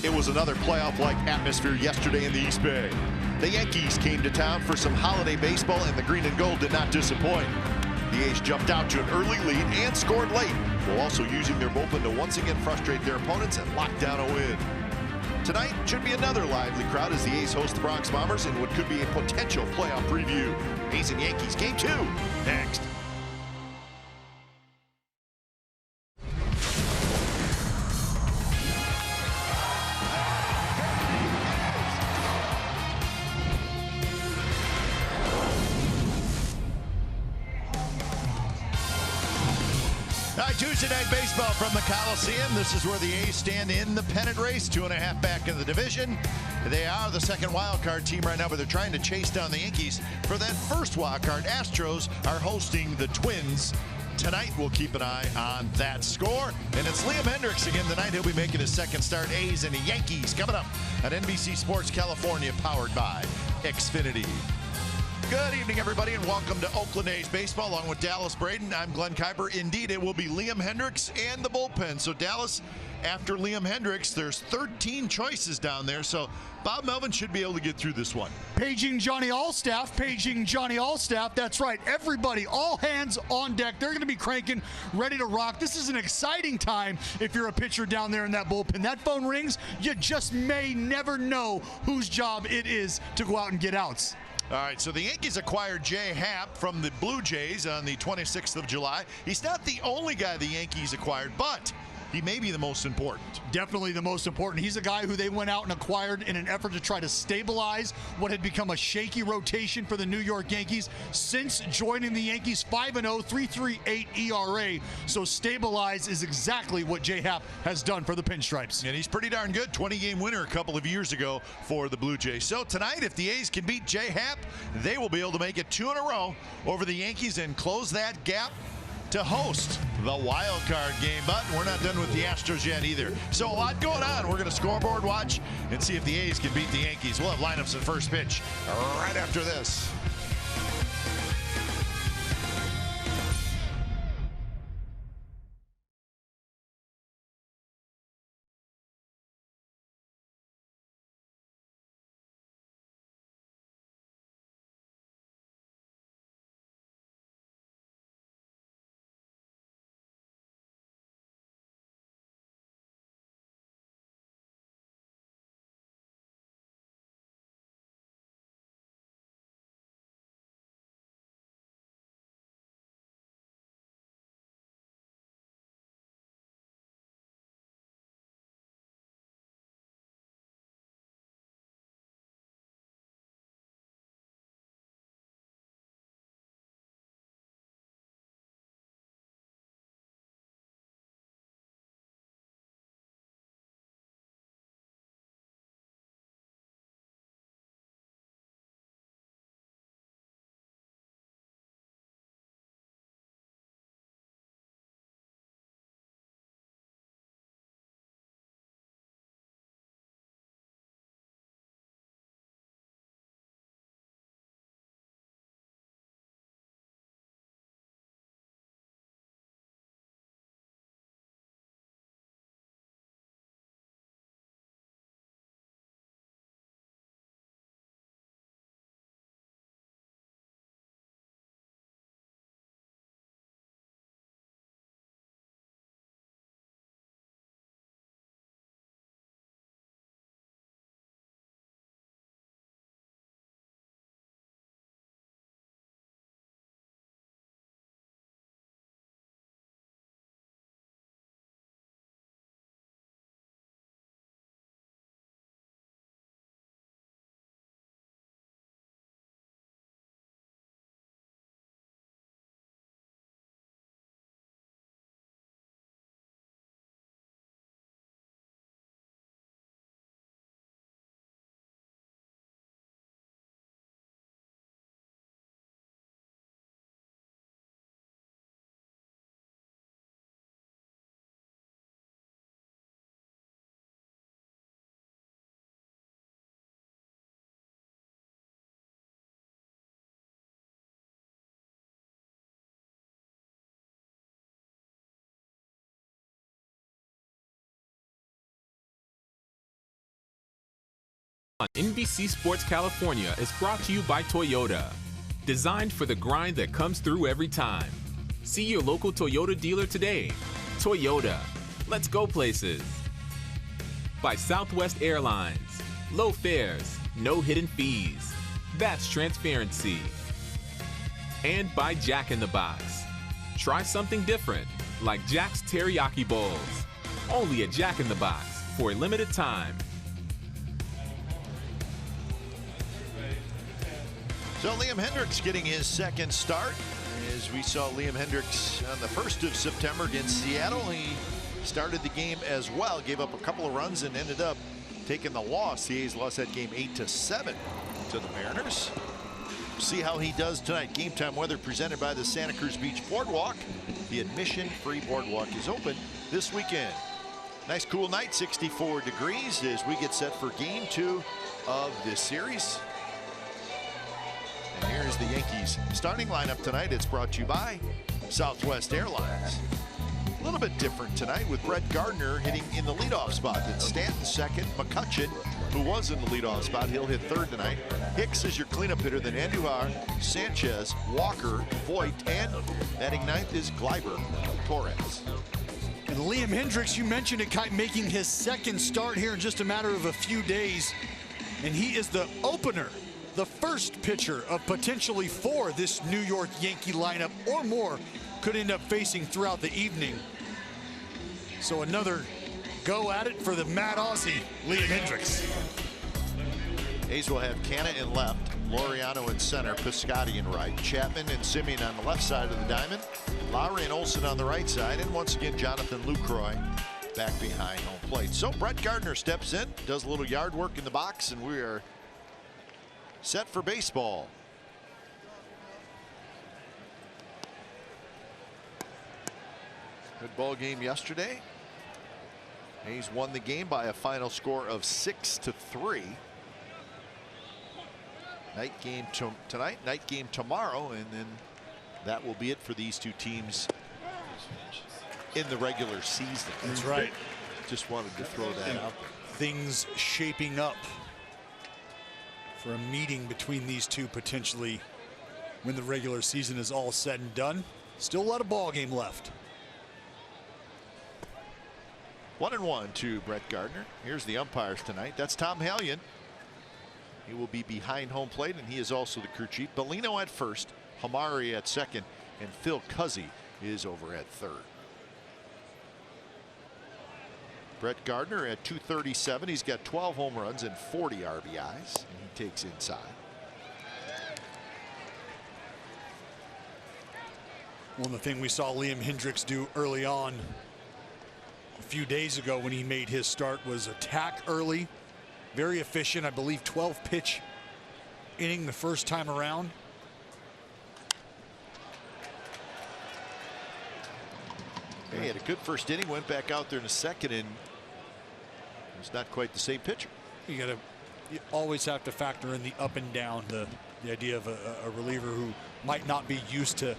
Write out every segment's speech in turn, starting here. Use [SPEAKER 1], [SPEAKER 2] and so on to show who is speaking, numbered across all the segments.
[SPEAKER 1] It was another playoff-like atmosphere yesterday in the East Bay. The Yankees came to town for some holiday baseball, and the green and gold did not disappoint. The A's jumped out to an early lead and scored late, while also using their bullpen to once again frustrate their opponents and lock down a win. Tonight should be another lively crowd as the A's host the Bronx Bombers in what could be a potential playoff preview. A's and Yankees Game 2 next. Tuesday Night Baseball from the Coliseum. This is where the A's stand in the pennant race, 2.5 back in the division. They are the second wild card team right now, but they're trying to chase down the Yankees for that first wild card. Astros are hosting the Twins. Tonight we'll keep an eye on that score. And it's Liam Hendriks again tonight. He'll be making his second start. A's and the Yankees coming up on NBC Sports California, powered by Xfinity. Good evening, everybody, and welcome to Oakland A's Baseball along with Dallas Braden. I'm Glenn Kuiper. Indeed, it will be Liam Hendriks and the bullpen. So, Dallas, after Liam Hendriks, there's 13 choices down there. So, Bob Melvin should be able to get through this one.
[SPEAKER 2] Paging Johnny Allstaff. That's right. Everybody, all hands on deck. They're going to be cranking, ready to rock. This is an exciting time if you're a pitcher down there in that bullpen. That phone rings. You just may never know whose job it is to go out and get outs.
[SPEAKER 1] All right, so the Yankees acquired Jay Happ from the Blue Jays on the 26th of July. He's not the only guy the Yankees acquired, but he may be the most important.
[SPEAKER 2] Definitely the most important. He's a guy who they went out and acquired in an effort to try to stabilize what had become a shaky rotation for the New York Yankees since joining the Yankees. 5-0, 3.38 ERA. So stabilize is exactly what Jay Happ has done for the Pinstripes.
[SPEAKER 1] And he's pretty darn good. 20-game winner a couple of years ago for the Blue Jays. So tonight, if the A's can beat Jay Happ, they will be able to make it 2 in a row over the Yankees and close that gap to host the wild card game. But we're not done with the Astros yet either. So a lot going on. We're going to scoreboard watch and see if the A's can beat the Yankees. We'll have lineups at first pitch right after this.
[SPEAKER 3] NBC Sports California is brought to you by Toyota. Designed for the grind that comes through every time. See your local Toyota dealer today. Toyota, let's go places. By Southwest Airlines. Low fares, no hidden fees. That's transparency. And by Jack in the Box. Try something different, like Jack's Teriyaki Bowls. Only at Jack in the Box for a limited time.
[SPEAKER 1] So Liam Hendriks getting his second start. As we saw Liam Hendriks on the 1st of September against Seattle, he started the game as well, gave up a couple of runs and ended up taking the loss. The A's lost that game 8-7 to the Mariners. See how he does tonight. Game time weather presented by the Santa Cruz Beach Boardwalk. The admission-free boardwalk is open this weekend. Nice cool night, 64 degrees as we get set for game 2 of this series. And here's the Yankees starting lineup tonight. It's brought to you by Southwest Airlines. A little bit different tonight with Brett Gardner hitting in the leadoff spot. That's Stanton second, McCutcheon, who was in the leadoff spot, he'll hit third tonight. Hicks is your cleanup hitter, then Andujar, Sanchez, Walker, Voit, and batting ninth is Gleyber Torres.
[SPEAKER 2] And Liam Hendriks, you mentioned it, making his second start here in just a matter of a few days. And he is the opener, the first pitcher of potentially 4 this New York Yankee lineup or more could end up facing throughout the evening. So another go at it for the Mad Aussie, Liam Hendriks.
[SPEAKER 1] A's will have Canna in left, Laureano in center, Piscotty in right, Chapman and Simeon on the left side of the diamond, Lowry and Olsen on the right side, and once again Jonathan Lucroy back behind home plate. So Brett Gardner steps in, does a little yard work in the box, and we are set for baseball. Good ball game yesterday. A's won the game by a final score of 6-3. Night game tonight, night game tomorrow, and then that will be it for these two teams in the regular season.
[SPEAKER 2] That's right.
[SPEAKER 1] Just wanted to throw that out.
[SPEAKER 2] Things shaping up for a meeting between these two potentially when the regular season is all said and done. Still a lot of ball game left.
[SPEAKER 1] 1-1 to Brett Gardner. Here's the umpires tonight. That's Tom Hallion. He will be behind home plate, and he is also the crew chief. Bellino at first, Hamari at second, and Phil Cuzzy is over at third. Brett Gardner at 237. He's got 12 home runs and 40 RBIs, and he takes inside.
[SPEAKER 2] Well, the thing we saw Liam Hendriks do early on a few days ago when he made his start was attack early. Very efficient. I believe 12 pitch inning the first time around.
[SPEAKER 1] He had a good first inning, went back out there in the second, and it's not quite the same pitcher.
[SPEAKER 2] You always have to factor in the up and down, the idea of a reliever who might not be used to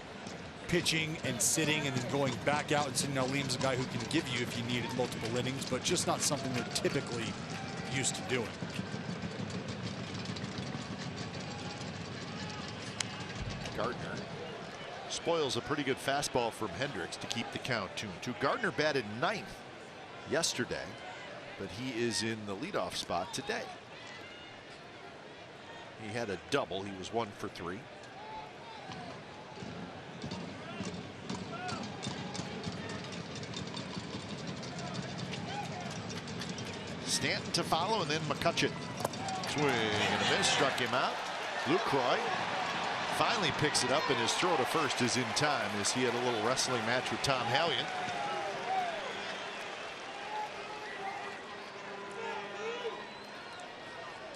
[SPEAKER 2] pitching and sitting and then going back out and sitting. Now Liam's a guy who can give you if you need it multiple innings, but just not something they're typically used to doing.
[SPEAKER 1] Gardner spoils a pretty good fastball from Hendriks to keep the count 2-2. Gardner batted ninth yesterday, but he is in the leadoff spot today. He had a double. He was 1 for 3. Stanton to follow, and then McCutcheon. Swing and a miss, struck him out. Lucroy finally picks it up, and his throw to first is in time as he had a little wrestling match with Tom Hallion.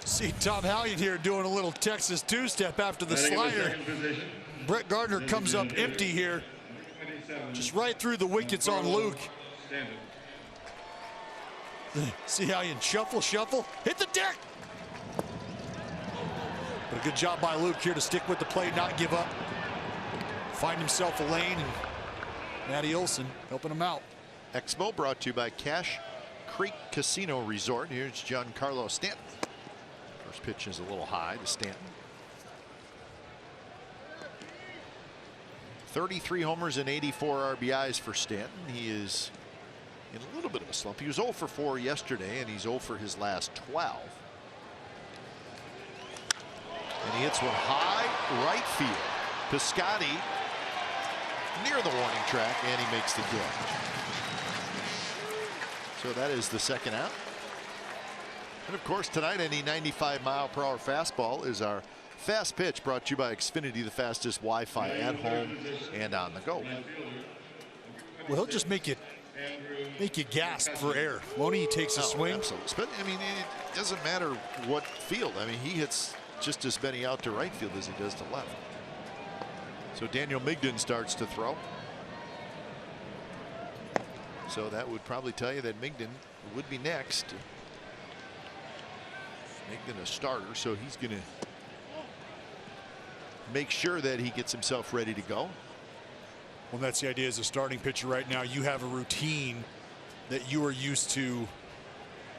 [SPEAKER 2] See Tom Hallion here doing a little Texas two-step after the slider. Brett Gardner comes up empty here, just right through the wickets on Luke. See Hallion shuffle, hit the deck. But a good job by Luke here to stick with the play, not give up. Find himself a lane, and Matty Olson helping him out.
[SPEAKER 1] Expo brought to you by Cache Creek Casino Resort. Here's Giancarlo Stanton First pitch is a little high to Stanton. 33 homers and 84 RBIs for Stanton. He is in a little bit of a slump. He was 0 for 4 yesterday, and he's 0 for his last 12. And he hits one high right field. Piscotty near the warning track, and he makes the catch. So that is the second out. And of course, tonight, any 95-mile-per-hour fastball is our fast pitch, brought to you by Xfinity, the fastest Wi-Fi at home and on the go.
[SPEAKER 2] Well, he'll just make you gasp for air. Won't he? He takes a swing.
[SPEAKER 1] Absolutely. But I mean, it doesn't matter what field. I mean, he hits just as many out to right field as he does to left. So Daniel Migden starts to throw. So that would probably tell you that Migden would be next. Migden a starter, so he's going to make sure that he gets himself ready to go.
[SPEAKER 2] Well, that's the idea. As a starting pitcher right now, you have a routine that you are used to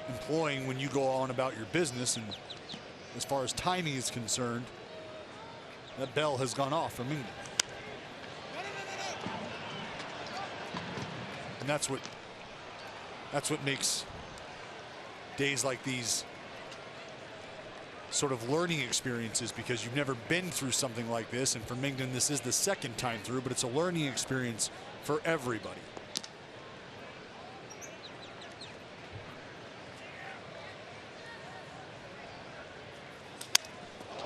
[SPEAKER 2] employing when you go on about your business. And as far as timing is concerned, that bell has gone off for Migden. And that's what makes days like these sort of learning experiences, because you've never been through something like this. And for Migden, this is the second time through, but it's a learning experience for everybody.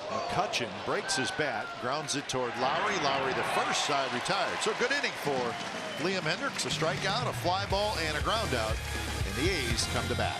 [SPEAKER 1] McCutchen breaks his bat, grounds it toward Lowry. Lowry, the first side, retired. So good inning for Liam Hendriks. A strikeout, a fly ball, and a ground out. And the A's come to bat.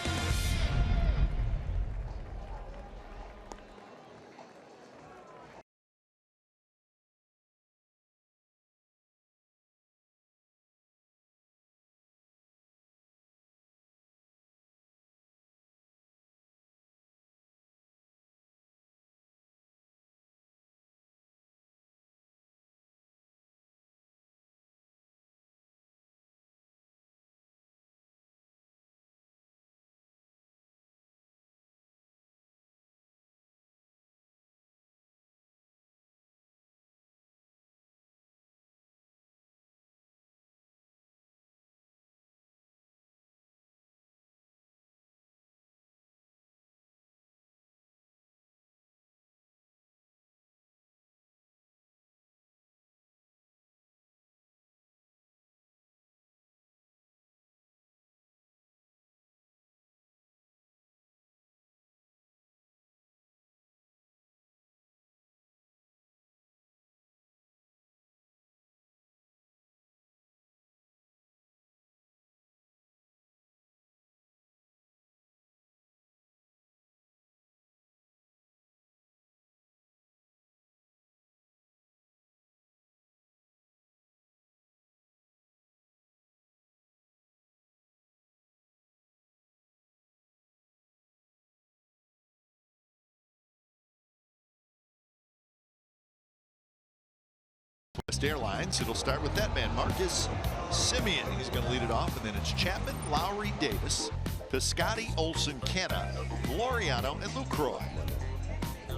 [SPEAKER 1] West Airlines. It'll start with that man, Marcus Semien. He's going to lead it off, and then it's Chapman, Lowry, Davis, Piscotty, Olson, Canna, Laureano, and Lucroy.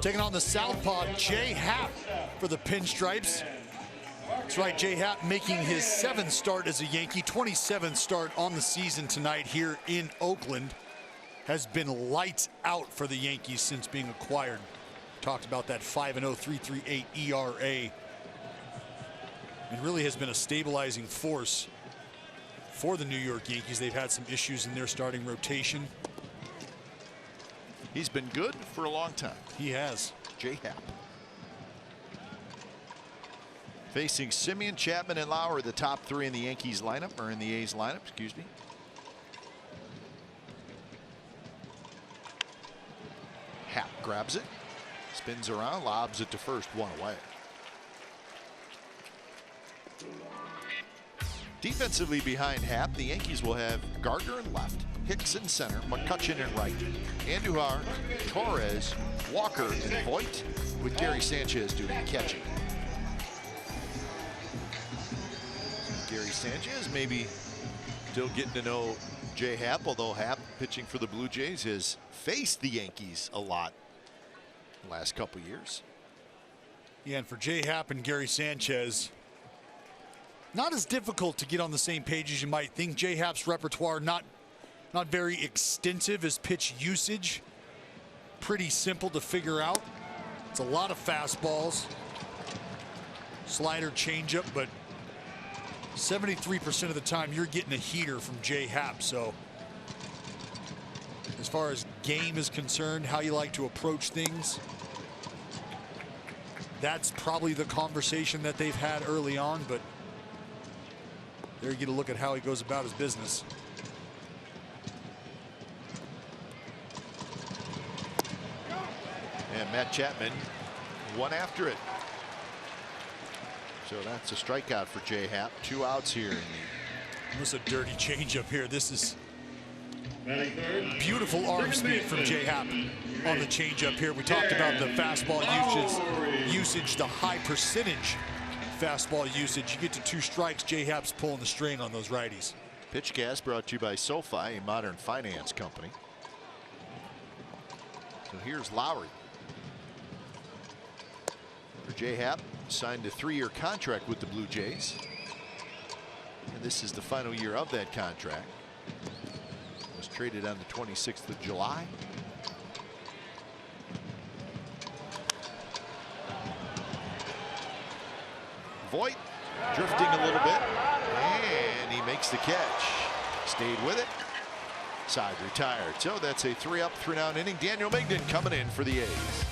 [SPEAKER 2] Taking on the southpaw, Jay Happ for the Pinstripes. That's right, Jay Happ making his 7th start as a Yankee, 27th start on the season tonight here in Oakland. Has been lights out for the Yankees since being acquired. Talked about that 5-0, 3.38 ERA. And really has been a stabilizing force for the New York Yankees. They've had some issues in their starting rotation.
[SPEAKER 1] He's been good for a long time.
[SPEAKER 2] He has.
[SPEAKER 1] Jay Happ. Facing Semien, Chapman, and Lowry, the top 3 in the Yankees lineup, or in the A's lineup, excuse me. Happ grabs it, spins around, lobs it to first, 1 away. Defensively behind Happ, the Yankees will have Gardner in left, Hicks in center, McCutchen in right, Andujar, Torres, Walker, and Voit, with Gary Sanchez doing the catching. Gary Sanchez maybe still getting to know Jay Happ, although Happ, pitching for the Blue Jays, has faced the Yankees a lot last couple years.
[SPEAKER 2] Yeah, and for J. Happ and Gary Sanchez, not as difficult to get on the same page as you might think. J. Happ's repertoire not very extensive as pitch usage. Pretty simple to figure out. It's a lot of fastballs, slider, changeup, but 73% of the time you're getting a heater from J. Happ. So as far as game is concerned, how you like to approach things, that's probably the conversation that they've had early on. But there you get a look at how he goes about his business.
[SPEAKER 1] And Matt Chapman, one after it. So that's a strikeout for J. Happ. 2 outs here.
[SPEAKER 2] This is a dirty changeup here. This is beautiful arm speed from J. Happ on the changeup here. We talked about the fastball usage, the high percentage fastball usage. You get to 2 strikes, J. Happ's pulling the string on those righties.
[SPEAKER 1] Pitchcast brought to you by SoFi, a modern finance company. So here's Lowry. For J. Happ, signed a 3-year contract with the Blue Jays. And this is the final year of that contract. Was traded on the 26th of July. Voit drifting a little bit, and he makes the catch. Stayed with it. Side retired. So that's a 3-up, 3-down inning. Daniel Migden coming in for the A's.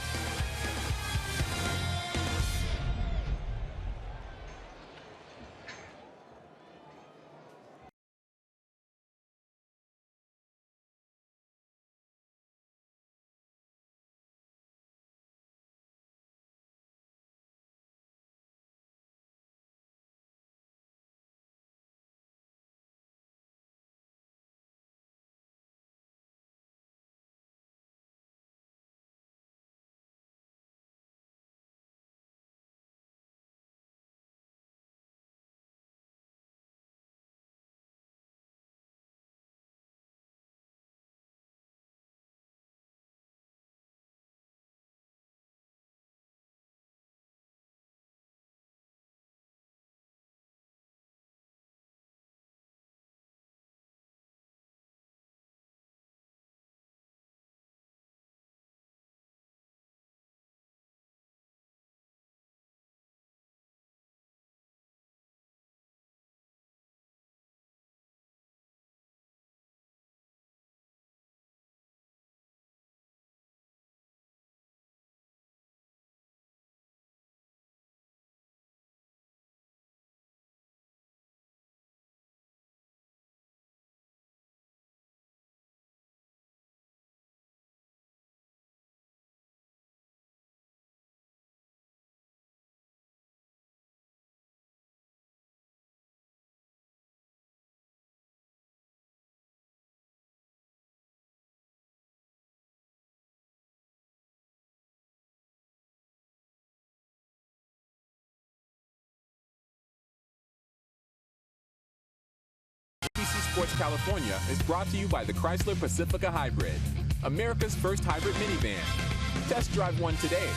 [SPEAKER 3] Sports California is brought to you by the Chrysler Pacifica Hybrid, America's first hybrid minivan. Test drive one today.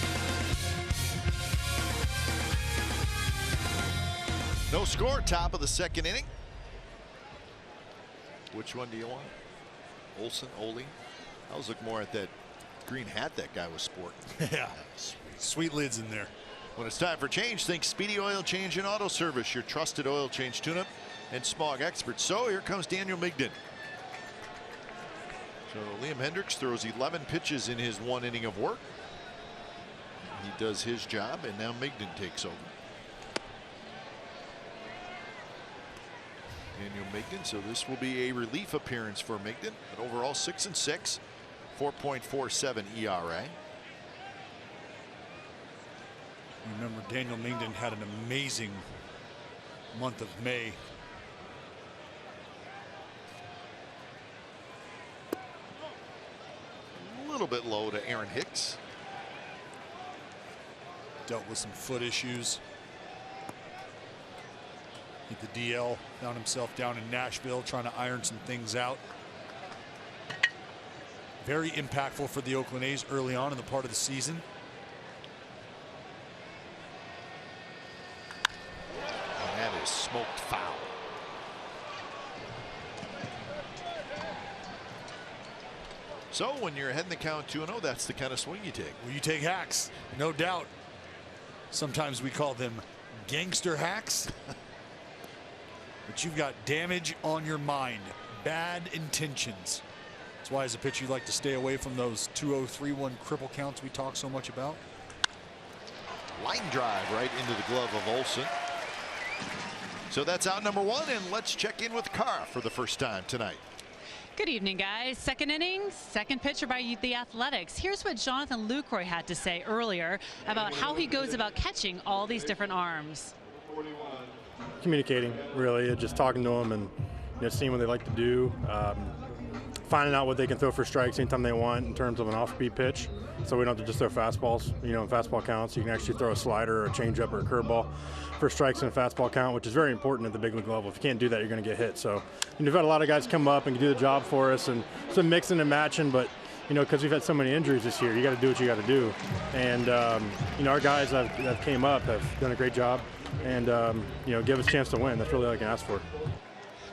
[SPEAKER 1] No score, top of the 2nd inning. Which one do you want? Olsen, Ole? I was looking more at that green hat that guy was sporting.
[SPEAKER 2] Yeah, sweet lids in there.
[SPEAKER 1] When it's time for change, think Speedy Oil Change and Auto Service, your trusted oil change tune-up and smog experts. So here comes Daniel Migden. So Liam Hendricks throws 11 pitches in his 1 inning of work. He does his job, and now Migden takes over. Daniel Migden, so this will be a relief appearance for Migden, but overall 6-6, 4.47 ERA.
[SPEAKER 2] Remember, Daniel Migden had an amazing month of May.
[SPEAKER 1] A little bit low to Aaron Hicks.
[SPEAKER 2] Dealt with some foot issues. Hit the DL, found himself down in Nashville trying to iron some things out. Very impactful for the Oakland A's early on in the part of the season.
[SPEAKER 1] smoked foul. So when you're ahead in the count 2-0, that's the kind of swing you take.
[SPEAKER 2] Well, you take hacks, no doubt. Sometimes we call them gangster hacks. But you've got damage on your mind, bad intentions. That's why as a pitcher you like to stay away from those 2-0, 3-1 cripple counts we talk so much about.
[SPEAKER 1] Line drive right into the glove of Olsen. So that's out number 1, and let's check in with Carr for the first time tonight.
[SPEAKER 4] Good evening, guys. Second inning, second pitcher by the Athletics. Here's what Jonathan Lucroy had to say earlier about how he goes about catching all these different arms.
[SPEAKER 5] Communicating, really, just talking to them and seeing what they like to do, finding out what they can throw for strikes anytime they want in terms of an off-speed pitch. So we don't have to just throw fastballs, in fastball counts. You can actually throw a slider or a changeup or a curveball for strikes in a fastball count, which is very important at the big league level. If you can't do that, you're going to get hit. So we've had a lot of guys come up and do the job for us, and some mixing and matching. But because we've had so many injuries this year, you got to do what you got to do. And our guys that came up have done a great job, and give us a chance to win. That's really all I can ask for.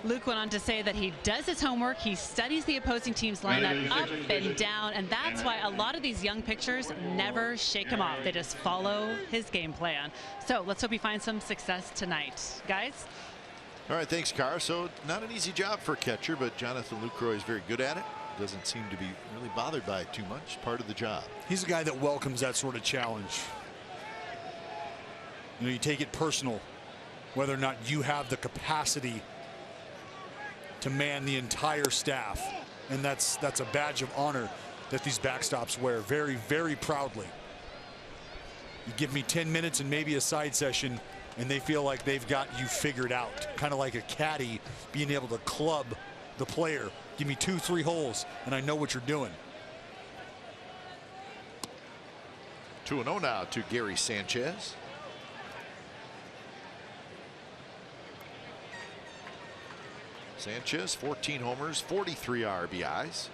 [SPEAKER 4] Luke went on to say that he does his homework, he studies the opposing team's lineup up and down, and that's why a lot of these young pitchers never shake him off. They just follow his game plan. So let's hope he finds some success tonight. Guys?
[SPEAKER 1] All right, thanks, Carr. So not an easy job for a catcher, but Jonathan Lucroy is very good at it. Doesn't seem to be really bothered by it too much. Part of the job.
[SPEAKER 2] He's a guy that welcomes that sort of challenge. You take it personal, whether or not you have the capacity to man the entire staff, and that's a badge of honor that these backstops wear very, very proudly. You give me 10 minutes and maybe a side session, and they feel like they've got you figured out, kind of like a caddy being able to club the player. Give me 2-3 holes, and I know what you're doing.
[SPEAKER 1] 2-0 now to Gary Sanchez. Sanchez, 14 homers, 43 RBIs.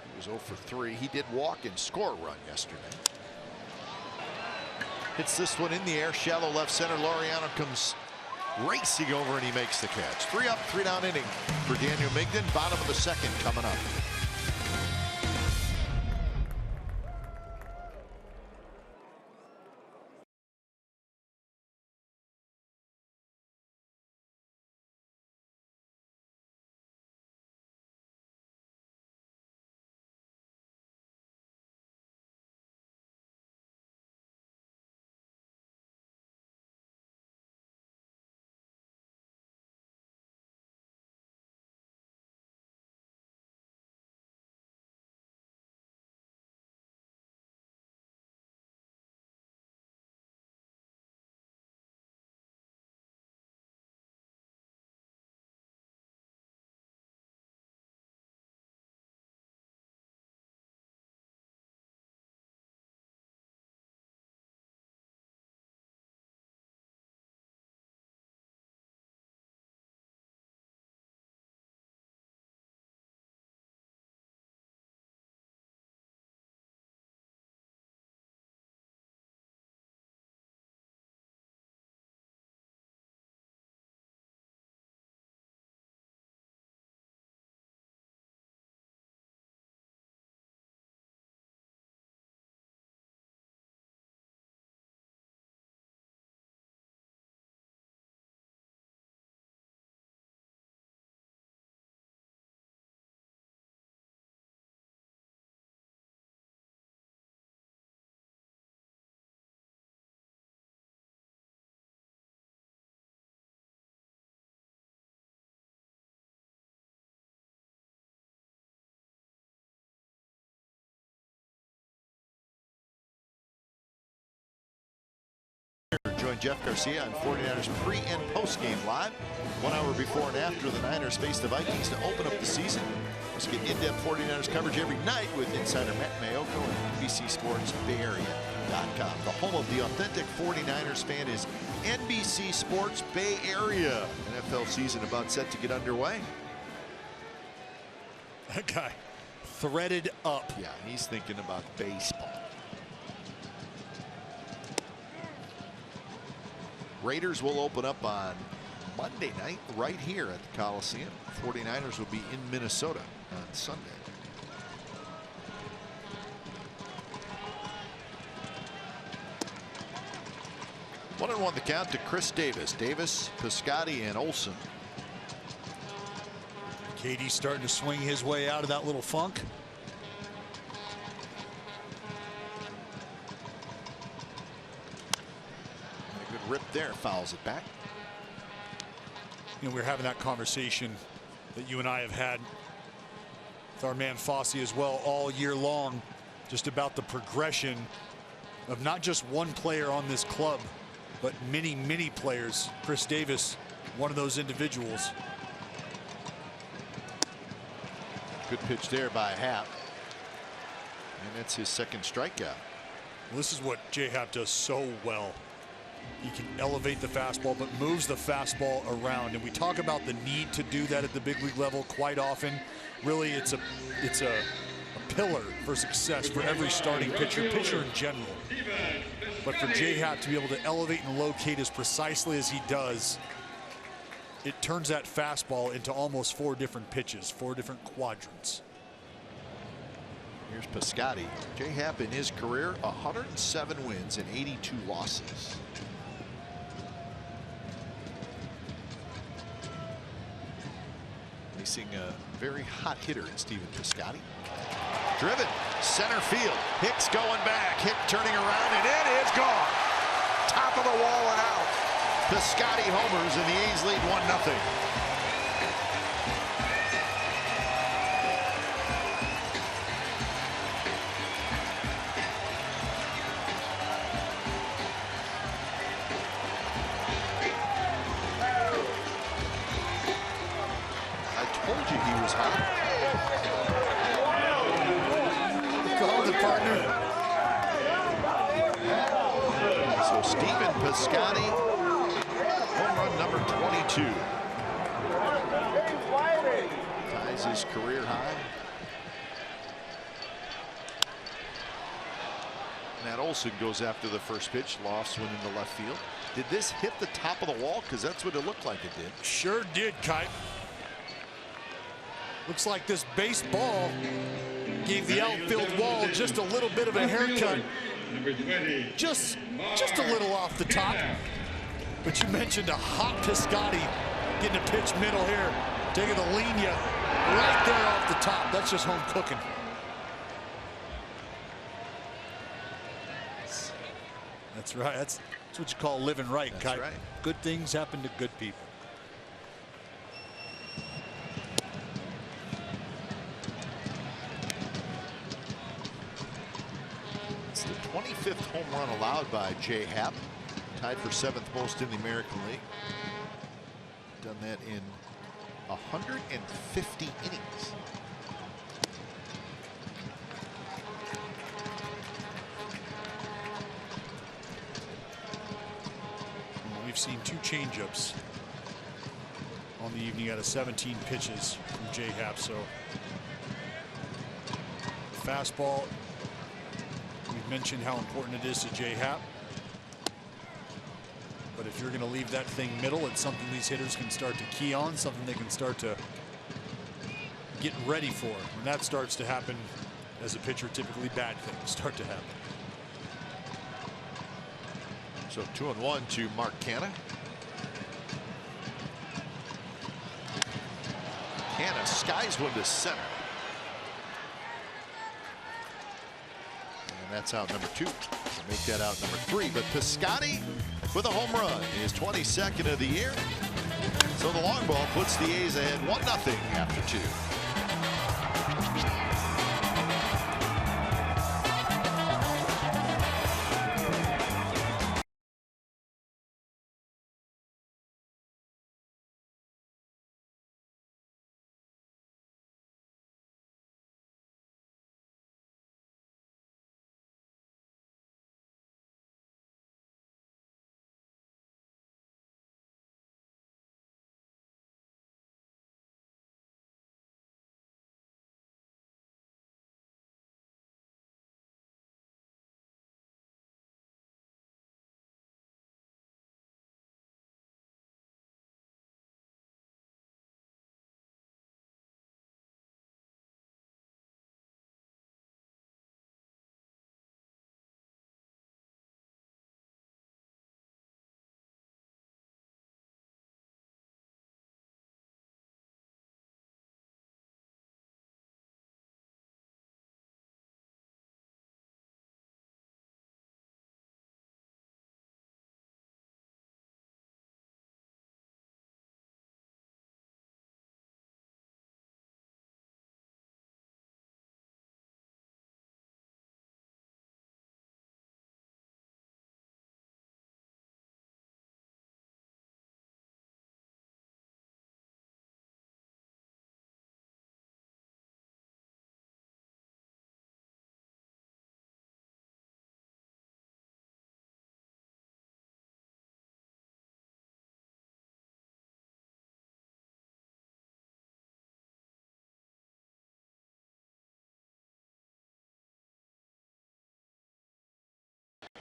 [SPEAKER 1] He was 0 for 3. He did walk and score a run yesterday. Hits this one in the air, shallow left center. Laureano comes racing over and he makes the catch. 3 up, 3 down inning for Daniel Migden. Bottom of the second coming up. Join Jeff Garcia on 49ers pre and post game live 1 hour before and after the Niners face the Vikings to open up the season. Let's get in-depth 49ers coverage every night with insider Matt Mayoko and NBC Sports BayArea.com. The home of the authentic 49ers fan is NBC Sports Bay Area. NFL season about set to get underway.
[SPEAKER 2] That guy threaded up.
[SPEAKER 1] Yeah, he's thinking about baseball. Raiders will open up on Monday night right here at the Coliseum. 49ers will be in Minnesota on Sunday. 1-1 the count to Chris Davis. Davis, Piscotty, and Olson.
[SPEAKER 2] Katie's starting to swing his way out of that little funk.
[SPEAKER 1] A good rip there, fouls it back.
[SPEAKER 2] You know, we're having that conversation that you and I have had with our man Fosse as well all year long, just about the progression of not just one player on this club, but many, many players. Chris Davis, one of those individuals.
[SPEAKER 1] Good pitch there by Happ. And that's his second strikeout.
[SPEAKER 2] This is what J-Happ does so well. He can elevate the fastball, but moves the fastball around. And we talk about the need to do that at the big league level quite often. Really, it's a pillar for success for every starting pitcher in general. But for J-Happ to be able to elevate and locate as precisely as he does, it turns that fastball into almost 4 different pitches, 4 different quadrants.
[SPEAKER 1] Here's Piscotty. J-Happ in his career, 107 wins and 82 losses. Facing a very hot hitter in Stephen Piscotty. Driven center field. Hicks going back. Hick turning around, and it is gone. Top of the wall and out. Piscotty homers, and the A's lead 1-0. I told you he was hot.
[SPEAKER 2] Partner.
[SPEAKER 1] So Stephen Piscotty, home run number 22. Ties his career high. Matt Olson goes after the first pitch. Lofts went into left field. Did this hit the top of the wall? Because that's what it looked like it did.
[SPEAKER 2] Sure did, Kite. Looks like this baseball gave the outfield wall just a little bit of a haircut. Just a little off the top. But you mentioned a hot Piscotty getting a pitch middle here. Taking the linea right there off the top. That's just home cooking. That's right. That's what you call living right,
[SPEAKER 1] That's
[SPEAKER 2] Kite.
[SPEAKER 1] right.
[SPEAKER 2] Good things happen to good people.
[SPEAKER 1] It's the 25th home run allowed by J-Happ. Tied for 7th most in the American League. Done that in 150 innings.
[SPEAKER 2] We've seen 2 changeups on the evening out of 17 pitches from J-Happ. So fastball, we've mentioned how important it is to J-Happ. But if you're going to leave that thing middle, it's something these hitters can start to key on, something they can start to get ready for. When that starts to happen as a pitcher, typically bad things start to happen.
[SPEAKER 1] So 2-1 to Mark Canha. Canha skies one to center. And that's out number 2. So make that out number 3. But Piscotty with a home run, his 22nd of the year. So the long ball puts the A's ahead 1-0 after 2.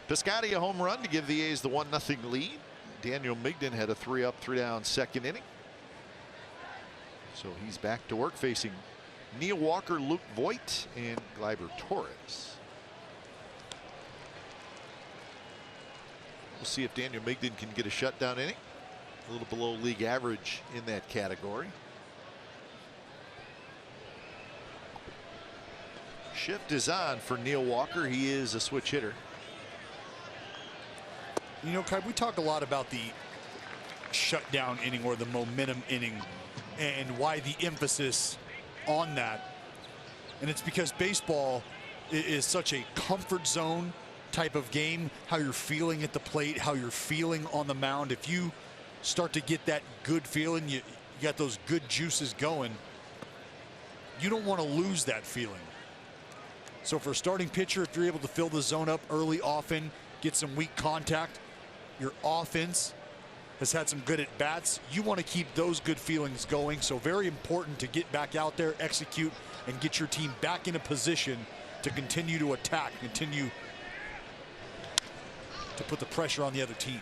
[SPEAKER 1] Piscotty a home run to give the A's the 1-0 lead. Daniel Migden had a 3-up, 3-down second inning. So he's back to work facing Neil Walker, Luke Voigt, and Gleyber Torres. We'll see if Daniel Migden can get a shutdown inning. A little below league average in that category. Shift is on for Neil Walker. He is a switch hitter.
[SPEAKER 2] You know, Kai, we talk a lot about the shutdown inning or the momentum inning and why the emphasis on that. And it's because baseball is such a comfort zone type of game. How you're feeling at the plate, how you're feeling on the mound. If you start to get that good feeling, you got those good juices going, you don't want to lose that feeling. So for a starting pitcher, if you're able to fill the zone up early, often, get some weak contact, your offense has had some good at bats, you want to keep those good feelings going. So very important to get back out there, execute, and get your team back in a position to continue to attack, continue to put the pressure on the other team.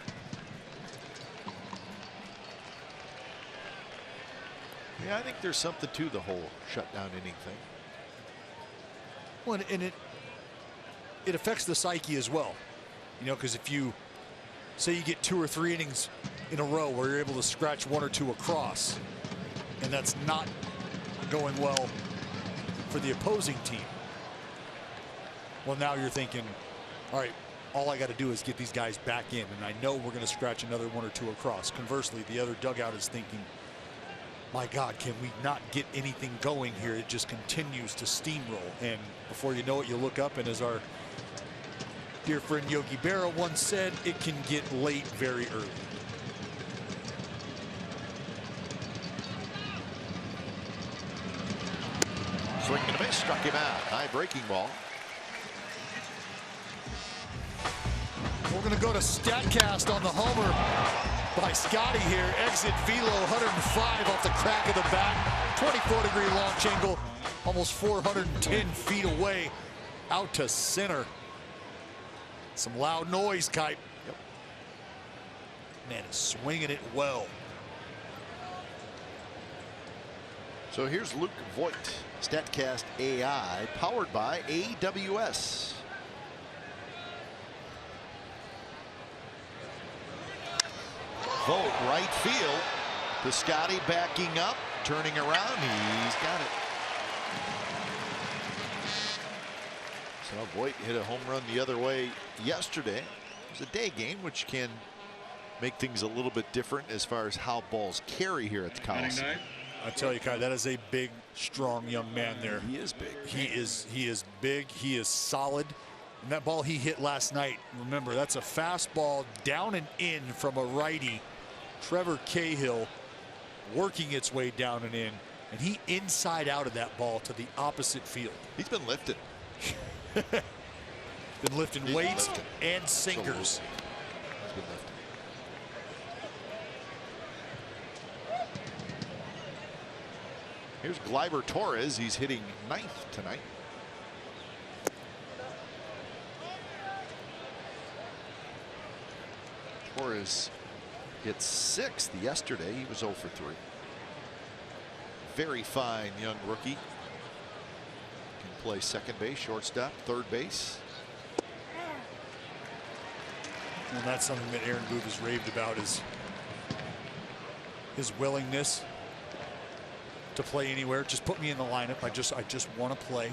[SPEAKER 1] Yeah, I think there's something to the whole shutdown inning thing.
[SPEAKER 2] Well, and it affects the psyche as well. You know, because if you say you get 2 or 3 innings in a row where you're able to scratch 1 or 2 across, and that's not going well for the opposing team. Well, now you're thinking, all right, all I got to do is get these guys back in, and I know we're going to scratch another 1 or 2 across. Conversely, the other dugout is thinking, my God, can we not get anything going here? It just continues to steamroll. And before you know it, you look up, and as our dear friend Yogi Berra once said, it can get late very early.
[SPEAKER 1] Swing and a miss, struck him out. High breaking ball.
[SPEAKER 2] We're going to go to Statcast on the homer by Scotty here. Exit velo 105 off the crack of the bat. 24-degree launch angle, almost 410 feet away, out to center. Some loud noise, Kite. Yep. Man is swinging it well.
[SPEAKER 1] So here's Luke Voigt, Statcast AI, powered by AWS. Vogt, right field. Piscotty backing up, turning around. He's got it. So Voigt hit a home run the other way yesterday. It was a day game, which can make things a little bit different as far as how balls carry here at the Coliseum.
[SPEAKER 2] I tell you, Kai, that is a big, strong young man there.
[SPEAKER 1] He is big.
[SPEAKER 2] He is big. He is solid. And that ball he hit last night, remember, that's a fastball down and in from a righty. Trevor Cahill working its way down and in, and he inside out of that ball to the opposite field.
[SPEAKER 1] He's been lifted.
[SPEAKER 2] Been lifting weights and sinkers.
[SPEAKER 1] He's been lifted. Here's Gleyber Torres. He's hitting 9th tonight. Torres hit 6th yesterday. He was 0 for 3. Very fine young rookie. Can play second base, shortstop, third base.
[SPEAKER 2] And that's something that Aaron Boone has raved about, is his willingness to play anywhere. Just put me in the lineup. I just want to play.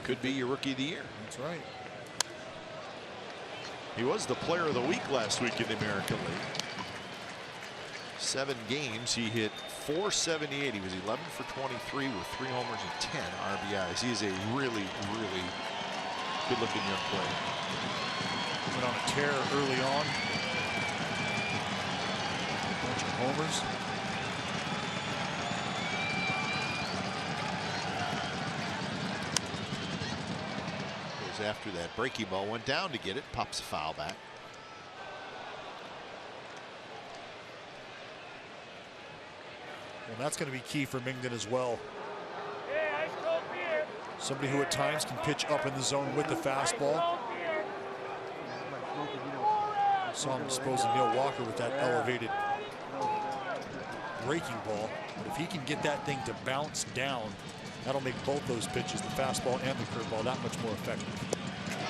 [SPEAKER 1] Could be your rookie of the year.
[SPEAKER 2] That's right.
[SPEAKER 1] He was the player of the week last week in the American League. 7 games, he hit .478. He was 11 for 23 with 3 homers and 10 RBIs. He is a really, really good-looking young player.
[SPEAKER 2] Went on a tear early on. A bunch of homers.
[SPEAKER 1] After that breaking ball went down to get it, pops a foul back.
[SPEAKER 2] Well, that's going to be key for Migden as well.
[SPEAKER 6] Somebody who at times can pitch up in the zone with the fastball. Saw him disposing Neil Walker with that elevated breaking ball. But if he can get that thing to bounce down, that'll make both those pitches, the fastball and the curveball, that much more effective.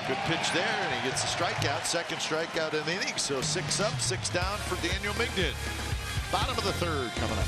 [SPEAKER 1] Good pitch there, and he gets a strikeout. Second strikeout in the inning. So 6 up, 6 down for Daniel Migden. Bottom of the third coming up.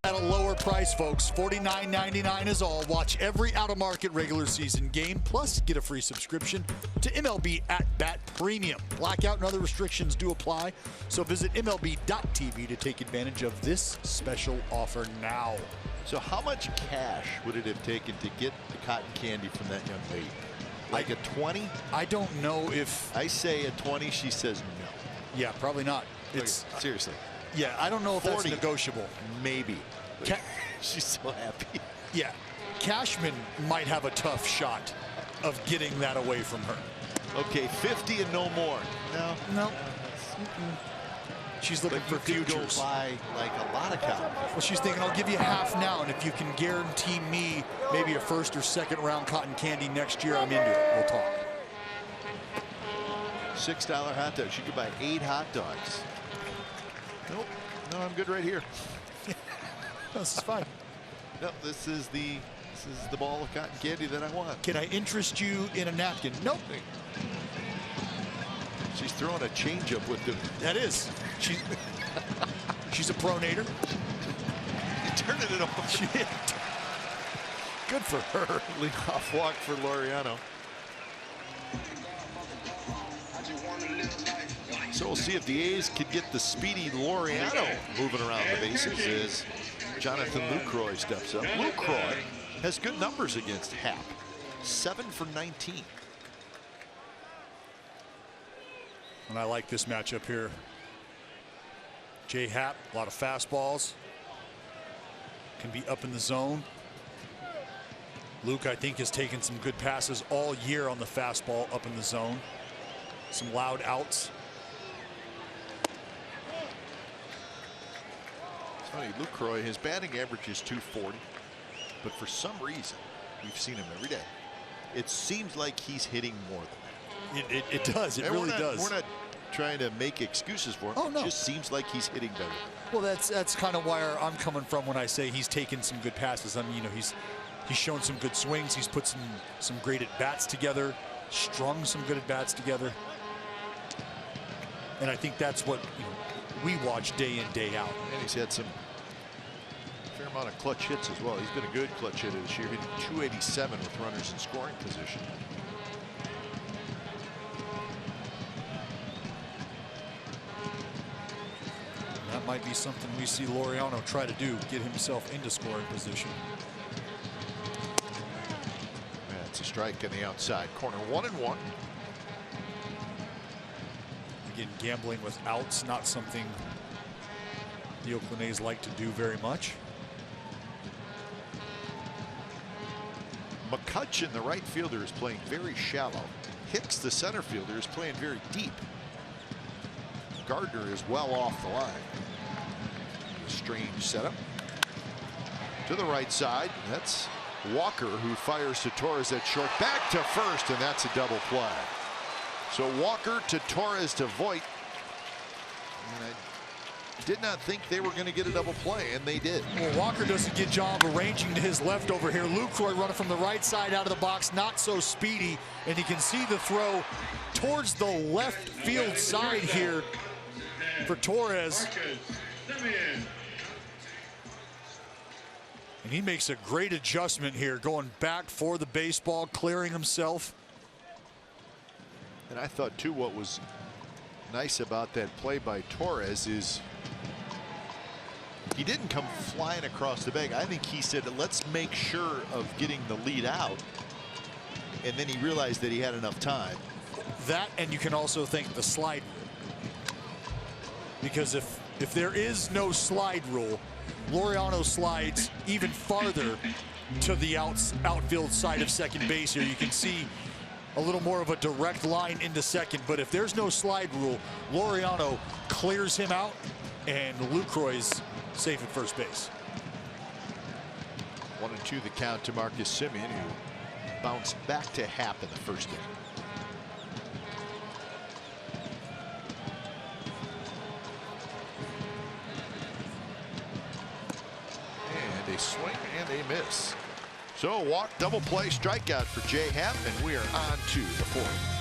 [SPEAKER 6] At a lower price, folks. $49.99 is all. Watch every out-of-market regular season game, plus get a free subscription to MLB At Bat Premium. Blackout and other restrictions do apply, so visit MLB.tv to take advantage of this special offer now.
[SPEAKER 1] So how much cash would it have taken to get the cotton candy from that young lady? Like a 20?
[SPEAKER 6] I don't know if...
[SPEAKER 1] I say a 20, she says no.
[SPEAKER 6] Yeah, probably not. It's
[SPEAKER 1] seriously.
[SPEAKER 6] Yeah, I don't know if
[SPEAKER 1] 40,
[SPEAKER 6] that's negotiable.
[SPEAKER 1] Maybe. She's so happy.
[SPEAKER 6] Yeah, Cashman might have a tough shot of getting that away from her.
[SPEAKER 1] Okay, 50 and no more. No.
[SPEAKER 6] She's looking for futures.
[SPEAKER 1] Go buy like a lot of cotton.
[SPEAKER 6] Well, she's thinking, I'll give you half now, and if you can guarantee me maybe a first or second round cotton candy next year, I'm into it. We'll talk.
[SPEAKER 1] $6 hot dog. She could buy 8 hot dogs. Nope. No, I'm good right here.
[SPEAKER 6] This is fine.
[SPEAKER 1] No, this is the ball of cotton candy that I want.
[SPEAKER 6] Can I interest you in a napkin? Nope.
[SPEAKER 1] She's throwing a changeup with the.
[SPEAKER 6] That is. She's a pronator.
[SPEAKER 1] Turning it off.
[SPEAKER 6] Good for her.
[SPEAKER 1] Leadoff walk for Laureano. So we'll see if the A's could get the speedy Laureano moving around the bases as Jonathan Lucroy steps up. Lucroy has good numbers against Happ. 7 for 19.
[SPEAKER 6] And I like this matchup here. Jay Happ, a lot of fastballs. Can be up in the zone. Luke, I think, has taken some good passes all year on the fastball up in the zone. Some loud outs.
[SPEAKER 1] It's funny, Lucroy, his batting average is .240, but for some reason, we've seen him every day. It seems like he's hitting more than that.
[SPEAKER 6] It does. It really does.
[SPEAKER 1] We're not trying to make excuses for him.
[SPEAKER 6] Oh, no.
[SPEAKER 1] It just seems like he's hitting better.
[SPEAKER 6] Well, that's kind of where I'm coming from when I say he's taken some good passes. I mean, you know, he's shown some good swings. He's put some great at bats together, strung some good at bats together. And I think that's what we watch day in, day out.
[SPEAKER 1] And he's had some fair amount of clutch hits as well. He's been a good clutch hitter this year, hitting .287 with runners in scoring position.
[SPEAKER 6] might be something we see Laureano try to do, get himself into scoring position.
[SPEAKER 1] That's a strike in the outside corner, 1-1.
[SPEAKER 6] Again, gambling with outs, not something the Oakland A's like to do very much.
[SPEAKER 1] McCutcheon, the right fielder, is playing very shallow. Hicks, the center fielder, is playing very deep. Gardner is well off the line. Strange setup. To the right side, that's Walker, who fires to Torres at short. Back to first, and that's a double play. So Walker to Torres to Voit. And I did not think they were going to get a double play, and they did.
[SPEAKER 6] Well, Walker does a good job arranging to his left over here. Lucroy running from the right side out of the box, not so speedy, and you can see the throw towards the left field side here for Torres. And he makes a great adjustment here, going back for the baseball, clearing himself.
[SPEAKER 1] And I thought, too, what was nice about that play by Torres is he didn't come flying across the bag. I think he said, let's make sure of getting the lead out. And then he realized that he had enough time.
[SPEAKER 6] That, and you can also thank the slide rule. Because if there is no slide rule, Laureano slides even farther to the outfield side of second base here. You can see a little more of a direct line into second, but if there's no slide rule, Laureano clears him out, and Lucroy's safe at first base.
[SPEAKER 1] 1-2 the count to Marcus Semien, who bounced back to Happ in the first inning. And a swing and a miss. So walk, double play, strikeout for Jay Happ, and we are on to the fourth.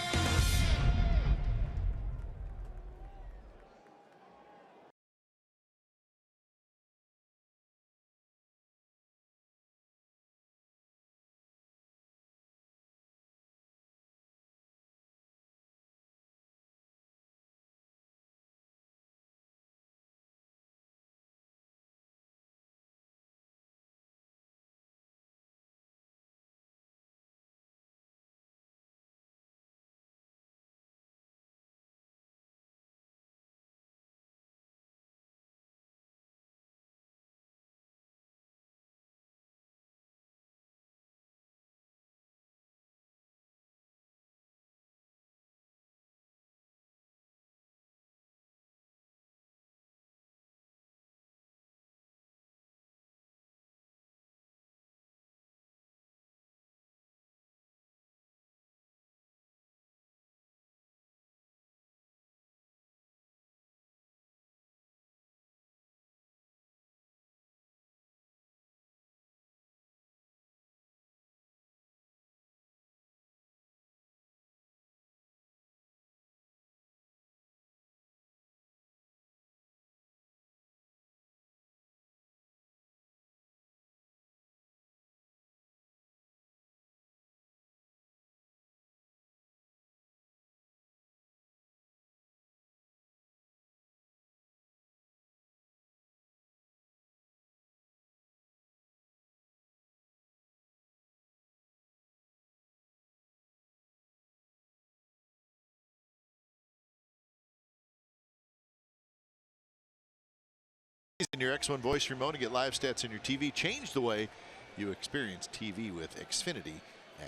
[SPEAKER 1] In your X1 voice remote to get live stats on your TV, change the way you experience TV with Xfinity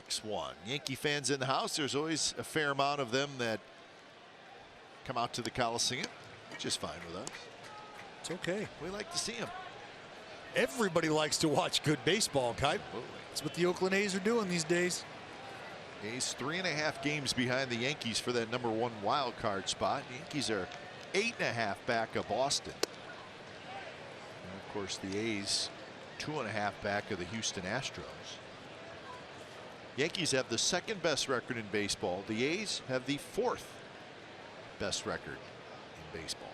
[SPEAKER 1] X1. Yankee fans in the house, there's always a fair amount of them that come out to the Coliseum, which is fine with us.
[SPEAKER 6] It's okay.
[SPEAKER 1] We like to see them.
[SPEAKER 6] Everybody likes to watch good baseball, Kite. That's what the Oakland A's are doing these days.
[SPEAKER 1] A's 3.5 games behind the Yankees for that #1 wild card spot. Yankees are 8.5 back of Boston. And of course, the A's 2.5 back of the Houston Astros. Yankees have the second best record in baseball. The A's have the 4th best record in baseball.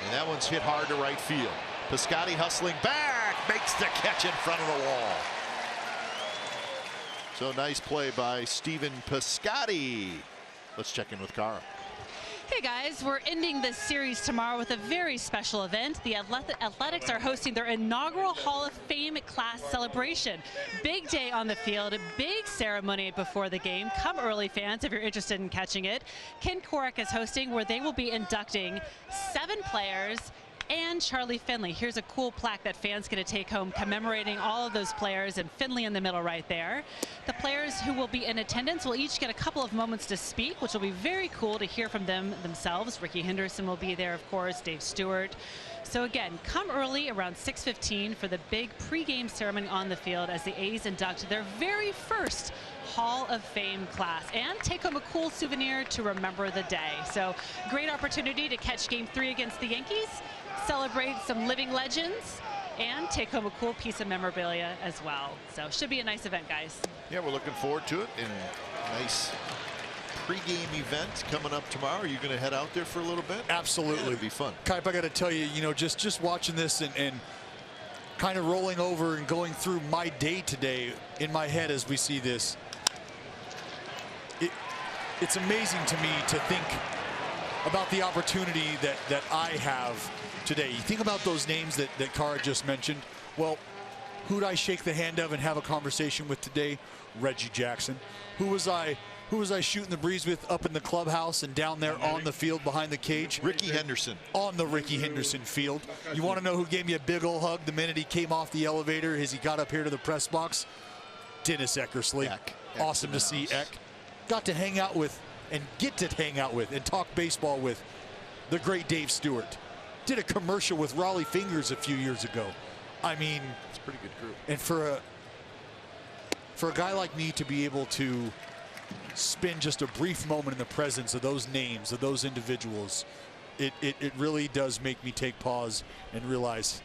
[SPEAKER 1] And that one's hit hard to right field. Piscotty hustling back, makes the catch in front of the wall. So nice play by Stephen Piscotty. Let's check in with Cara.
[SPEAKER 4] Okay, guys, we're ending this series tomorrow with a very special event. The Athletics are hosting their inaugural Hall of Fame class celebration. Big day on the field, a big ceremony before the game. Come early, fans, if you're interested in catching it. Ken Korach is hosting, where they will be inducting 7 players and Charlie Finley. Here's a cool plaque that fans get to take home commemorating all of those players, and Finley in the middle right there. The players who will be in attendance will each get a couple of moments to speak, which will be very cool to hear from them themselves. Ricky Henderson will be there, of course, Dave Stewart. So again, come early around 6:15 for the big pregame ceremony on the field as the A's induct their very first Hall of Fame class, and take home a cool souvenir to remember the day. So great opportunity to catch Game 3 against the Yankees, celebrate some living legends, and take home a cool piece of memorabilia as well. So should be a nice event, guys.
[SPEAKER 1] Yeah, we're looking forward to it. And nice pregame event coming up tomorrow. Are you going to head out there for a little bit?
[SPEAKER 6] Absolutely.
[SPEAKER 1] It'll be fun.
[SPEAKER 6] Kipe, I got to tell you, just watching this and kind of rolling over and going through my day today in my head as we see this, it's amazing to me to think about the opportunity that I have today. You think about those names that Cara just mentioned. Well, who'd I shake the hand of and have a conversation with today? Reggie Jackson. Who was I shooting the breeze with up in the clubhouse and down there on the field behind the cage?
[SPEAKER 1] Ricky Henderson.
[SPEAKER 6] On the Ricky Henderson field. You want to know who gave me a big old hug the minute he came off the elevator as he got up here to the press box? Dennis Eckersley. Awesome to see Eck. Got to hang out with and get to hang out with and talk baseball with the great Dave Stewart. Did a commercial with Raleigh Fingers a few years ago. I mean,
[SPEAKER 1] it's a pretty good group.
[SPEAKER 6] And for a guy like me to be able to spend just a brief moment in the presence of those names, of those individuals, it really does make me take pause and realize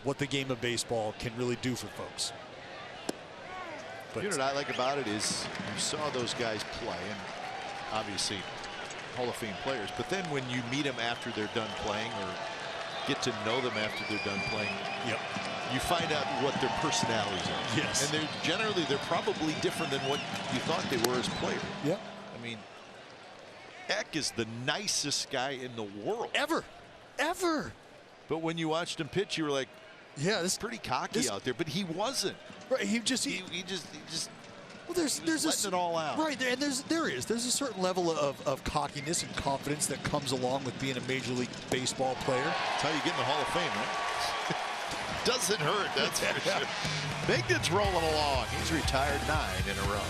[SPEAKER 6] what the game of baseball can really do for folks.
[SPEAKER 1] But you know what I like about it is you saw those guys play, and obviously Hall of Fame players, but then when you meet them after they're done playing or get to know them after they're done playing, you find out what their personalities are.
[SPEAKER 6] Yes.
[SPEAKER 1] And they're probably different than what you thought they were as players.
[SPEAKER 6] Yep.
[SPEAKER 1] I mean, Eck is the nicest guy in the world.
[SPEAKER 6] Ever.
[SPEAKER 1] But when you watched him pitch, you were like,
[SPEAKER 6] yeah, this
[SPEAKER 1] pretty cocky out there, but he wasn't.
[SPEAKER 6] Right, he just well, there's
[SPEAKER 1] letting it all out.
[SPEAKER 6] Right, and there's a certain level of cockiness and confidence that comes along with being a Major League Baseball player.
[SPEAKER 1] That's how you get in the Hall of Fame, right? Doesn't hurt, that's for sure. Bigden's rolling along. He's retired 9 in a row.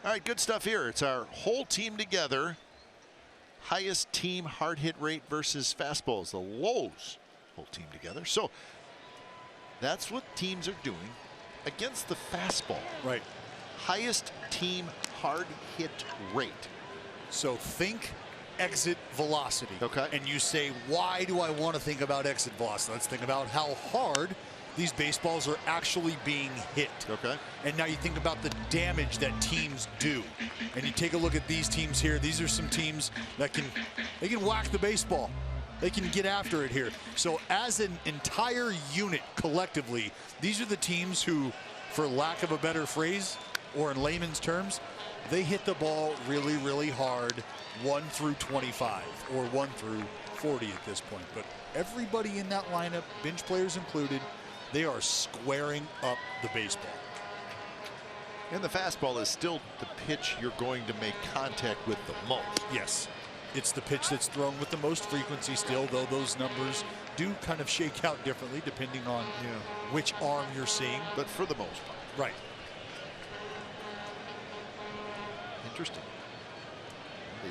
[SPEAKER 1] All right, good stuff here. It's our whole team together. Highest team hard hit rate versus fastballs. The lows whole team together. So that's what teams are doing against the fastball.
[SPEAKER 6] Right.
[SPEAKER 1] highest team hard hit rate.
[SPEAKER 6] So think exit velocity.
[SPEAKER 1] Okay.
[SPEAKER 6] And you say, why do I want to think about exit velocity? Let's think about how hard these baseballs are actually being hit.
[SPEAKER 1] Okay.
[SPEAKER 6] And now you think about the damage that teams do. And you take a look at these teams here. These are some teams that can whack the baseball. They can get after it here. So as an entire unit collectively, these are the teams who, for lack of a better phrase, or in layman's terms, they hit the ball really, really hard, 1 through 25 or 1 through 40 at this point. But everybody in that lineup, bench players included, they are squaring up the baseball.
[SPEAKER 1] And the fastball is still the pitch you're going to make contact with the most.
[SPEAKER 6] Yes, it's the pitch that's thrown with the most frequency still, though those numbers do kind of shake out differently depending on which arm you're seeing.
[SPEAKER 1] But for the most part.
[SPEAKER 6] Right.
[SPEAKER 1] Interesting.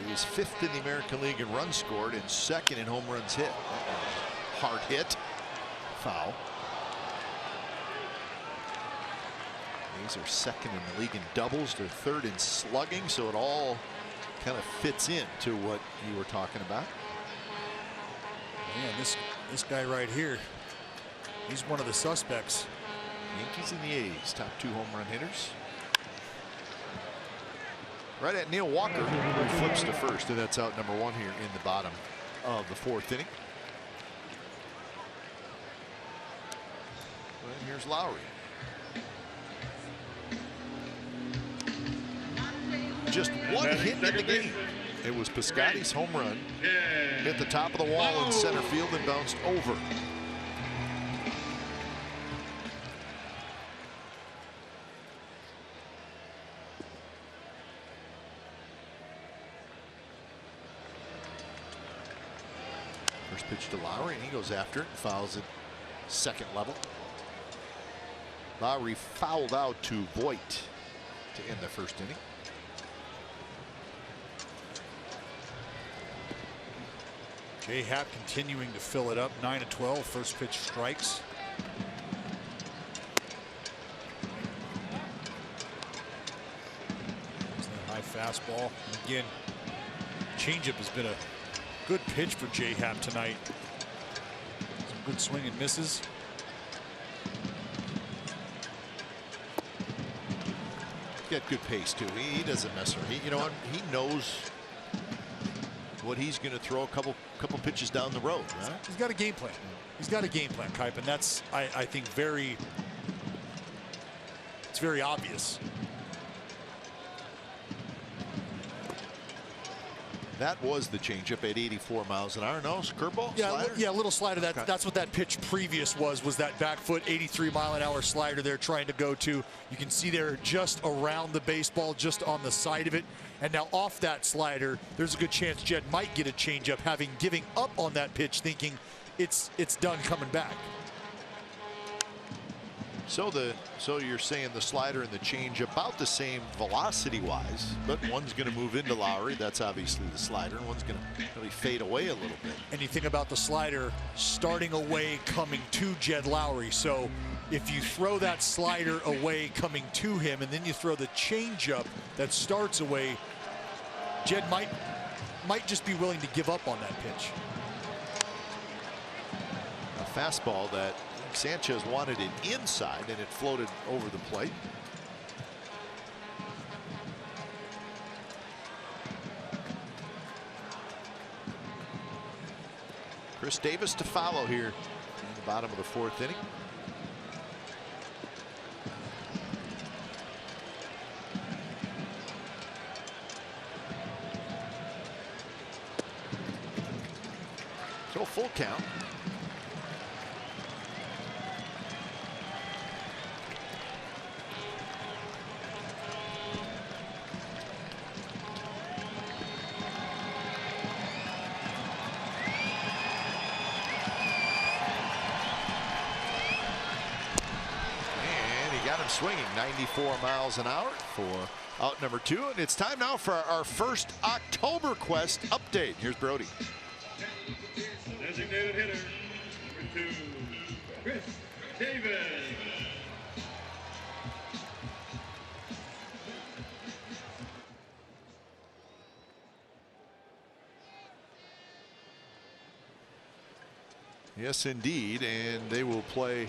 [SPEAKER 1] He's 5th in the American League in runs scored and 2nd in home runs hit. Hard hit. Foul. These are 2nd in the league in doubles. They're 3rd in slugging, so it all kind of fits into what you were talking about.
[SPEAKER 6] Man, this guy right here, he's one of the suspects.
[SPEAKER 1] Yankees and the A's, top 2 home run hitters. Right at Neil Walker, who flips to first, and that's out number 1 here in the bottom of the 4th inning. And here's Lowry. Just 1 hit in the game. It was Piscotty's home run. Hit the top of the wall in center field and bounced over. First pitch to Lowry, and he goes after it and fouls it 2nd level. Lowry fouled out to Voit to end the 1st inning.
[SPEAKER 6] Jay Happ continuing to fill it up. 9 of 12. First pitch strikes. There's that high fastball. And again, changeup has been a good pitch for Jay Happ tonight. Some good swing and misses.
[SPEAKER 1] He's got good pace too. He doesn't mess around. You know what? He knows what he's going to throw a couple pitches down the road. Right?
[SPEAKER 6] He's got a game plan. He's got a game plan, Kipe, and that's I think it's very obvious.
[SPEAKER 1] That was the changeup at 84 miles an hour. No, curveball, slider?
[SPEAKER 6] Yeah, a little slider.
[SPEAKER 1] Okay.
[SPEAKER 6] That's what that pitch previous was that back foot 83-mile-an-hour slider they're trying to go to. You can see there just around the baseball, just on the side of it. And now off that slider, there's a good chance Jed might get a changeup, giving up on that pitch, thinking it's done coming back.
[SPEAKER 1] So you're saying the slider and the change about the same velocity-wise, but one's going to move into Lowry. That's obviously the slider. One's going to really fade away a little bit.
[SPEAKER 6] And you think about the slider starting away, coming to Jed Lowry. So if you throw that slider away, coming to him, and then you throw the changeup that starts away, Jed might just be willing to give up on that pitch.
[SPEAKER 1] A fastball that Sanchez wanted it inside, and it floated over the plate. Chris Davis to follow here in the bottom of the 4th inning. So full count. Swinging 94 miles an hour for out number 2, and it's time now for our first October Quest update. Here's Brody.
[SPEAKER 7] Designated hitter number 2, Chris Davis.
[SPEAKER 1] Yes, indeed. And they will play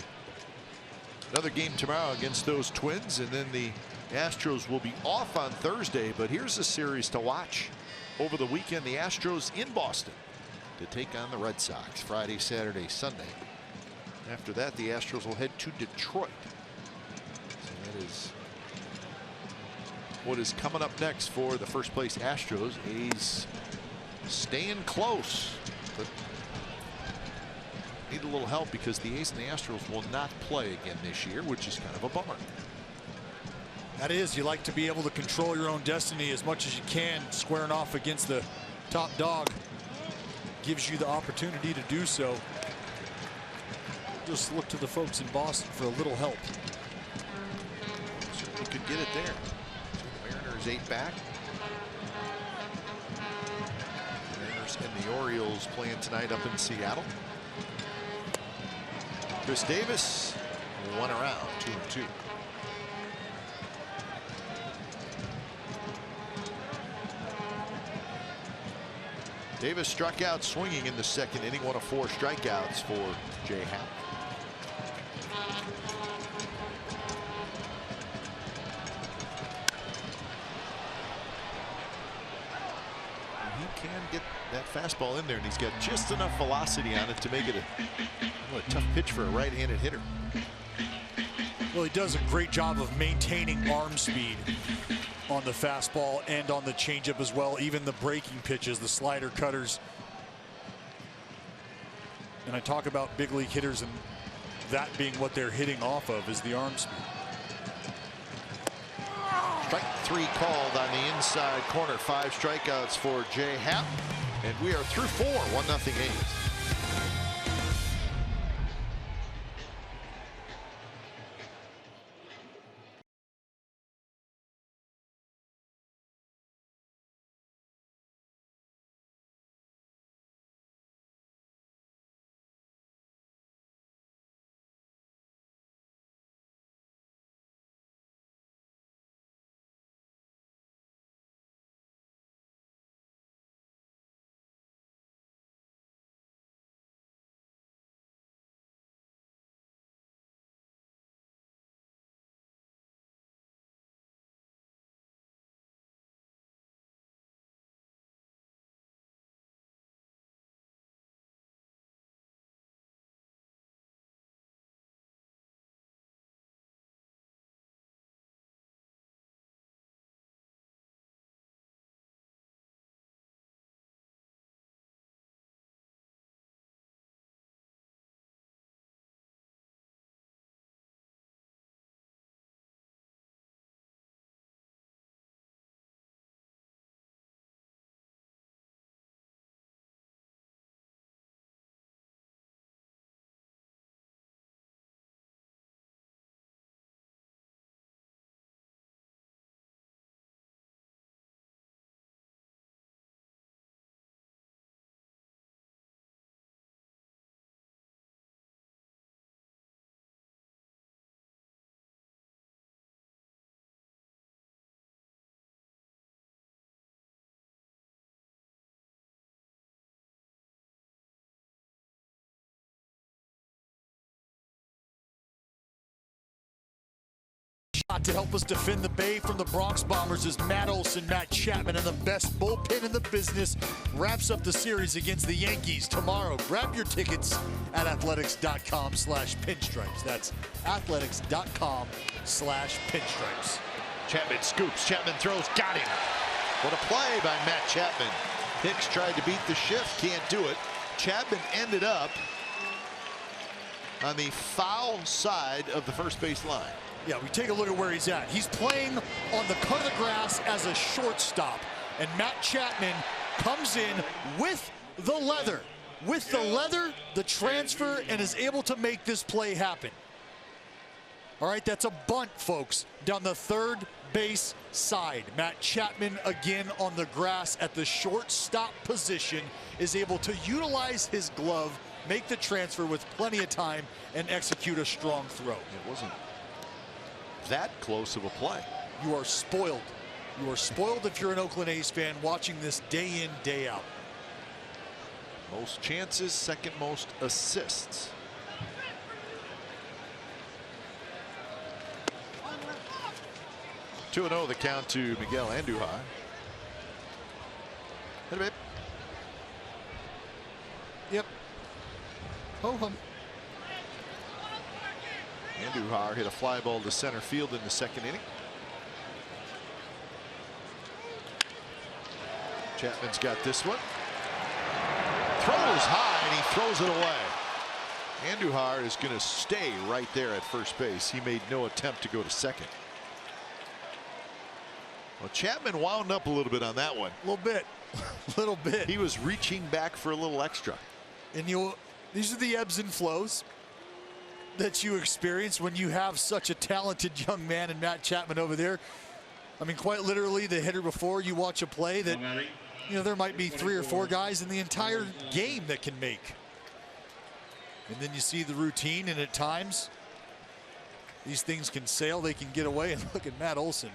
[SPEAKER 1] another game tomorrow against those Twins. And then the Astros will be off on Thursday. But here's a series to watch over the weekend. The Astros in Boston to take on the Red Sox Friday, Saturday, Sunday. After that, the Astros will head to Detroit. So that is what is coming up next for the first place Astros. A's staying close, but need a little help because the A's and the Astros will not play again this year, which is kind of a bummer.
[SPEAKER 6] That is, you like to be able to control your own destiny as much as you can. Squaring off against the top dog gives you the opportunity to do so. Just look to the folks in Boston for a little help.
[SPEAKER 1] Certainly could get it there. The Mariners 8 back. Mariners and the Orioles playing tonight up in Seattle. Chris Davis, one around, 2-2. Davis struck out swinging in the second inning, one of 4 strikeouts for Jay Happ. He can get that fastball in there, and he's got just enough velocity on it to make it a tough pitch for a right-handed hitter.
[SPEAKER 6] Well, he does a great job of maintaining arm speed on the fastball and on the changeup as well. Even the breaking pitches, the slider, cutters. And I talk about big league hitters and that being what they're hitting off of is the arm speed.
[SPEAKER 1] Strike 3 called on the inside corner. 5 strikeouts for Jay Happ. And we are through 4. 1-0 A's.
[SPEAKER 6] To help us defend the Bay from the Bronx Bombers is Matt Olson. Matt Chapman, and the best bullpen in the business, wraps up the series against the Yankees tomorrow. Grab your tickets at athletics.com/pinstripes. That's athletics.com/pinstripes.
[SPEAKER 1] Chapman scoops. Chapman throws. Got him. What a play by Matt Chapman. Hicks tried to beat the shift. Can't do it. Chapman ended up on the foul side of the first base line.
[SPEAKER 6] Yeah, we take a look at where he's at. He's playing on the cut of the grass as a shortstop. And Matt Chapman comes in with the leather. With the leather, the transfer, and is able to make this play happen. All right, that's a bunt, folks, down the third base side. Matt Chapman again on the grass at the shortstop position is able to utilize his glove, make the transfer with plenty of time, and execute a strong throw.
[SPEAKER 1] It wasn't that close of a play.
[SPEAKER 6] You are spoiled. You are spoiled if you're an Oakland A's fan watching this day in, day out.
[SPEAKER 1] Most chances, second most assists. Two 2-0 the count to Miguel Andujar. Hit a bit. Yep. Ho hum. Andujar hit a fly ball to center field in the second inning. Chapman's got this one. Throws high and he throws it away. Andujar is going to stay right there at first base. He made no attempt to go to second. Well, Chapman wound up a little bit on that one.
[SPEAKER 6] A little bit.
[SPEAKER 1] He was reaching back for a little extra.
[SPEAKER 6] And these are the ebbs and flows that you experience when you have such a talented young man in Matt Chapman over there. I mean, quite literally, the hitter before you watch a play that, you know, there might be 3 or 4 guys in the entire game that can make. And then you see the routine, and at times these things can sail, they can get away. And look at Matt Olson.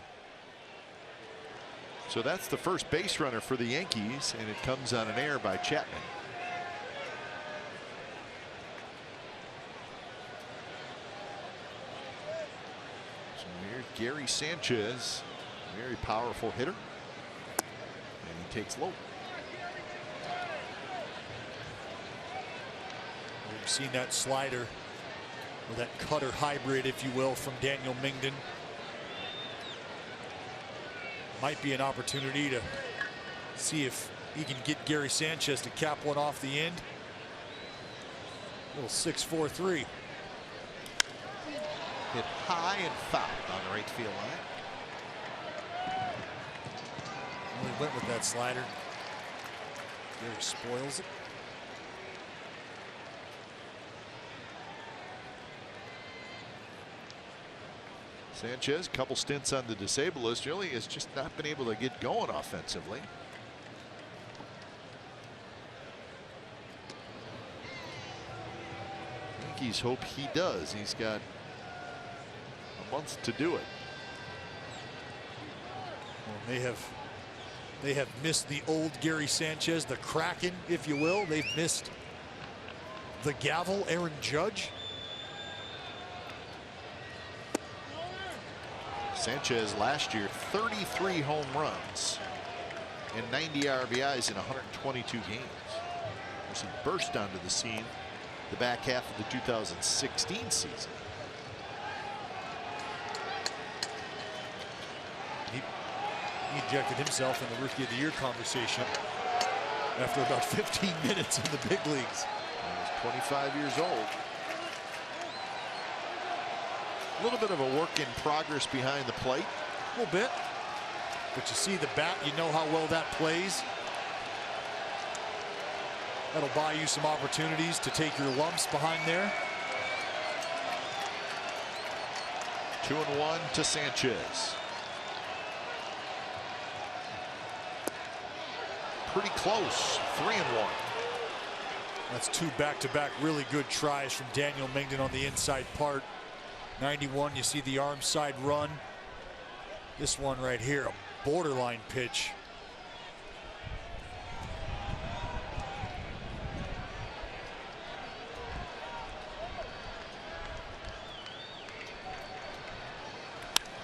[SPEAKER 1] So that's the first base runner for the Yankees, and it comes on an error by Chapman. So here's Gary Sanchez, very powerful hitter, and he takes low.
[SPEAKER 6] We've seen that slider, or that cutter hybrid, if you will, from Daniel Mingden. Might be an opportunity to see if he can get Gary Sanchez to cap one off the end. Little 6-4-3.
[SPEAKER 1] Hit high and foul on the right field line.
[SPEAKER 6] Really went with that slider. Gary spoils it.
[SPEAKER 1] Sanchez, couple stints on the disabled list, really has just not been able to get going offensively. Yankees hope he does. He's got a month to do it.
[SPEAKER 6] Well, they have missed the old Gary Sanchez, the Kraken, if you will. They've missed the gavel, Aaron Judge.
[SPEAKER 1] Sanchez last year 33 home runs and 90 RBIs in 122 games. As he burst onto the scene the back half of the 2016 season.
[SPEAKER 6] He injected himself in the Rookie of the Year conversation after about 15 minutes in the big leagues.
[SPEAKER 1] He was 25 years old. A little bit of a work in progress behind the plate.
[SPEAKER 6] A little bit. But you see the bat, you know how well that plays. That'll buy you some opportunities to take your lumps behind there.
[SPEAKER 1] 2-1 to Sanchez. Pretty close. 3-1.
[SPEAKER 6] That's 2 back-to-back really good tries from Daniel Mingden on the inside part. 91, you see the arm side run. This one right here, a borderline pitch.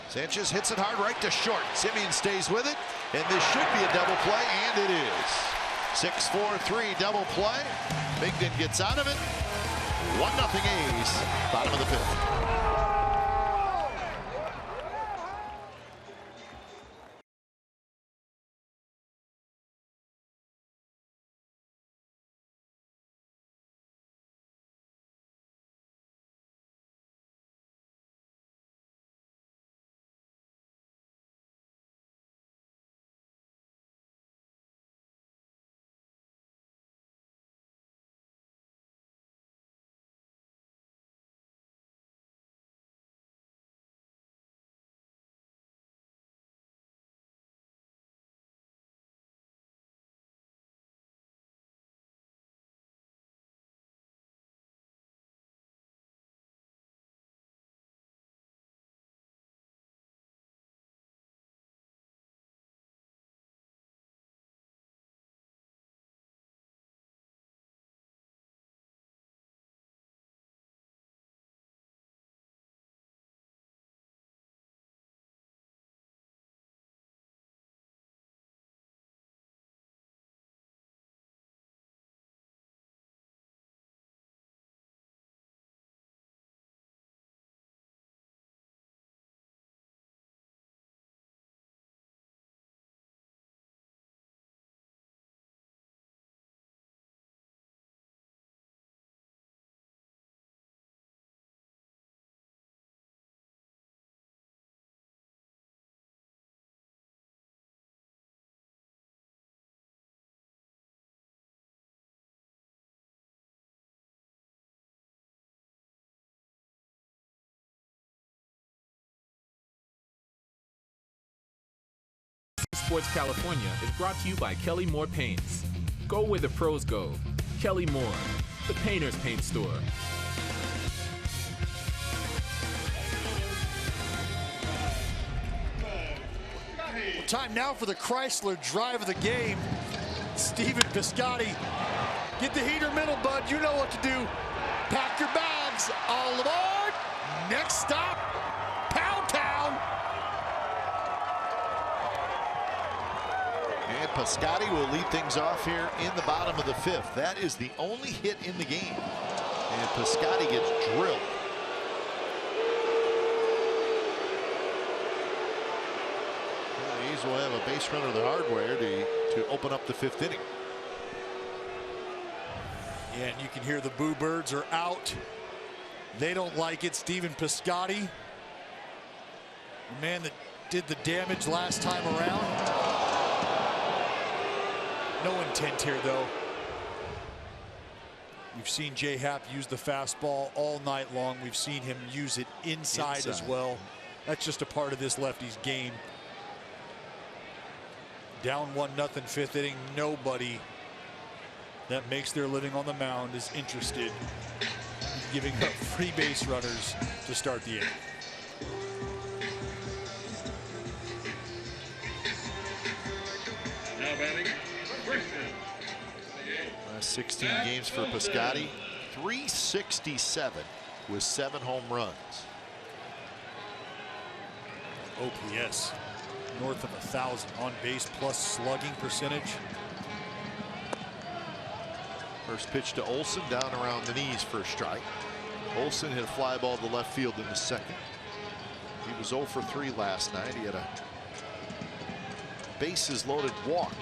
[SPEAKER 1] Sanchez hits it hard right to short. Simeon stays with it, and this should be a double play, and it is. 6-4-3 double play. Mingden gets out of it. 1-0 A's, bottom of the 5th.
[SPEAKER 3] Sports California is brought to you by Kelly Moore Paints. Go where the pros go. Kelly Moore, the painter's paint store.
[SPEAKER 6] Time now for the Chrysler drive of the game. Stephen Piscotty. Get the heater middle, bud. You know what to do. Pack your bags. All aboard. Next stop, Pound Town.
[SPEAKER 1] And Piscotty will lead things off here in the bottom of the fifth. That is the only hit in the game. And Piscotty gets drilled. Will have a base runner the hard way to open up the fifth inning.
[SPEAKER 6] Yeah, and you can hear the Boo Birds are out. They don't like it. Stephen Piscotty, the man that did the damage last time around. No intent here, though. We've seen J Happ use the fastball all night long. We've seen him use it inside as well. That's just a part of this lefty's game. Down 1-0 fifth inning. Nobody that makes their living on the mound is interested in giving up free base runners to start the inning.
[SPEAKER 7] Now batting, Robertson.
[SPEAKER 1] 16 games for Piscotty. 367 with 7 home runs.
[SPEAKER 6] OPS north of 1,000 on base plus slugging percentage.
[SPEAKER 1] First pitch to Olson, down around the knees for a strike. Olson hit a fly ball to left field in the second. He was 0 for 3 last night. He had a bases loaded walk.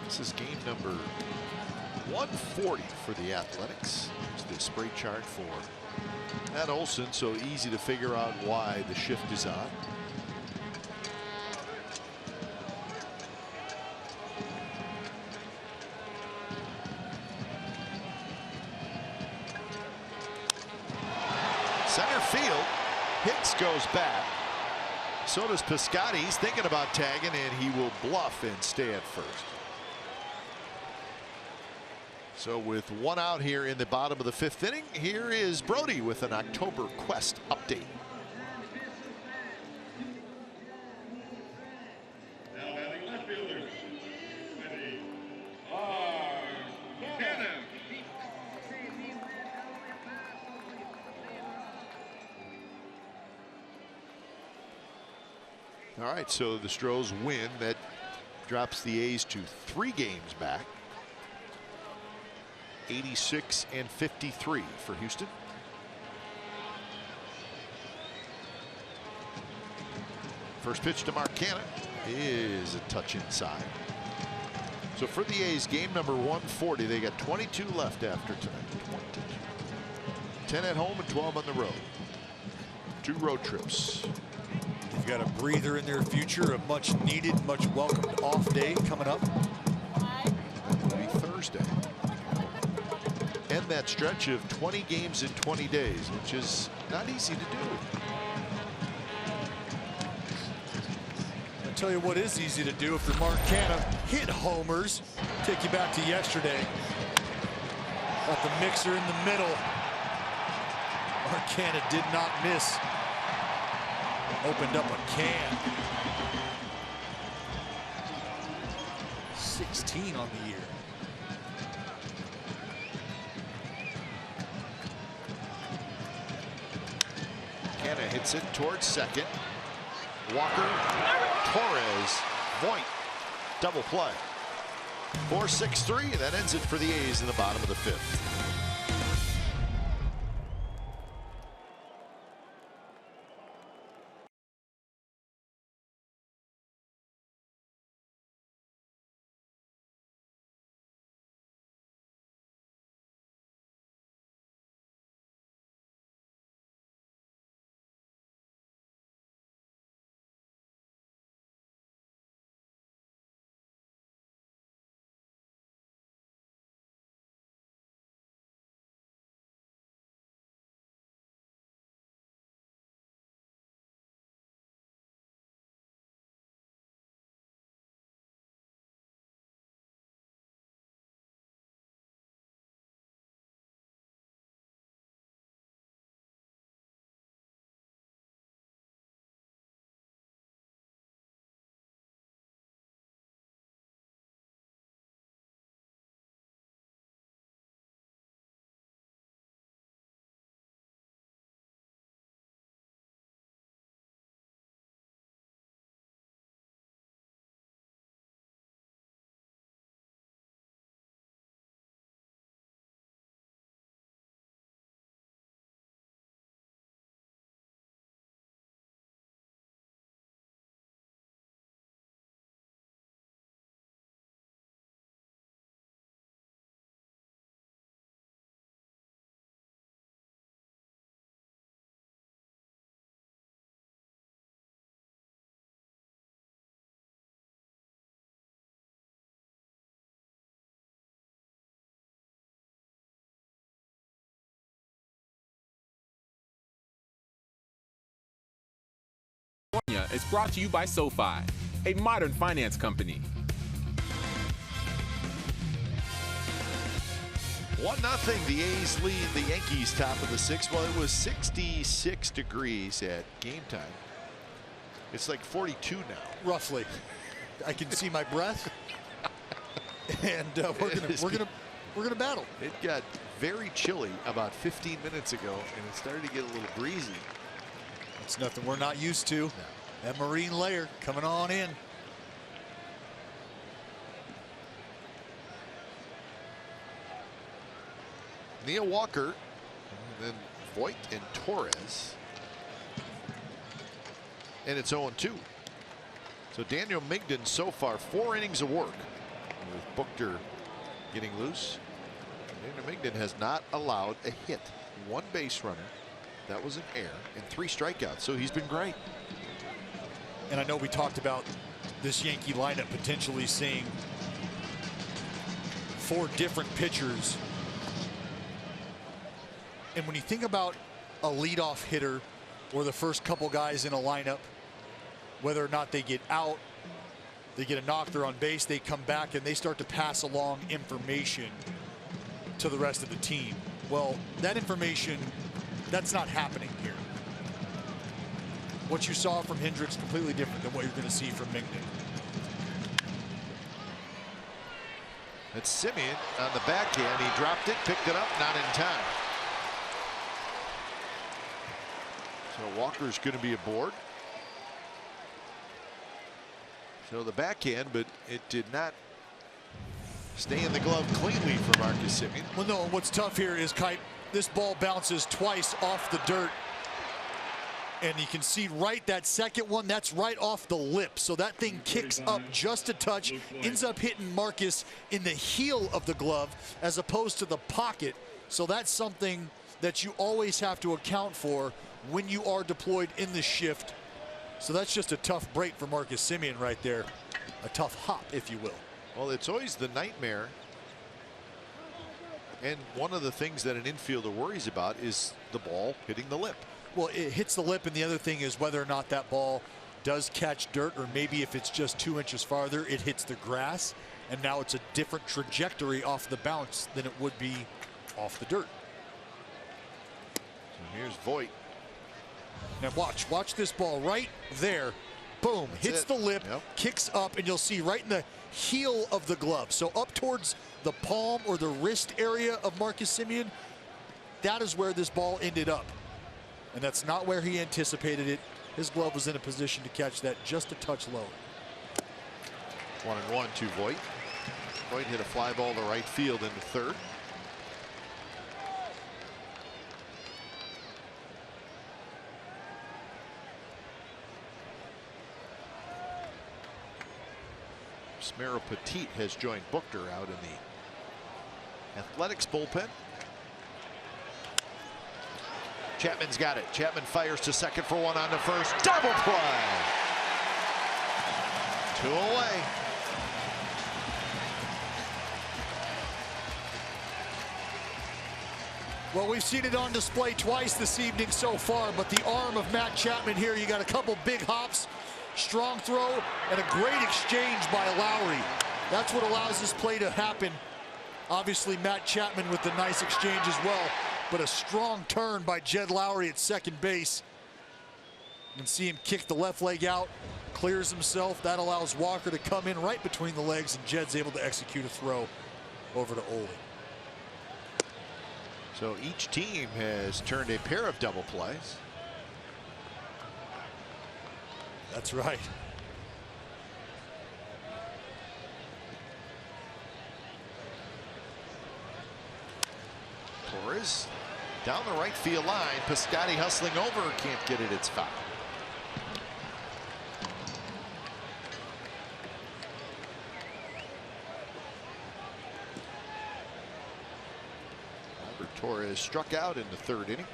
[SPEAKER 1] This is game number 140 for the Athletics. It's the spray chart for Matt Olson, so easy to figure out why the shift is on. Center field, Hicks goes back. So does Piscotty. He's thinking about tagging, and he will bluff and stay at first. So with 1 out here in the bottom of the fifth inning, here is Brody with an October Quest update.
[SPEAKER 7] Now batting left fielder, 20, Gardner.
[SPEAKER 1] All right, so the Stros win. That drops the A's to 3 games back. 86-53 for Houston. First pitch to Marcana is a touch inside. So for the A's, game number 140, they got 22 left after tonight. 22. 10 at home and 12 on the road. 2 road trips.
[SPEAKER 6] They've got a breather in their future, a much needed, much welcomed off day coming up.
[SPEAKER 1] It'll be Thursday. End that stretch of 20 games in 20 days, which is not easy to do.
[SPEAKER 6] I'll tell you what is easy to do if you're Marcana. Hit homers. Take you back to yesterday. Got the mixer in the middle. Marcana did not miss. Opened up a can. 16 on the year.
[SPEAKER 1] Canna hits it towards second. Walker, Torres, Voit, double play. 4-6-3, that ends it for the A's in the bottom of the fifth.
[SPEAKER 3] California is brought to you by SoFi, a modern finance company.
[SPEAKER 1] 1-0. The A's lead the Yankees top of the sixth. Well, it was 66 degrees at game time. It's like 42 now.
[SPEAKER 6] Roughly. I can see my breath. And we're gonna battle.
[SPEAKER 1] It got very chilly about 15 minutes ago, and it started to get a little breezy.
[SPEAKER 6] It's nothing we're not used to. No. That marine layer coming on in.
[SPEAKER 1] Neil Walker, and then Voit and Torres. And it's 0-2. So Daniel Migden so far 4 innings of work with Buchter getting loose. Daniel Migden has not allowed a hit. 1 base runner, that was an error, and 3 strikeouts. So he's been great.
[SPEAKER 6] And I know we talked about this Yankee lineup potentially seeing 4 different pitchers. And when you think about a leadoff hitter or the first couple guys in a lineup, whether or not they get out, they get a knock, they're on base, they come back and they start to pass along information to the rest of the team. Well, that information, that's not happening here. What you saw from Hendricks completely different than what you're going to see from Migden.
[SPEAKER 1] It's Simeon on the backhand. He dropped it, picked it up, not in time. So Walker's going to be aboard. So the backhand, but it did not stay in the glove cleanly for Marcus Simeon.
[SPEAKER 6] Well, no, what's tough here is, Kite, this ball bounces twice off the dirt. And you can see right, that second one, that's right off the lip. So that thing kicks up just a touch, ends up hitting Marcus in the heel of the glove as opposed to the pocket. So that's something that you always have to account for when you are deployed in the shift. So that's just a tough break for Marcus Simeon right there. A tough hop, if you will.
[SPEAKER 1] Well, it's always the nightmare. And one of the things that an infielder worries about is the ball hitting the lip.
[SPEAKER 6] Well, it hits the lip, and the other thing is whether or not that ball does catch dirt, or maybe if it's just 2 inches farther, it hits the grass, and now it's a different trajectory off the bounce than it would be off the dirt.
[SPEAKER 1] So here's Voit.
[SPEAKER 6] Now watch this ball right there. Boom, hits the lip, kicks up, and you'll see right in the heel of the glove. So up towards the palm or the wrist area of Marcus Simeon, that is where this ball ended up. And that's not where he anticipated it. His glove was in a position to catch that just a touch low.
[SPEAKER 1] 1-1 to Voit. Voit hit a fly ball to right field into third. Smero Petit has joined Buchter out in the Athletics bullpen. Chapman's got it. Chapman fires to second for 1 on to first. Double play. 2 away.
[SPEAKER 6] Well, we've seen it on display twice this evening so far, but the arm of Matt Chapman here, you got a couple big hops, strong throw, and a great exchange by Lowry. That's what allows this play to happen. Obviously, Matt Chapman with the nice exchange as well, but a strong turn by Jed Lowry at second base. You can see him kick the left leg out, clears himself. That allows Walker to come in right between the legs, and Jed's able to execute a throw over to Ole.
[SPEAKER 1] So each team has turned a pair of double plays.
[SPEAKER 6] That's right.
[SPEAKER 1] Torres down the right field line. Piscotty hustling over, can't get it, it's foul. Robert Torres struck out in the third inning.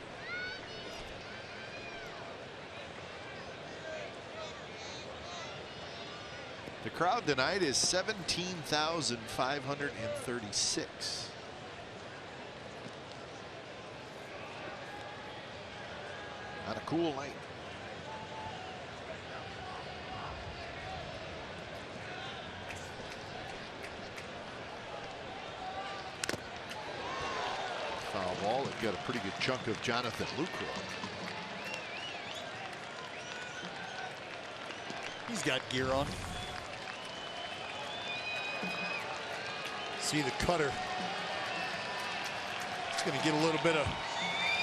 [SPEAKER 1] The crowd tonight is 17,536. Not a cool night. wall. They've got a pretty good chunk of Jonathan Lucroy.
[SPEAKER 6] He's got gear on. See the cutter. It's going to get a little bit of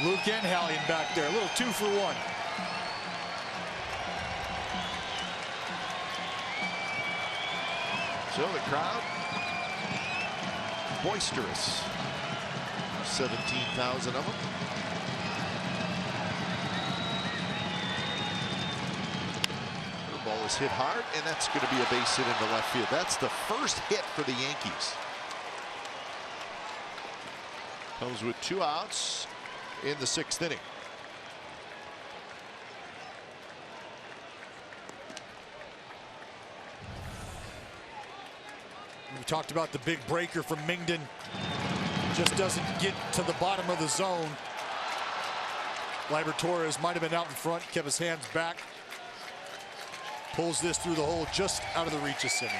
[SPEAKER 6] Luke and Hallian back there. A little 2-for-1.
[SPEAKER 1] So the crowd boisterous. 17,000 of them. The ball is hit hard, and that's going to be a base hit into left field. That's the first hit for the Yankees. Comes with 2 outs in the 6th inning.
[SPEAKER 6] We talked about the big breaker from Mingden. Just doesn't get to the bottom of the zone. Gleyber Torres might have been out in front, kept his hands back. Pulls this through the hole just out of the reach of Simeon.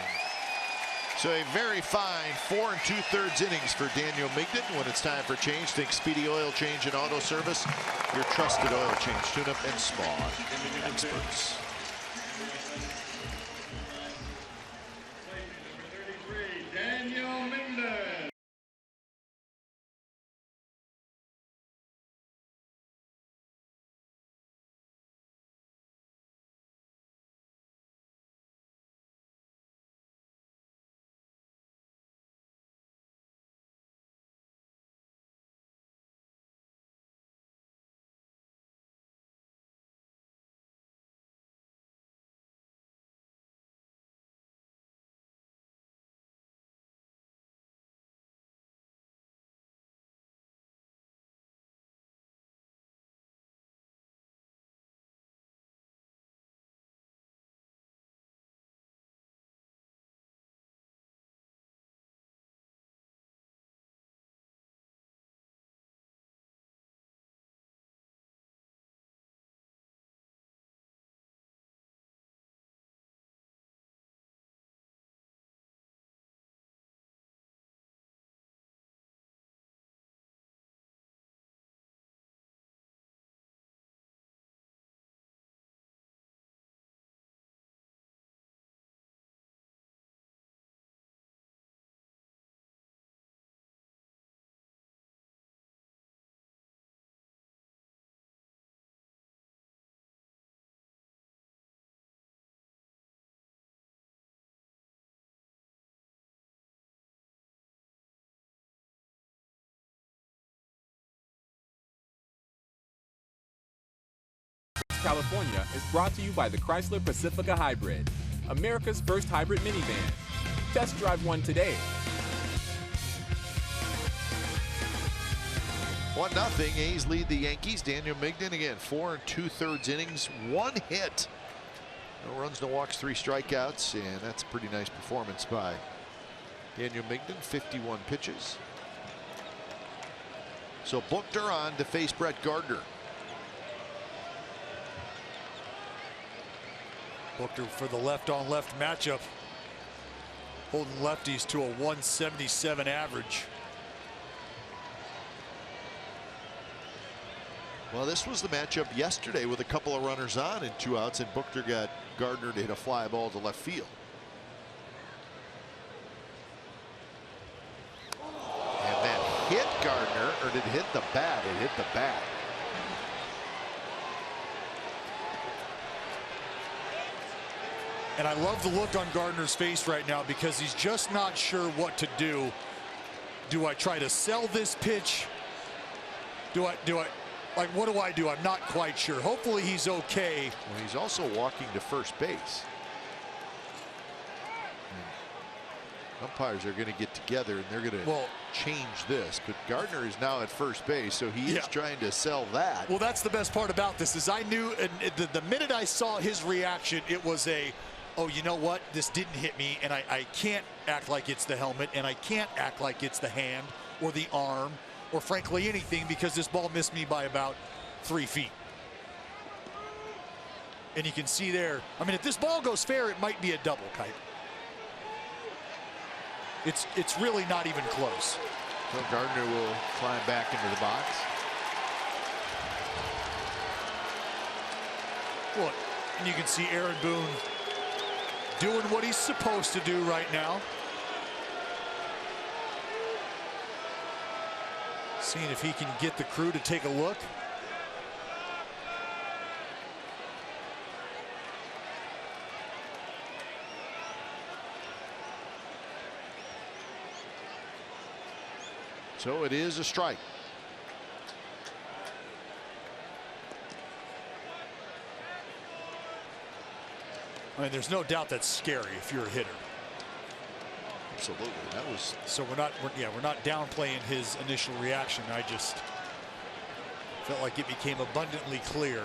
[SPEAKER 1] So a very fine 4 2/3 innings for Daniel Mingden. When it's time for change, think Speedy Oil Change and Auto Service. Your trusted oil change tune-up and spawn experts.
[SPEAKER 7] Daniel Mingden.
[SPEAKER 3] California is brought to you by the Chrysler Pacifica Hybrid, America's first hybrid minivan. Test drive one today.
[SPEAKER 1] 1-0. A's lead the Yankees. Daniel Mingden again, 4 2/3 innings, 1 hit. No runs, no walks, 3 strikeouts, and that's a pretty nice performance by Daniel Mingden. 51 pitches. So Buchter on to face Brett Gardner.
[SPEAKER 6] Buchter for the left-on-left matchup, holding lefties to a 177 average.
[SPEAKER 1] Well, this was the matchup yesterday with a couple of runners on and 2 outs, and Buchter got Gardner to hit a fly ball to left field. And that hit Gardner, or did it hit the bat? It hit the bat.
[SPEAKER 6] And I love the look on Gardner's face right now because he's just not sure what to do. Do I try to sell this pitch? Do I like, what do I do? I'm not quite sure. Hopefully he's okay.
[SPEAKER 1] Well, he's also walking to first base. And umpires are going to get together and they're going to change this. But Gardner is now at first base, so he is trying to sell that.
[SPEAKER 6] Well, that's the best part about this is I knew, and the minute I saw his reaction, it was a, oh, you know what? This didn't hit me, and I can't act like it's the helmet, and I can't act like it's the hand or the arm or frankly anything because this ball missed me by about 3 feet. And you can see there, I mean, if this ball goes fair, it might be a double, Kite. It's really not even close.
[SPEAKER 1] So Gardner will climb back into the box.
[SPEAKER 6] Well, and you can see Aaron Boone doing what he's supposed to do right now. Seeing if he can get the crew to take a look.
[SPEAKER 1] So it is a strike.
[SPEAKER 6] I mean, there's no doubt that's scary if you're a hitter.
[SPEAKER 1] Absolutely. That was.
[SPEAKER 6] So we're not downplaying his initial reaction. I just felt like it became abundantly clear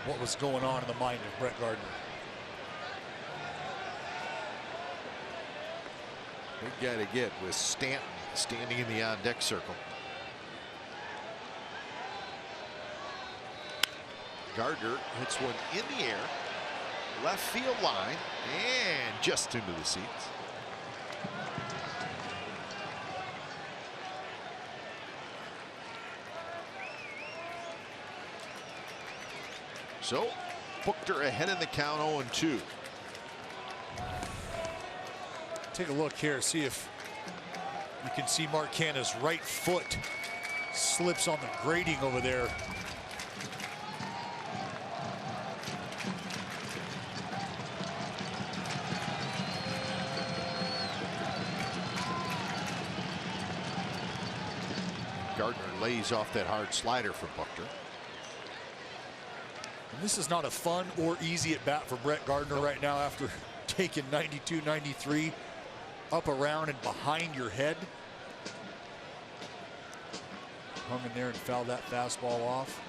[SPEAKER 6] what was going on in the mind of Brett Gardner.
[SPEAKER 1] Big guy to get with Stanton standing in the on-deck circle. Gardner hits one in the air, left field line, and just into the seats. So Buchter ahead in the count, 0-2.
[SPEAKER 6] Take a look here, see if you can see Mark Canha's right foot slips on the grating over there.
[SPEAKER 1] Gardner lays off that hard slider for Buchter.
[SPEAKER 6] And this is not a fun or easy at bat for Brett Gardner right now after taking 92, 93 up around and behind your head. Hung in there and fouled that fastball off.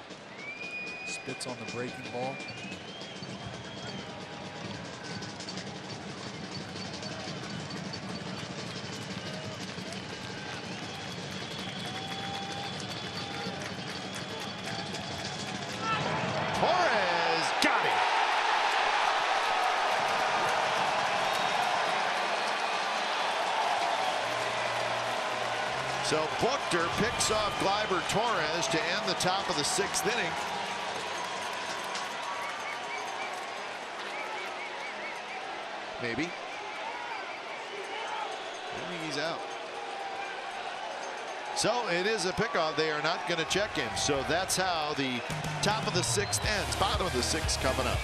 [SPEAKER 6] Spits on the breaking ball.
[SPEAKER 1] So Buchter picks off Gleyber Torres to end the top of the 6th inning. Maybe he's out. So it is a pickoff. They are not going to check him. So that's how the top of the 6th ends. Bottom of the 6th coming up.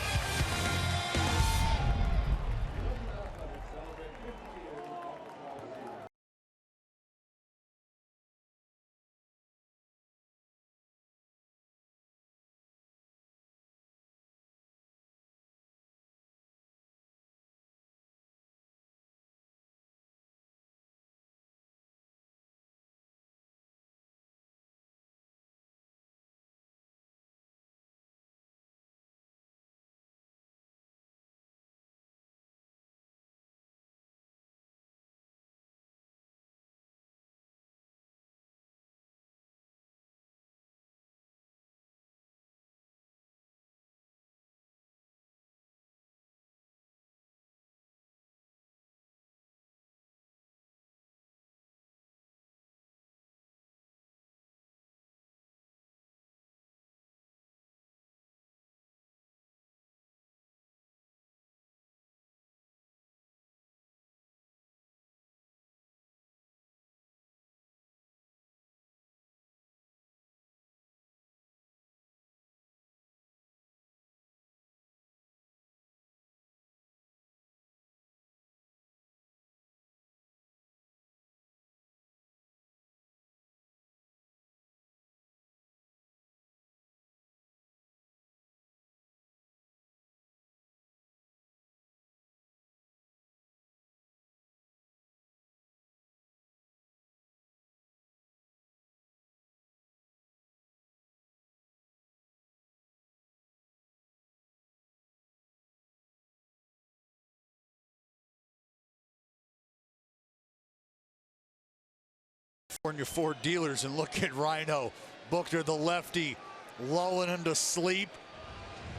[SPEAKER 6] California Ford dealers and look at Rhino. Buchter, the lefty, lulling him to sleep.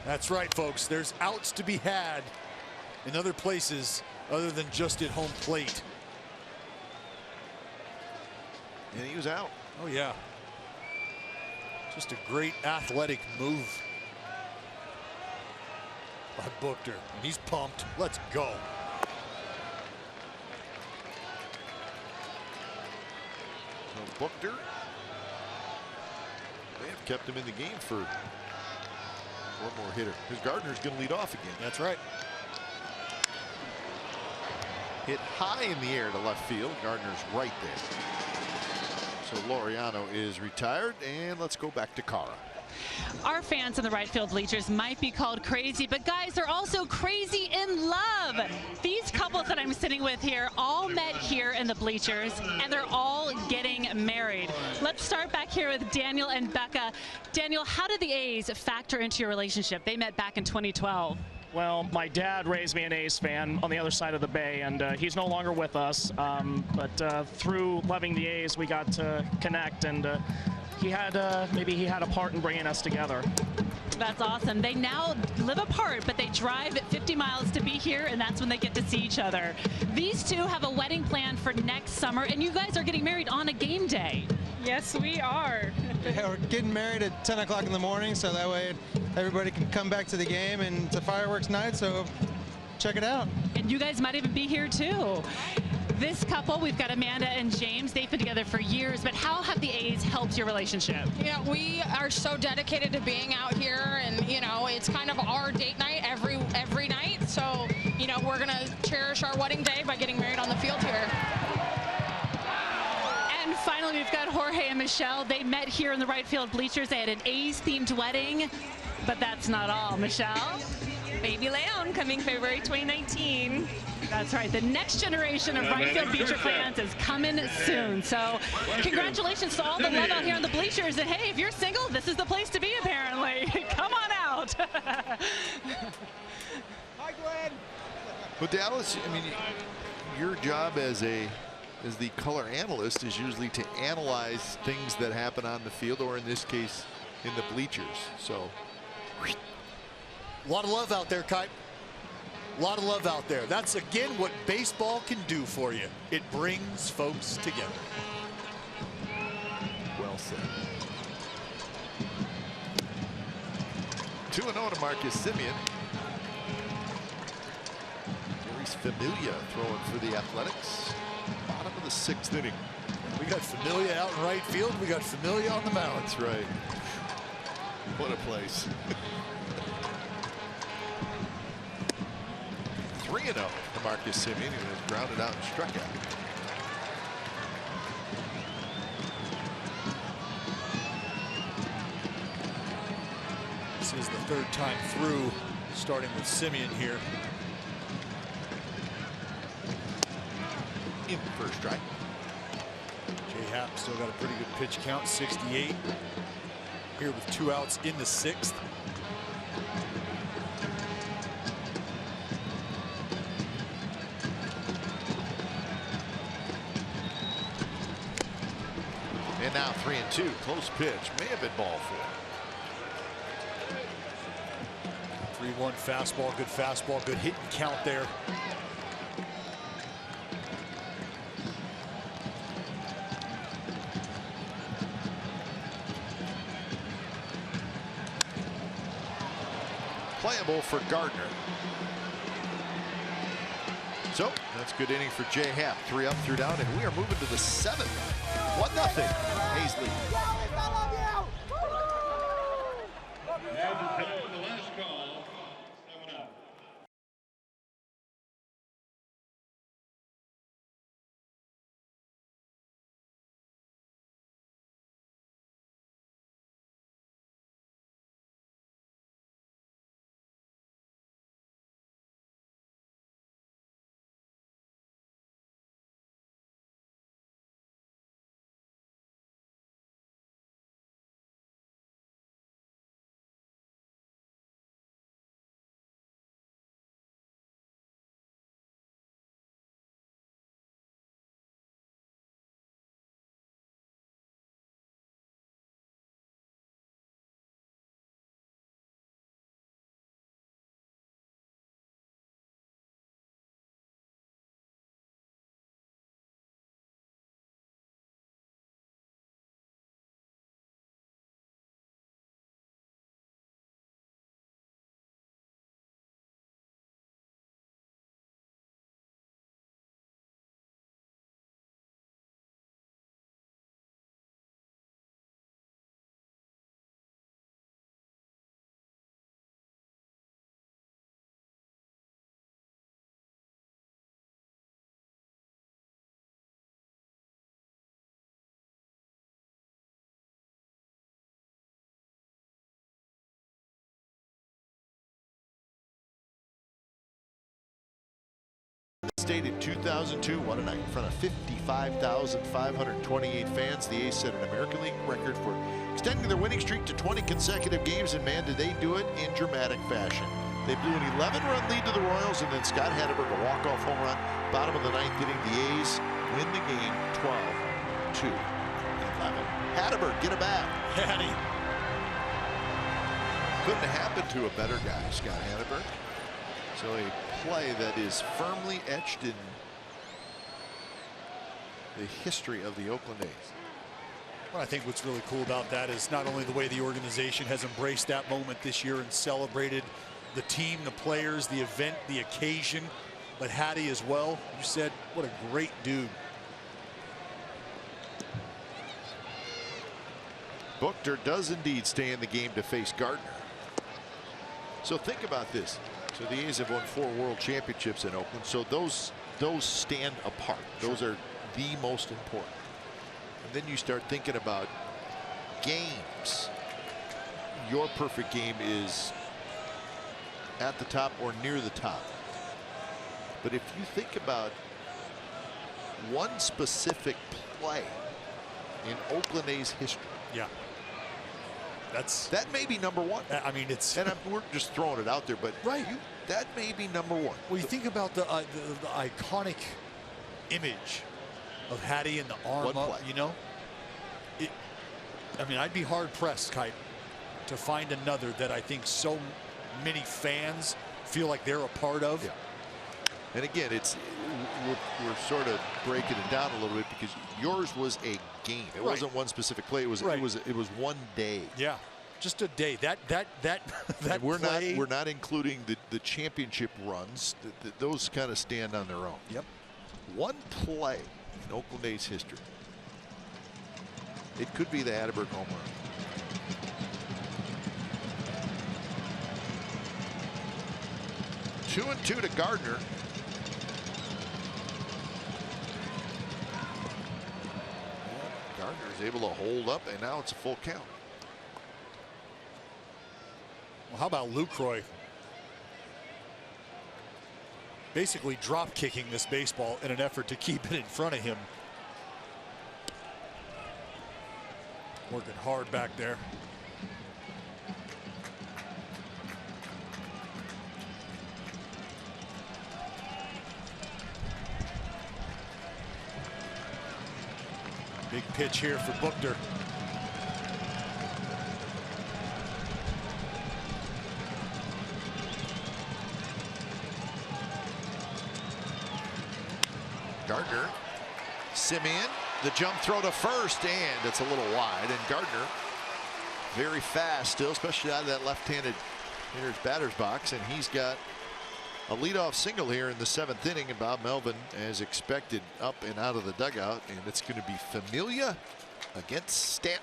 [SPEAKER 6] That's right, folks. There's outs to be had in other places other than just at home plate.
[SPEAKER 1] And he was out.
[SPEAKER 6] Oh, yeah. Just a great athletic move by Buchter. And he's pumped. Let's go.
[SPEAKER 1] So Buchter, they have kept him in the game for one more hitter. Because Gardner's going to lead off again.
[SPEAKER 6] That's right.
[SPEAKER 1] Hit high in the air to left field. Gardner's right there. So Laureano is retired, and let's go back to Cara.
[SPEAKER 4] Our fans in the right field bleachers might be called crazy, but guys, they're also crazy in love. These couples that I'm sitting with here all met here in the bleachers, and they're all getting married. Let's start back here with Daniel and Becca. Daniel, how did the A's factor into your relationship? They met back in 2012.
[SPEAKER 8] Well, my dad raised me an A's fan on the other side of the bay, and he's no longer with us. But through loving the A's, we got to connect, and maybe he had a part in bringing us together.
[SPEAKER 4] That's awesome. They now live apart, but they drive 50 miles to be here, and that's when they get to see each other. These two have a wedding planned for next summer, and you guys are getting married on a game day.
[SPEAKER 9] Yes, we are.
[SPEAKER 10] Yeah, we're getting married at 10 o'clock in the morning, so that way everybody can come back to the game, and it's a fireworks night, so check it out.
[SPEAKER 4] And you guys might even be here too. This couple, we've got Amanda and James. They've been together for years, but how have the A's helped your relationship?
[SPEAKER 9] Yeah, we are so dedicated to being out here, and it's kind of our date night every night. So, we're gonna cherish our wedding day by getting married on the field here.
[SPEAKER 4] And finally, we've got Jorge and Michelle. They met here in the right field bleachers. They had an A's-themed wedding, but that's not all. Michelle?
[SPEAKER 11] Baby Leon coming February 2019.
[SPEAKER 4] That's right. The next generation of right field bleacher fans is coming soon. So congratulations to all the love out here in the bleachers. And hey, if you're single, this is the place to be, apparently. Come on out.
[SPEAKER 10] Hi, Glenn.
[SPEAKER 1] Well, Dallas, I mean, your job as the color analyst is usually to analyze things that happen on the field, or in this case, in the bleachers. So
[SPEAKER 6] a lot of love out there, Kite. A lot of love out there. That's, again, what baseball can do for you. It brings folks together.
[SPEAKER 1] Well said. 2-0 to Marcus Semien. Luis Familia throwing for the Athletics. Bottom of the 6th inning.
[SPEAKER 6] We got Familia out in right field. We got Familia on the mound.
[SPEAKER 1] That's right. What a place. 3-0 to Marcus Semien, who has grounded out and struck out.
[SPEAKER 6] This is the 3rd time through, starting with Semien here.
[SPEAKER 1] In the first strike.
[SPEAKER 6] Jay Happ still got a pretty good pitch count, 68. Here with 2 outs in the 6th.
[SPEAKER 1] And now 3-2. Close pitch. May have been ball 4.
[SPEAKER 6] 3-1 fastball, good hit and count there.
[SPEAKER 1] Playable for Gardner. So that's a good inning for Jay Happ. 3 up, 3 down, and we are moving to the 7th. 1-0. Hazley. State in 2002. What a night in front of 55,528 fans. The A's set an American League record for extending their winning streak to 20 consecutive games, and man, did they do it in dramatic fashion. They blew an 11-run lead to the Royals, and then Scott Hatteberg, a walk-off home run, bottom of the ninth inning. The A's win the game 12-11. Hatteberg, get it back.
[SPEAKER 6] Hattie.
[SPEAKER 1] Couldn't have happened to a better guy, Scott Hatteberg. So a play that is firmly etched in the history of the Oakland A's.
[SPEAKER 6] Well, I think what's really cool about that is not only the way the organization has embraced that moment this year and celebrated the team, the players, the event, the occasion, but Hattie as well. You said, what a great dude.
[SPEAKER 1] Buchter does indeed stay in the game to face Gardner. So think about this. So the A's have won 4 world championships in Oakland. So those stand apart. Those are the most important. And then you start thinking about games. Your perfect game is at the top or near the top. But if you think about one specific play in Oakland A's history.
[SPEAKER 6] Yeah.
[SPEAKER 1] That may be number one.
[SPEAKER 6] I mean, it's,
[SPEAKER 1] and we're just throwing it out there, but
[SPEAKER 6] right,
[SPEAKER 1] that may be number one.
[SPEAKER 6] Well, you think about the iconic image of Hattie and the arm up, you know. I mean, I'd be hard pressed, Kite, to find another that I think so many fans feel like they're a part of.
[SPEAKER 1] Yeah. And again, we're sort of breaking it down a little bit because yours was a game. It wasn't one specific play. It was one day.
[SPEAKER 6] Yeah, just a day. That
[SPEAKER 1] we're not including the championship runs. Those kind of stand on their own.
[SPEAKER 6] Yep.
[SPEAKER 1] One play in Oakland A's history. It could be the Hatteberg home run. Two and two to Gardner. Gardner is able to hold up, and now it's a full count.
[SPEAKER 6] Well, how about Lucroy basically drop kicking this baseball in an effort to keep it in front of him? Working hard back there. Big pitch here for Buchter.
[SPEAKER 1] Gardner, Simeon, the jump throw to first, and it's a little wide. And Gardner, very fast still, especially out of that left-handed hitter's batter's box, and he's got a leadoff single here in the 7th inning, and Bob Melvin, as expected, up and out of the dugout, and it's going to be Familia against Stanton.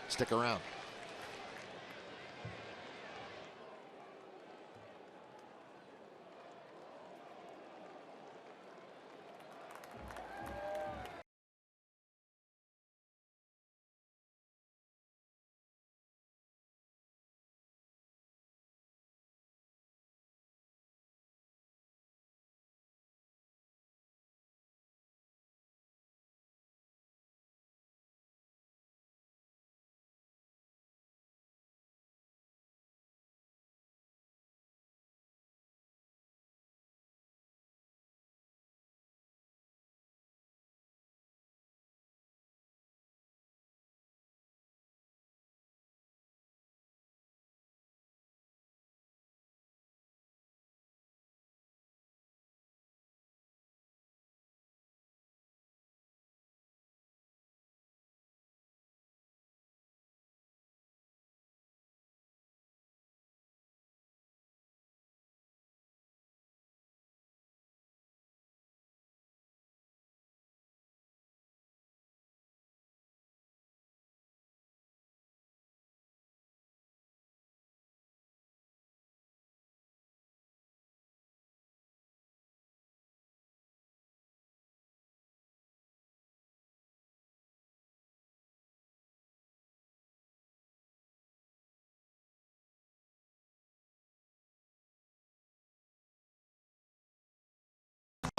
[SPEAKER 1] Stick around.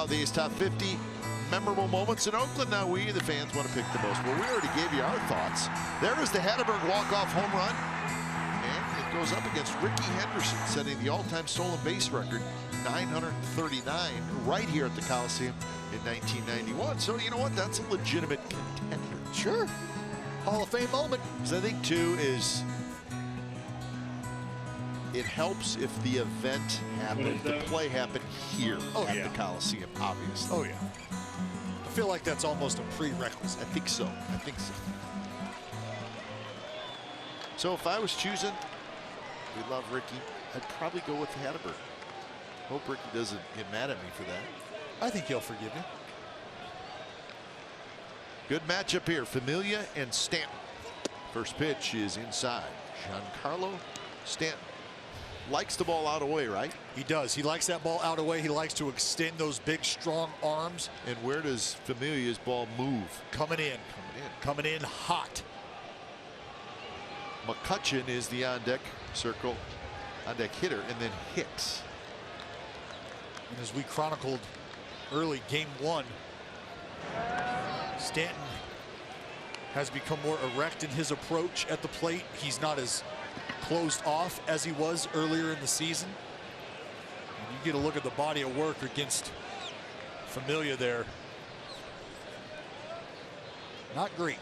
[SPEAKER 1] These top 50 memorable moments in Oakland. Now we, the fans, want to pick the most. Well, we already gave you our thoughts. There is the Hatterberg walk-off home run. And it goes up against Ricky Henderson, setting the all-time stolen base record, 939, right here at the Coliseum in 1991. So you know what? That's a legitimate contender.
[SPEAKER 6] Sure. Hall of Fame moment.
[SPEAKER 1] Because I think, too, is it helps if the event happened, the play happened here at the Coliseum, obviously.
[SPEAKER 6] Oh, yeah. I feel like that's almost a prerequisite.
[SPEAKER 1] I think so. I think so. So if I was choosing, we love Ricky, I'd probably go with Hatterberg. Hope Ricky doesn't get mad at me for that.
[SPEAKER 6] I think he'll forgive me.
[SPEAKER 1] Good matchup here, Familia and Stanton. First pitch is inside. Giancarlo Stanton likes the ball out of the way, right?
[SPEAKER 6] He does. He likes that ball out of the way. He likes to extend those big, strong arms.
[SPEAKER 1] And where does Familia's ball move?
[SPEAKER 6] Coming in. Coming in hot.
[SPEAKER 1] McCutchen is the on-deck circle, on-deck hitter, and then Hicks.
[SPEAKER 6] And as we chronicled early game one, Stanton has become more erect in his approach at the plate. He's not as closed off as he was earlier in the season. And you get a look at the body of work against Familia there. Not great.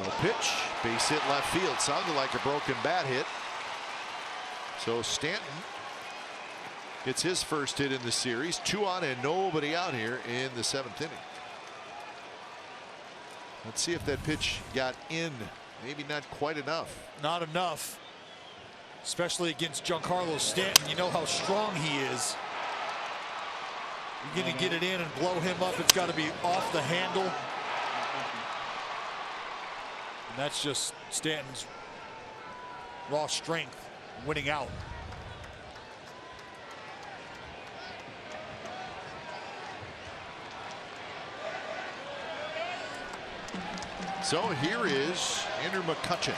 [SPEAKER 1] No pitch, base hit left field. Sounded like a broken bat hit. So Stanton gets his first hit in the series. 2 on and nobody out here in the 7th inning. Let's see if that pitch got in. Maybe not quite enough.
[SPEAKER 6] Not enough, especially against Giancarlo Stanton. You know how strong he is. You're going to get it in and blow him up. It's got to be off the handle. And that's just Stanton's raw strength winning out.
[SPEAKER 1] So here is Andrew McCutchen.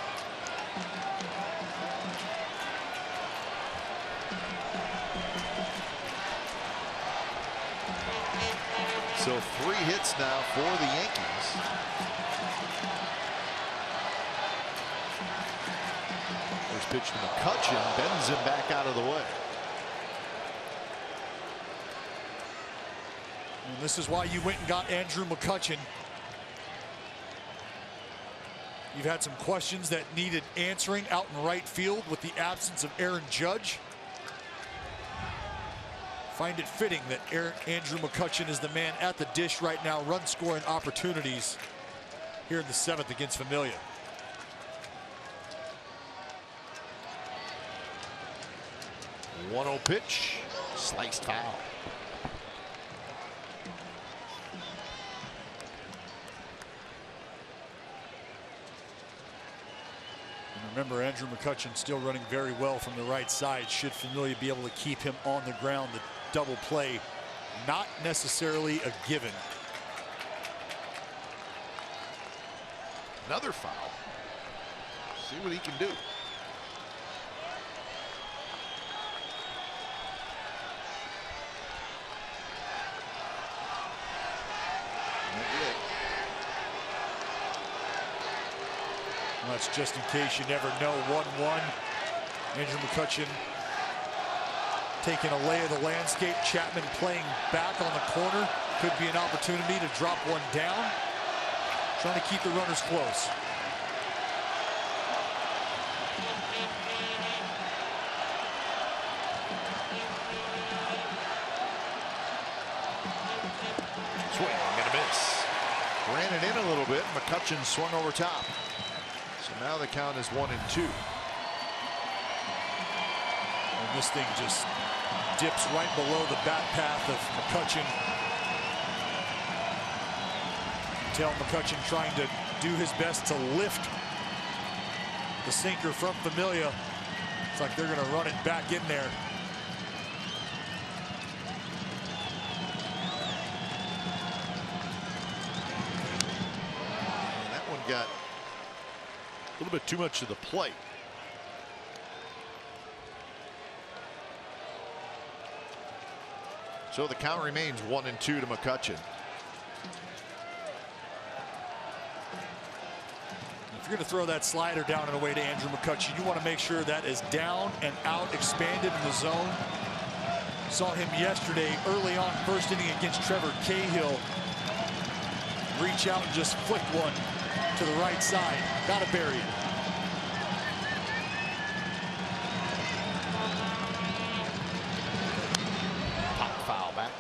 [SPEAKER 1] So 3 hits now for the Yankees. First pitch to McCutchen, bends him back out of the way.
[SPEAKER 6] And this is why you went and got Andrew McCutchen. You've had some questions that needed answering out in right field with the absence of Aaron Judge. Find it fitting that Andrew McCutchen is the man at the dish right now, run scoring opportunities here in the 7th against Familia.
[SPEAKER 1] .1-0 pitch, sliced foul.
[SPEAKER 6] Remember, Andrew McCutchen still running very well from the right side. Should Familia be able to keep him on the ground, the double play not necessarily a given.
[SPEAKER 1] Another foul. See what he can do.
[SPEAKER 6] That's just in case you never know. 1-1. Andrew McCutchen taking a lay of the landscape. Chapman playing back on the corner. Could be an opportunity to drop one down. Trying to keep the runners close.
[SPEAKER 1] Swing and a miss. Ran it in a little bit. McCutchen swung over top. So now the count is 1-2.
[SPEAKER 6] And this thing just dips right below the bat path of McCutchen. Tell McCutchen trying to do his best to lift the sinker from Familia. It's like they're going to run it back in there.
[SPEAKER 1] And that one got A little bit too much to the plate. So the count remains 1-2 to McCutchen.
[SPEAKER 6] If you're going to throw that slider down and away to Andrew McCutchen, you want to make sure that is down and out, expanded in the zone. Saw him yesterday early on, first inning against Trevor Cahill. Reach out and just flick one to the right side. Got to bury it.
[SPEAKER 1] Pop foul back.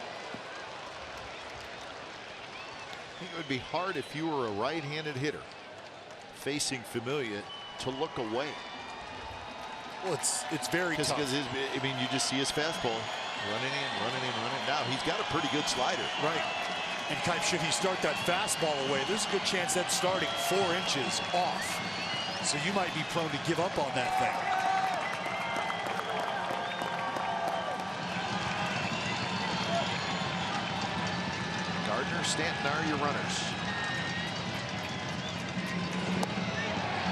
[SPEAKER 1] I think it would be hard if you were a right-handed hitter facing Familia to look away.
[SPEAKER 6] Well, it's very tough.
[SPEAKER 1] Because I mean, you just see his fastball running in. Now he's got a pretty good slider.
[SPEAKER 6] Right. And Kipe, should he start that fastball away, there's a good chance that's starting 4 inches off. So you might be prone to give up on that thing.
[SPEAKER 1] Gardner, Stanton are your runners.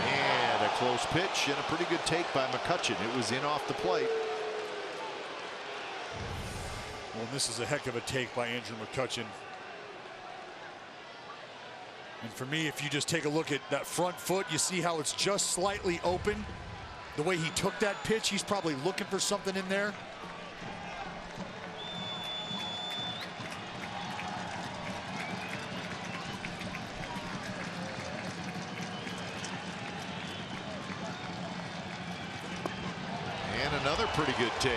[SPEAKER 1] And a close pitch and a pretty good take by McCutchen. It was in off the plate.
[SPEAKER 6] Well, this is a heck of a take by Andrew McCutchen. And for me, if you just take a look at that front foot, you see how it's just slightly open. The way he took that pitch, he's probably looking for something in there.
[SPEAKER 1] And another pretty good take.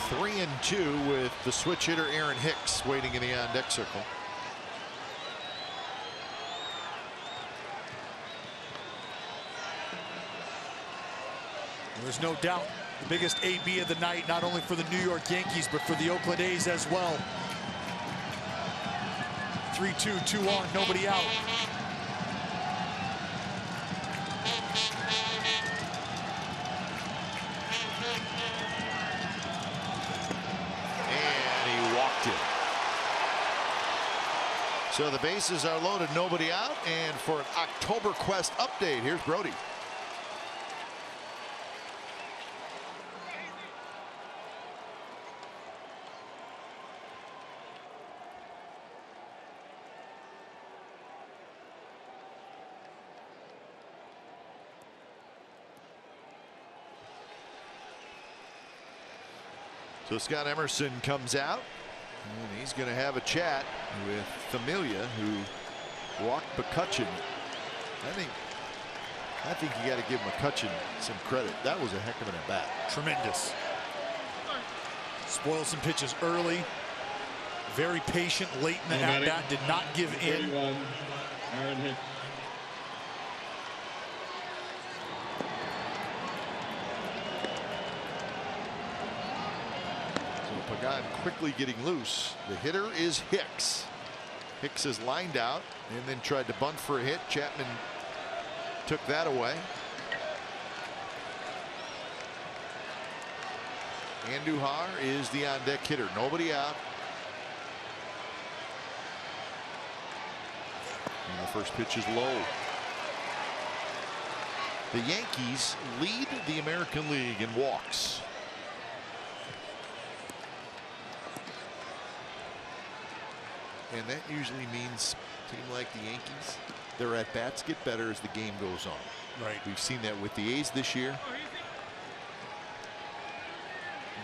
[SPEAKER 1] 3-2 with the switch hitter Aaron Hicks waiting in the on-deck circle.
[SPEAKER 6] There's no doubt the biggest AB of the night, not only for the New York Yankees, but for the Oakland A's as well. 3-2, 2 on, nobody out.
[SPEAKER 1] So the bases are loaded, nobody out, and for an October Quest update, here's Brody. So Scott Emerson comes out. And he's going to have a chat with Familia, who walked McCutchen. I think you got to give McCutchen some credit. That was a heck of an at-bat.
[SPEAKER 6] Tremendous. Spoiled some pitches early. Very patient late in the at-bat. Did not give in.
[SPEAKER 7] 41, Aaron Hicks.
[SPEAKER 1] Pagan quickly getting loose. The hitter is Hicks. Hicks is lined out and then tried to bunt for a hit. Chapman took that away. Andujar is the on-deck hitter. Nobody out. And the first pitch is low. The Yankees lead the American League in walks. And that usually means a team like the Yankees, their at-bats get better as the game goes on.
[SPEAKER 6] Right.
[SPEAKER 1] We've seen that with the A's this year.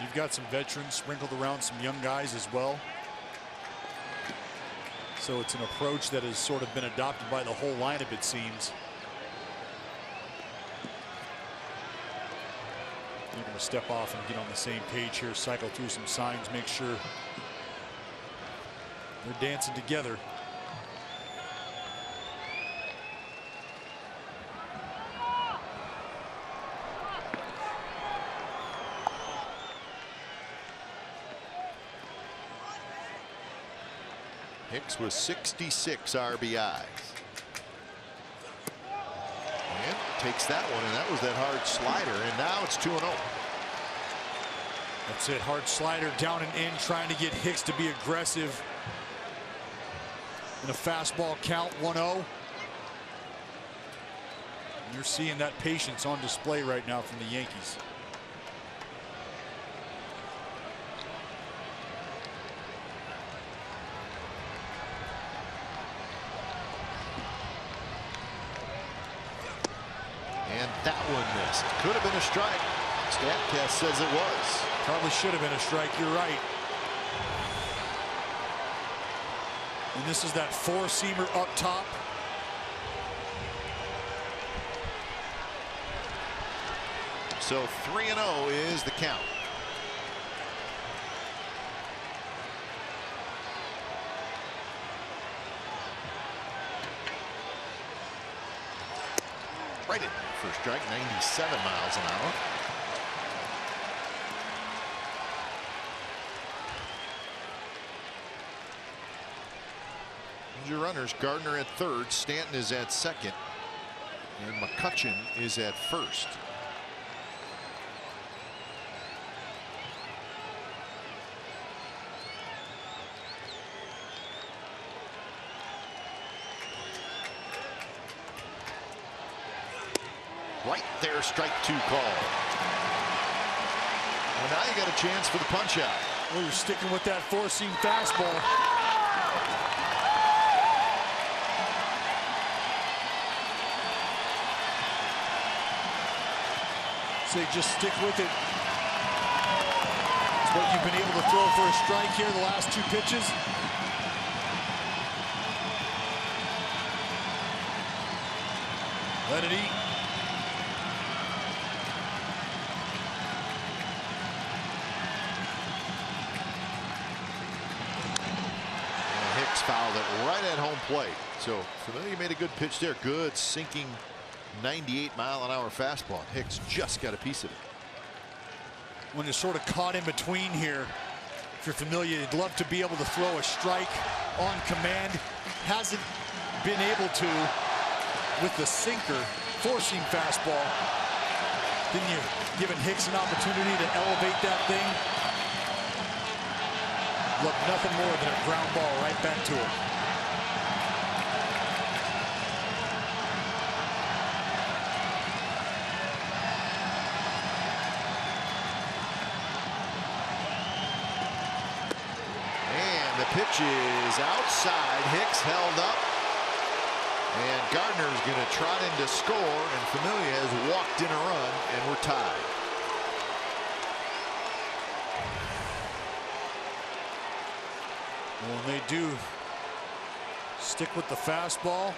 [SPEAKER 6] You've got some veterans sprinkled around some young guys as well. So it's an approach that has sort of been adopted by the whole lineup, it seems. They're going to step off and get on the same page here, cycle through some signs, make sure they're dancing together.
[SPEAKER 1] Hicks with 66 RBIs. And takes that one, and that was that hard slider, and now it's 2-0.
[SPEAKER 6] That's it, hard slider down and in, trying to get Hicks to be aggressive. In a fastball count, 1-0. You're seeing that patience on display right now from the Yankees.
[SPEAKER 1] And that one missed. Could have been a strike. Statcast says it was.
[SPEAKER 6] Probably should have been a strike. You're right. And this is that four-seamer up top.
[SPEAKER 1] So 3-0 is the count. Right in for a strike, 97 miles an hour. Here's your runners. Gardner at third, Stanton is at second, and McCutchen is at first. Right there, strike two call. Well, now you got a chance for the punch out.
[SPEAKER 6] Well, you're sticking with that four-seam fastball. So you just stick with it. It's what you've been able to throw for a strike here the last two pitches. Let it eat.
[SPEAKER 1] Fouled it right at home plate. So Familia made a good pitch there. Good sinking 98-mile-an-hour fastball. Hicks just got a piece of it.
[SPEAKER 6] When you're sort of caught in between here, if you're Familia, you'd love to be able to throw a strike on command. Hasn't been able to with the sinker, four-seam fastball. Then you're giving Hicks an opportunity to elevate that thing. Look, nothing more than a ground ball right back to him.
[SPEAKER 1] And the pitch is outside. Hicks held up. And Gardner's going to trot in to score. And Familia has walked in a run, and we're tied.
[SPEAKER 6] Well, they do stick with the fastball.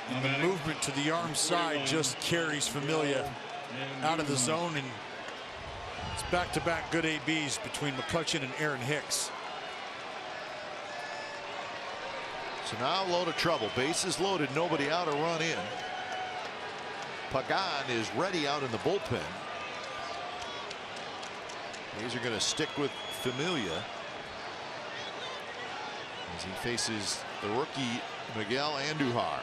[SPEAKER 6] And the movement to the arm side just carries Familia out of the zone. And it's back-to-back good ABs between McCutchen and Aaron Hicks.
[SPEAKER 1] So now a load of trouble. Bases loaded, nobody out, a run in. Pagan is ready out in the bullpen. These are going to stick with Familia as he faces the rookie Miguel Andujar.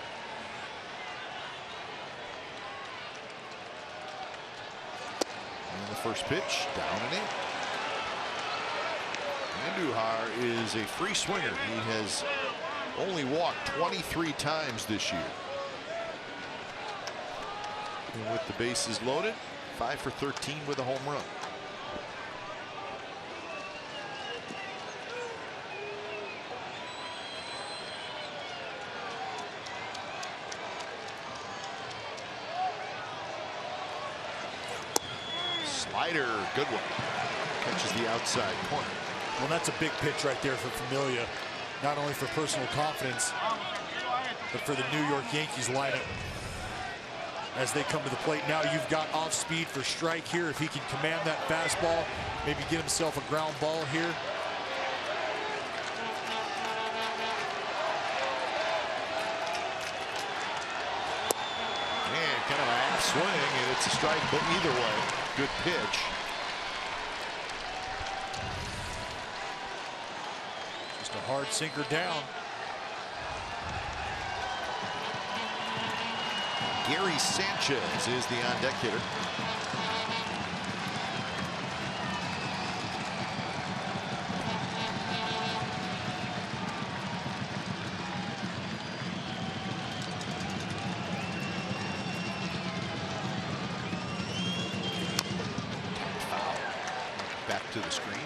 [SPEAKER 1] And the first pitch down and in. Andujar is a free swinger. He has only walked 23 times this year. And with the bases loaded, 5 for 13 with a home run. Slider, good one. Catches the outside corner.
[SPEAKER 6] Well, that's a big pitch right there for Familia. Not only for personal confidence, but for the New York Yankees lineup. As they come to the plate now, you've got off speed for strike here. If he can command that fastball, maybe get himself a ground ball here.
[SPEAKER 1] And kind of a half swing, and it's a strike, but either way, good pitch.
[SPEAKER 6] Just a hard sinker down.
[SPEAKER 1] Gary Sanchez is the on-deck hitter. back to the screen.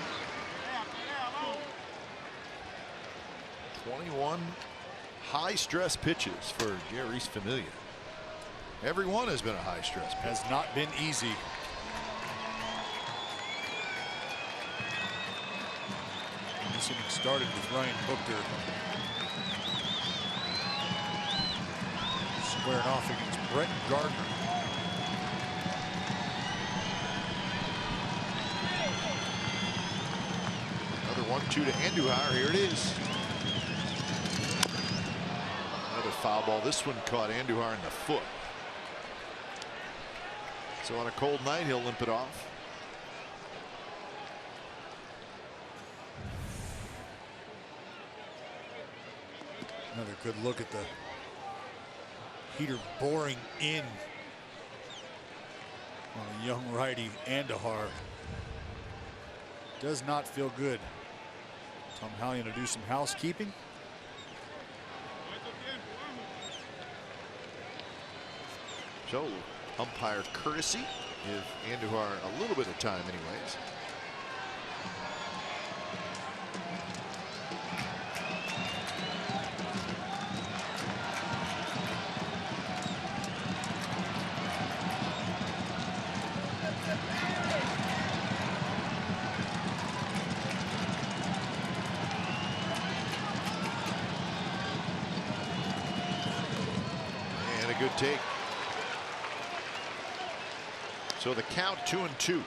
[SPEAKER 1] 21 high-stress pitches for Jeurys Familia. Every one has been a high-stress pitch.
[SPEAKER 6] Has not been easy. This inning started with Ryan Buchter squaring off against Brett Gardner.
[SPEAKER 1] Another 1-2 to Andujar. Here it is. Another foul ball. This one caught Andujar in the foot. So on a cold night, he'll limp it off.
[SPEAKER 6] Another good look at the heater boring in on a young righty. Andujar does not feel good. Tom Hallion to do some housekeeping.
[SPEAKER 1] So umpire courtesy. Give Andujar a little bit of time anyways. And a good take. So the count 2-2.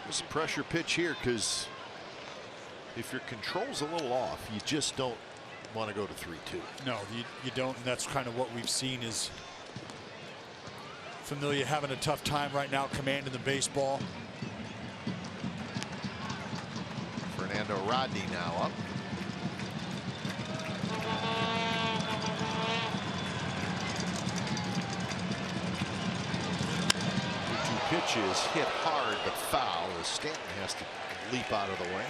[SPEAKER 1] There's a pressure pitch here because if your control's a little off, you just don't want to go to 3-2.
[SPEAKER 6] No, you don't, and that's kind of what we've seen is Familia having a tough time right now commanding the baseball.
[SPEAKER 1] Fernando Rodney now up. Pitches hit hard but foul as Stanton has to leap out of the way.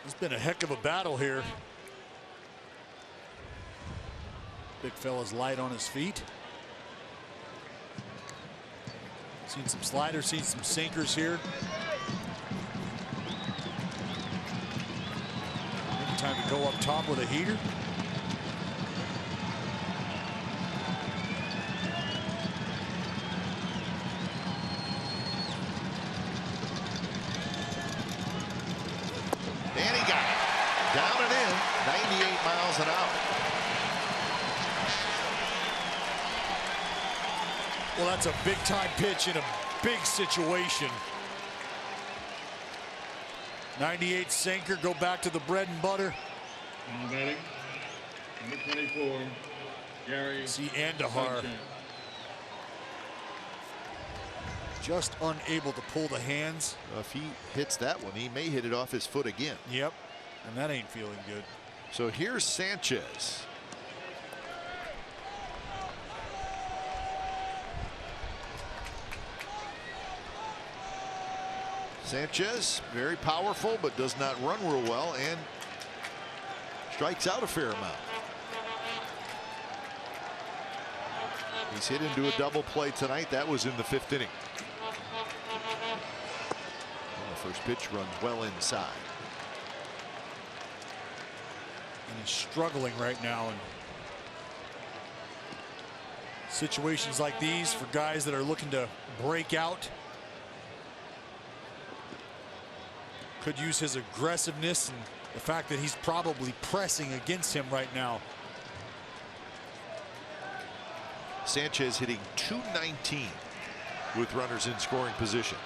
[SPEAKER 6] It's been a heck of a battle here. Big fella's light on his feet. Seen some sliders, seen some sinkers here. Maybe time to go up top with a heater.
[SPEAKER 1] And he got it. Down and in, 98 miles an hour.
[SPEAKER 6] Well, that's a big time pitch in a big situation. 98 sinker, go back to the bread and butter.
[SPEAKER 7] Now batting, number 24, Gary.
[SPEAKER 6] See Andujar just unable to pull the hands.
[SPEAKER 1] If he hits that one, he may hit it off his foot again.
[SPEAKER 6] Yep, and that ain't feeling good.
[SPEAKER 1] So here's Sanchez. Sanchez, very powerful, but does not run real well and strikes out a fair amount. He's hit into a double play tonight. That was in the 5th inning. And the first pitch runs well inside.
[SPEAKER 6] And he's struggling right now in situations like these for guys that are looking to break out. Could use his aggressiveness and the fact that he's probably pressing against him right now.
[SPEAKER 1] Sanchez hitting .219 with runners in scoring position.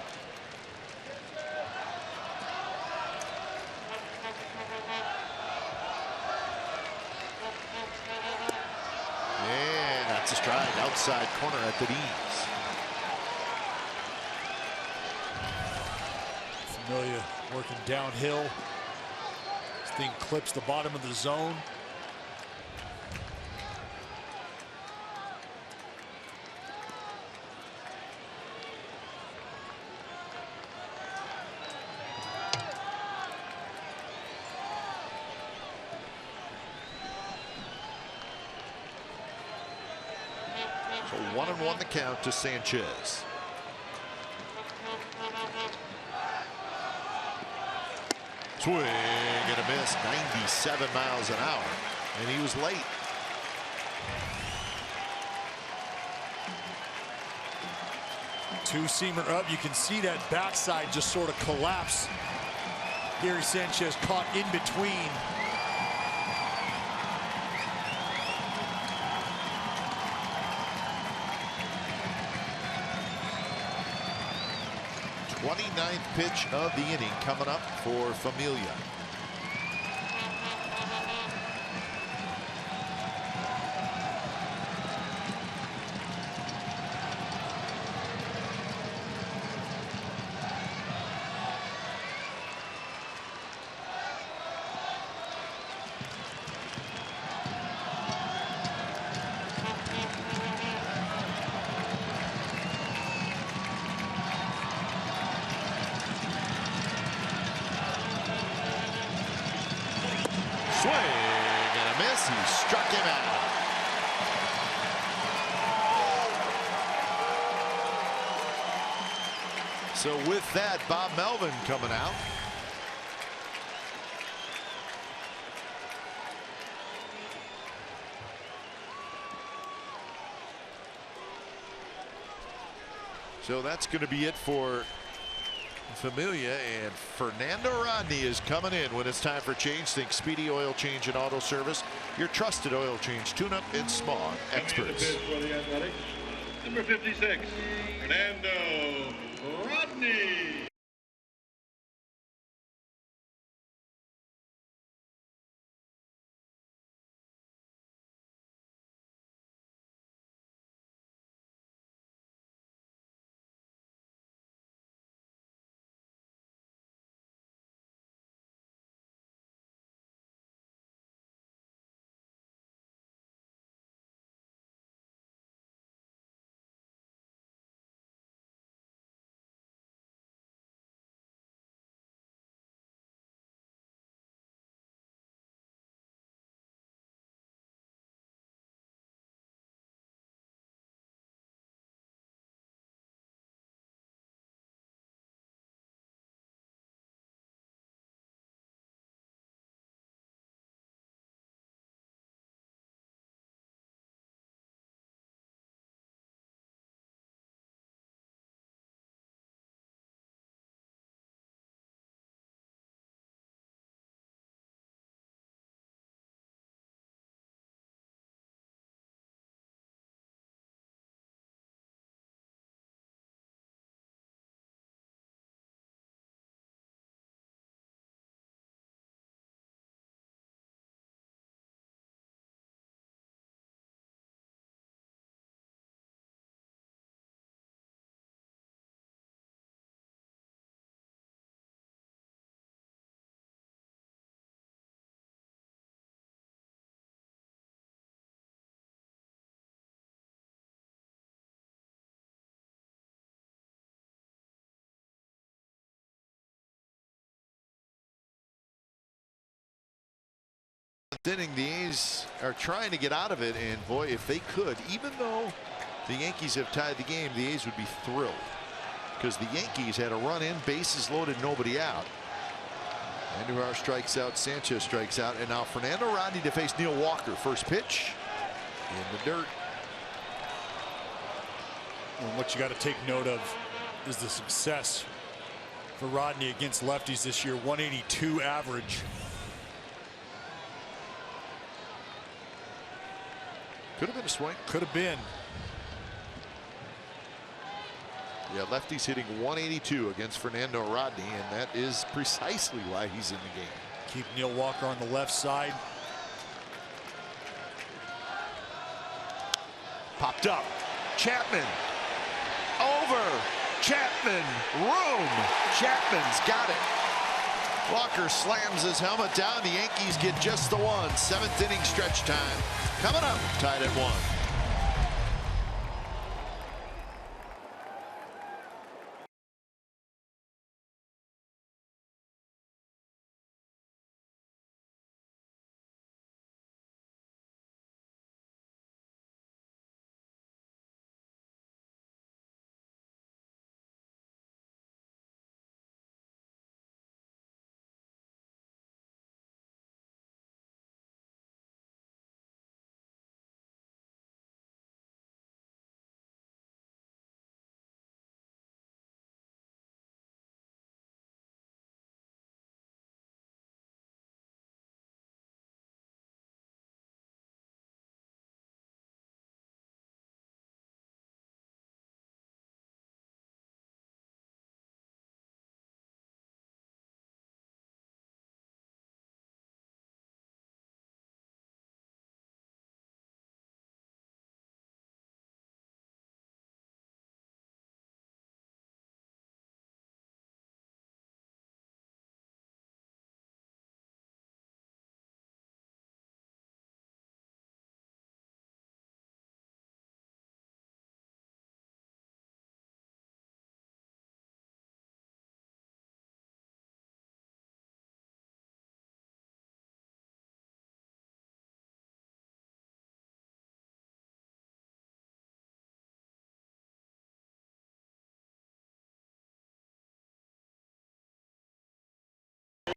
[SPEAKER 1] And that's a strike outside corner at the knees.
[SPEAKER 6] Familia working downhill. This thing clips the bottom of the zone.
[SPEAKER 1] So 1-1 the count to Sanchez. Swing and a miss, 97 miles an hour, and he was late.
[SPEAKER 6] Two-seamer up. You can see that backside just sort of collapse. Gary Sanchez caught in between.
[SPEAKER 1] Twenty-ninth pitch of the inning coming up for Familia. Swing and a miss. He struck him out. So with that, Bob Melvin coming out. So that's going to be it for Familia, and Fernando Rodney is coming in when it's time for change. Think Speedy Oil Change and Auto Service, your trusted oil change tune-up and smog experts.
[SPEAKER 7] For the Athletics, number 56, Fernando Rodney.
[SPEAKER 1] Inning, the A's are trying to get out of it, and boy, if they could, even though the Yankees have tied the game, the A's would be thrilled, because the Yankees had a run in, bases loaded, nobody out. Andujar strikes out, Sanchez strikes out, and now Fernando Rodney to face Neil Walker. First pitch in the dirt.
[SPEAKER 6] And what you got to take note of is the success for Rodney against lefties this year. 182 average.
[SPEAKER 1] Could have been a swing.
[SPEAKER 6] Could have been.
[SPEAKER 1] Yeah, lefty's hitting 182 against Fernando Rodney, and that is precisely why he's in the game.
[SPEAKER 6] Keep Neil Walker on the left side.
[SPEAKER 1] Popped up. Chapman. Over. Chapman. Room. Chapman's got it. Walker slams his helmet down. The Yankees get just the one. 7th inning stretch time coming up. Tied at 1.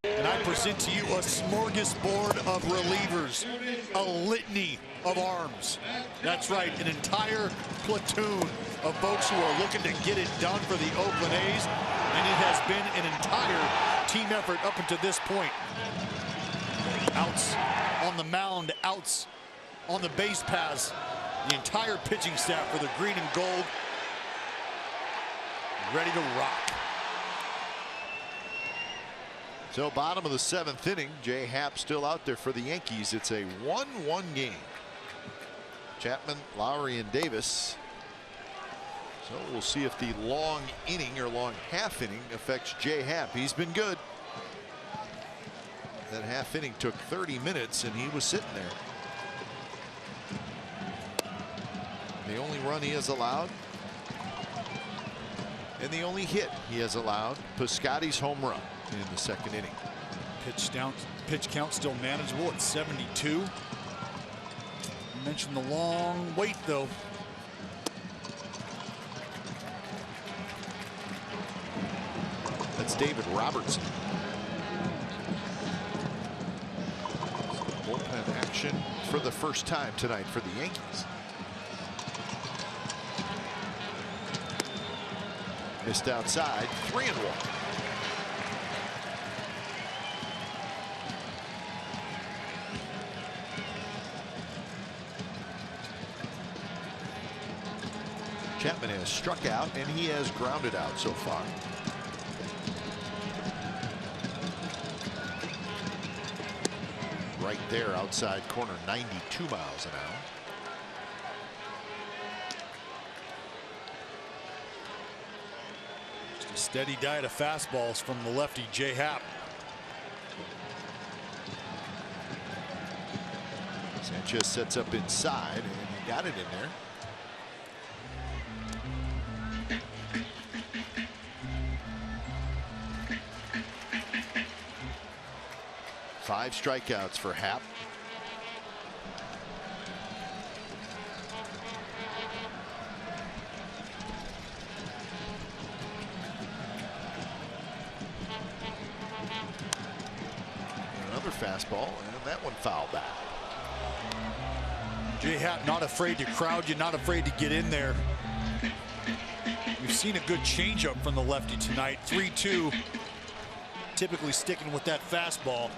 [SPEAKER 6] And I present to you a smorgasbord of relievers, a litany of arms. That's right, an entire platoon of folks who are looking to get it done for the Oakland A's, and it has been an entire team effort up until this point. Outs on the mound, outs on the base paths. The entire pitching staff for the green and gold ready to rock.
[SPEAKER 1] So bottom of the 7th inning, Jay Happ still out there for the Yankees. It's a 1-1 game. Chapman, Lowry, and Davis. So we'll see if the long inning or long half inning affects Jay Happ. He's been good. That half inning took 30 minutes and he was sitting there. The only run he has allowed and the only hit he has allowed, Piscotty's home run in the 2nd inning.
[SPEAKER 6] Pitch count still manageable at 72. You mentioned the long wait though.
[SPEAKER 1] That's David Robertson. Bullpen action for the first time tonight for the Yankees. Missed outside, 3-1. Chapman has struck out and he has grounded out so far. Right there outside corner, 92 miles an hour.
[SPEAKER 6] Just a steady diet of fastballs from the lefty Jay Happ.
[SPEAKER 1] Sanchez sets up inside and he got it in there. Five strikeouts for Happ. Another fastball, and that one fouled back.
[SPEAKER 6] Jay Happ not afraid to crowd you, not afraid to get in there. We've seen a good changeup from the lefty tonight. 3-2, typically sticking with that fastball.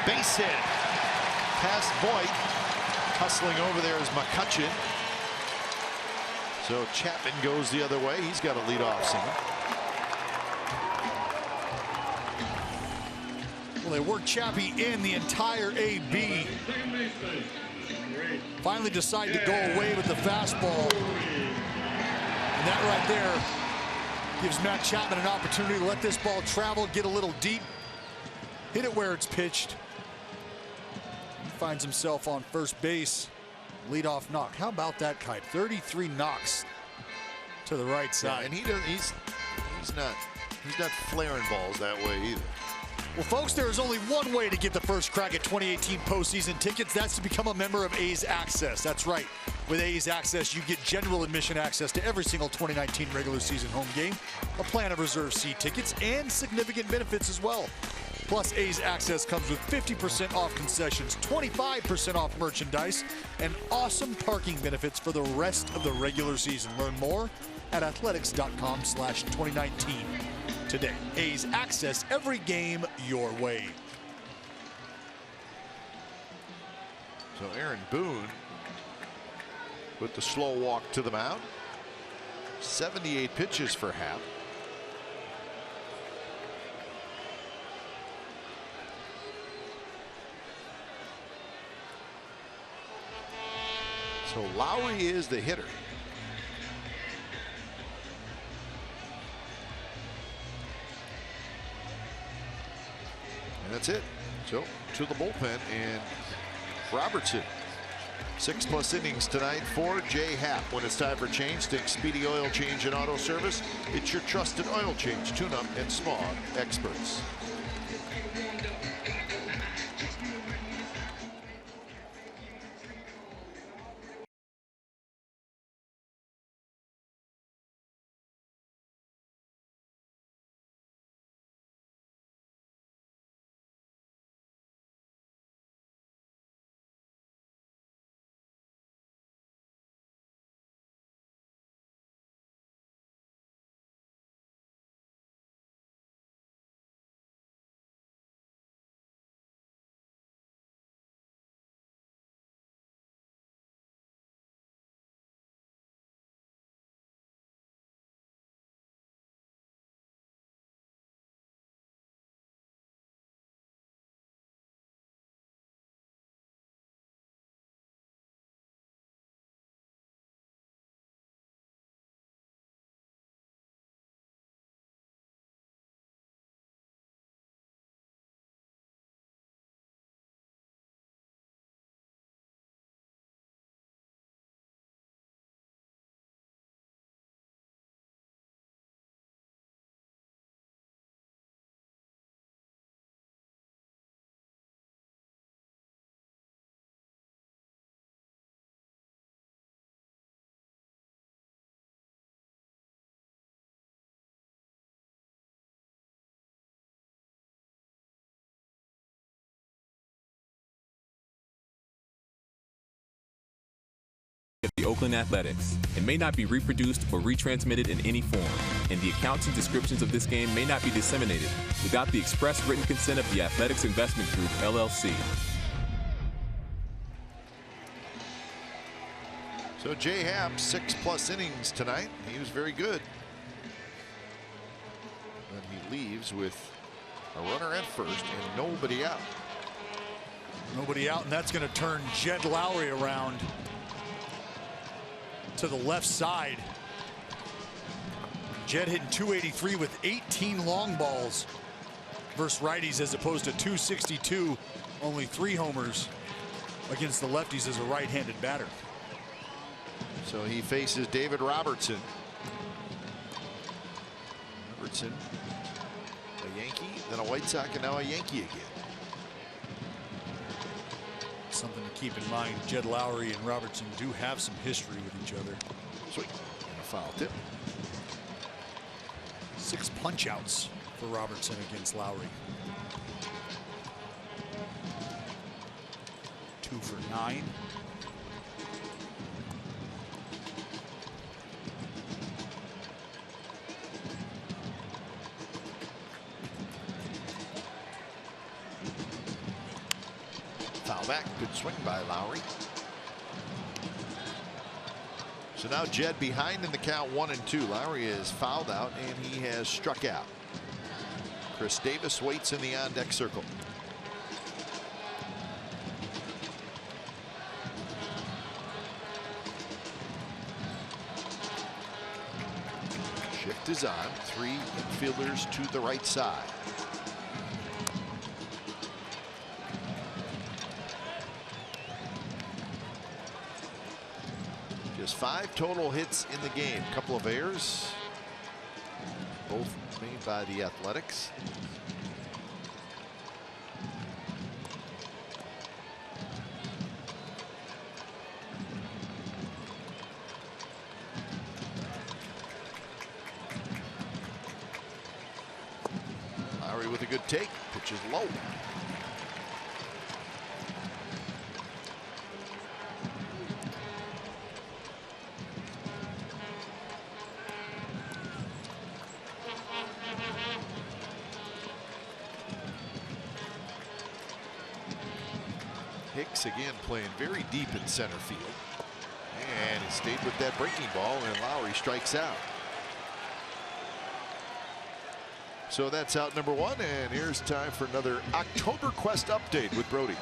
[SPEAKER 1] Base hit past Voigt. Hustling over there is McCutcheon. So Chapman goes the other way. He's got a leadoff single.
[SPEAKER 6] Well, they worked Chappie in the entire AB. Finally decide to go away with the fastball. And that right there gives Matt Chapman an opportunity to let this ball travel, get a little deep, hit it where it's pitched. He finds himself on first base. Leadoff knock. How about that kite? 33 knocks to the right side.
[SPEAKER 1] Yeah, and he's not flaring balls that way either.
[SPEAKER 6] Well, folks, there is only one way to get the first crack at 2018 postseason tickets. That's to become a member of A's Access. That's right. With A's Access, you get general admission access to every single 2019 regular season home game, a plan of reserved seat tickets, and significant benefits as well. Plus, A's Access comes with 50% off concessions, 25% off merchandise, and awesome parking benefits for the rest of the regular season. Learn more at athletics.com/2019 today. A's Access, every game your way.
[SPEAKER 1] So Aaron Boone with the slow walk to the mound. 78 pitches for Happ. So Lowry is the hitter. And that's it. So to the bullpen, and Robertson. 6+ innings tonight for Jay Happ. When it's time for change, think Speedy Oil Change and Auto Service. It's your trusted oil change, tune-up, and smog experts.
[SPEAKER 3] of the Oakland Athletics. It may not be reproduced or retransmitted in any form, and the accounts and descriptions of this game may not be disseminated without the express written consent of the Athletics Investment Group, LLC.
[SPEAKER 1] So Jay Happ, 6+ innings tonight. He was very good. And he leaves with a runner at first and nobody out.
[SPEAKER 6] Nobody out, and that's going to turn Jed Lowry around to the left side. Jed hitting .283 with 18 long balls versus righties as opposed to .262, only 3 homers against the lefties as a right-handed batter.
[SPEAKER 1] So he faces David Robertson. Robertson, a Yankee, then a White Sox, and now a Yankee again.
[SPEAKER 6] Something to keep in mind, Jed Lowry and Robertson do have some history with each other.
[SPEAKER 1] Sweet. And a foul tip.
[SPEAKER 6] 6 punch outs for Robertson against Lowry. 2 for 9.
[SPEAKER 1] Foul back. Good swing by Lowry. So now Jed behind in the count 1-2. Lowry is fouled out and he has struck out. Chris Davis waits in the on-deck circle. Shift is on. 3 infielders to the right side. Just 5 total hits in the game. A couple of errors, both made by the Athletics. Lowry with a good take. Pitch is low. Again playing very deep in center field, and he stayed with that breaking ball, and Lowry strikes out. So that's out number 1, and here's time for another October Quest update with Brody.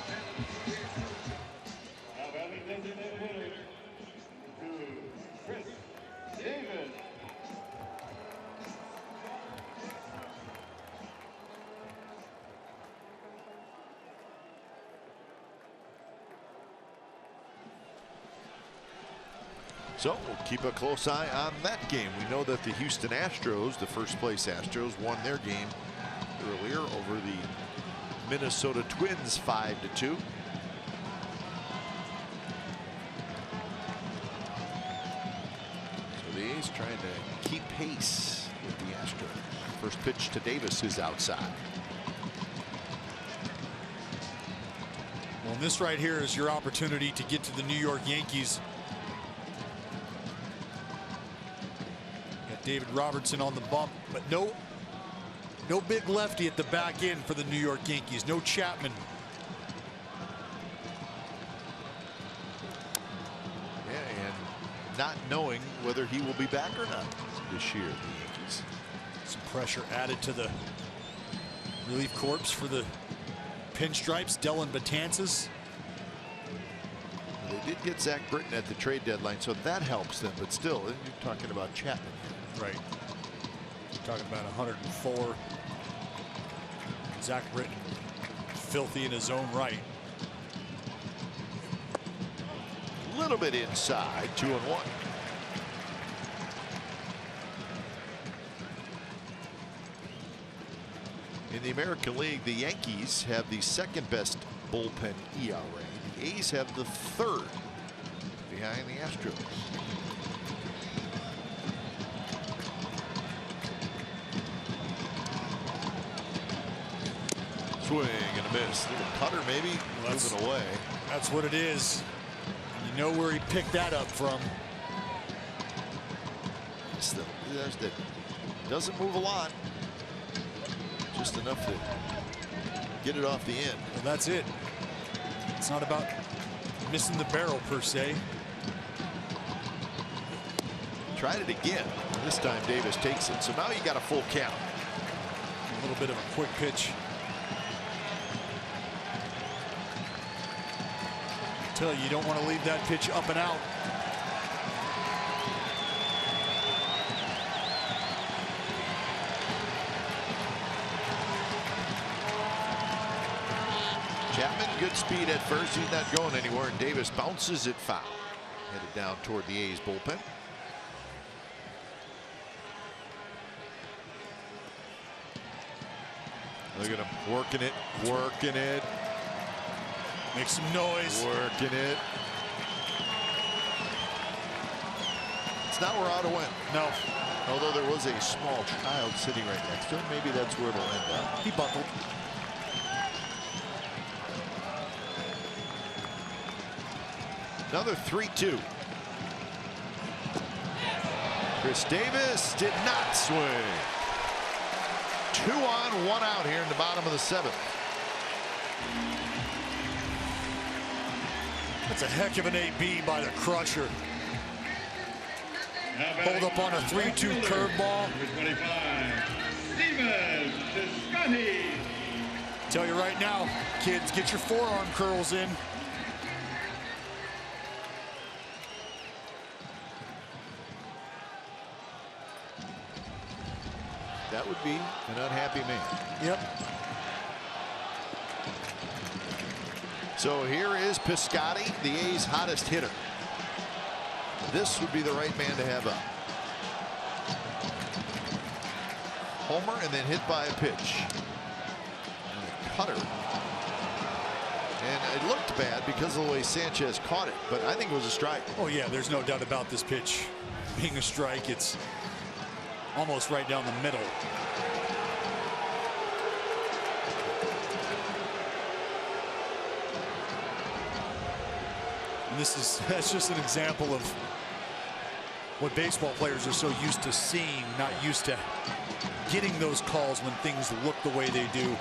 [SPEAKER 1] So we'll keep a close eye on that game. We know that the Houston Astros, the first place Astros, won their game earlier over the Minnesota Twins 5-2. So the A's trying to keep pace with the Astros. First pitch to Davis is outside.
[SPEAKER 6] Well, this right here is your opportunity to get to the New York Yankees. David Robertson on the bump, but no big lefty at the back end for the New York Yankees. No Chapman.
[SPEAKER 1] Yeah, and not knowing whether he will be back or not this year, the Yankees.
[SPEAKER 6] Some pressure added to the relief corps for the Pinstripes. Dellin Betances.
[SPEAKER 1] They did get Zach Britton at the trade deadline, so that helps them, but still, you're talking about Chapman.
[SPEAKER 6] Right. Talking about 104. Zach Britton, filthy in his own right.
[SPEAKER 1] A little bit inside, 2-1. In the American League, the Yankees have the 2nd best bullpen ERA. The A's have the 3rd, behind the Astros. Swing and a miss. Little cutter maybe, moving away.
[SPEAKER 6] That's what it is. You You know where he picked that up from.
[SPEAKER 1] Still, doesn't move a lot. Just enough to get it off the end.
[SPEAKER 6] Well, that's it. It's not about missing the barrel per se.
[SPEAKER 1] Tried it again. This time Davis takes it. So now you got a full count.
[SPEAKER 6] A little bit of a quick pitch. I tell you, you don't want to leave that pitch up and out.
[SPEAKER 1] Chapman, good speed at first. He's not going anywhere, and Davis bounces it foul. Headed down toward the A's bullpen. Look at him working it, working it.
[SPEAKER 6] Make some noise.
[SPEAKER 1] Working it. It's not where Otto went.
[SPEAKER 6] No.
[SPEAKER 1] Although there was a small child sitting right next to him. Maybe that's where it'll end up.
[SPEAKER 6] He buckled.
[SPEAKER 1] Another 3-2. Chris Davis did not swing. 2 on, 1 out here in the bottom of the 7th.
[SPEAKER 6] That's a heck of an AB by the Crusher. Hold up on a 3-2 curveball.
[SPEAKER 7] Piscotty.
[SPEAKER 6] Tell you right now, kids, get your forearm curls in.
[SPEAKER 1] That would be an unhappy man.
[SPEAKER 6] Yep.
[SPEAKER 1] So here is Piscotty, the A's hottest hitter. This would be the right man to have up. Homer and then hit by a pitch. And a cutter. And it looked bad because of the way Sanchez caught it, but I think it was a strike.
[SPEAKER 6] Oh yeah, there's no doubt about this pitch being a strike. It's almost right down the middle. And that's just an example of what baseball players are so used to seeing, not used to getting those calls when things look the way they do.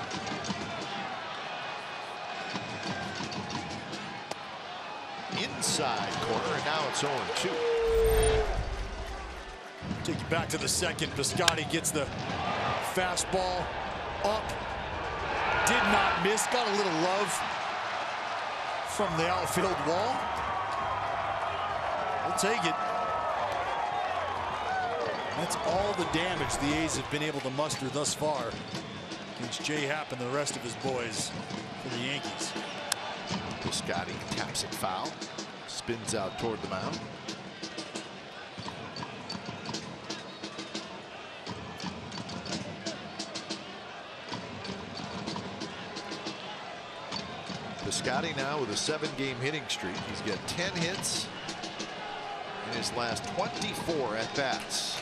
[SPEAKER 1] Inside corner, and now it's 0-2.
[SPEAKER 6] Take you back to the second. Piscotty gets the fastball up. Did not miss. Got a little love from the outfield wall. We'll take it. That's all the damage the A's have been able to muster thus far against J. Happ and the rest of his boys for the Yankees.
[SPEAKER 1] Piscotty taps it foul. Spins out toward the mound. Piscotty now with a 7-game hitting streak. He's got 10 hits in his last 24 at-bats.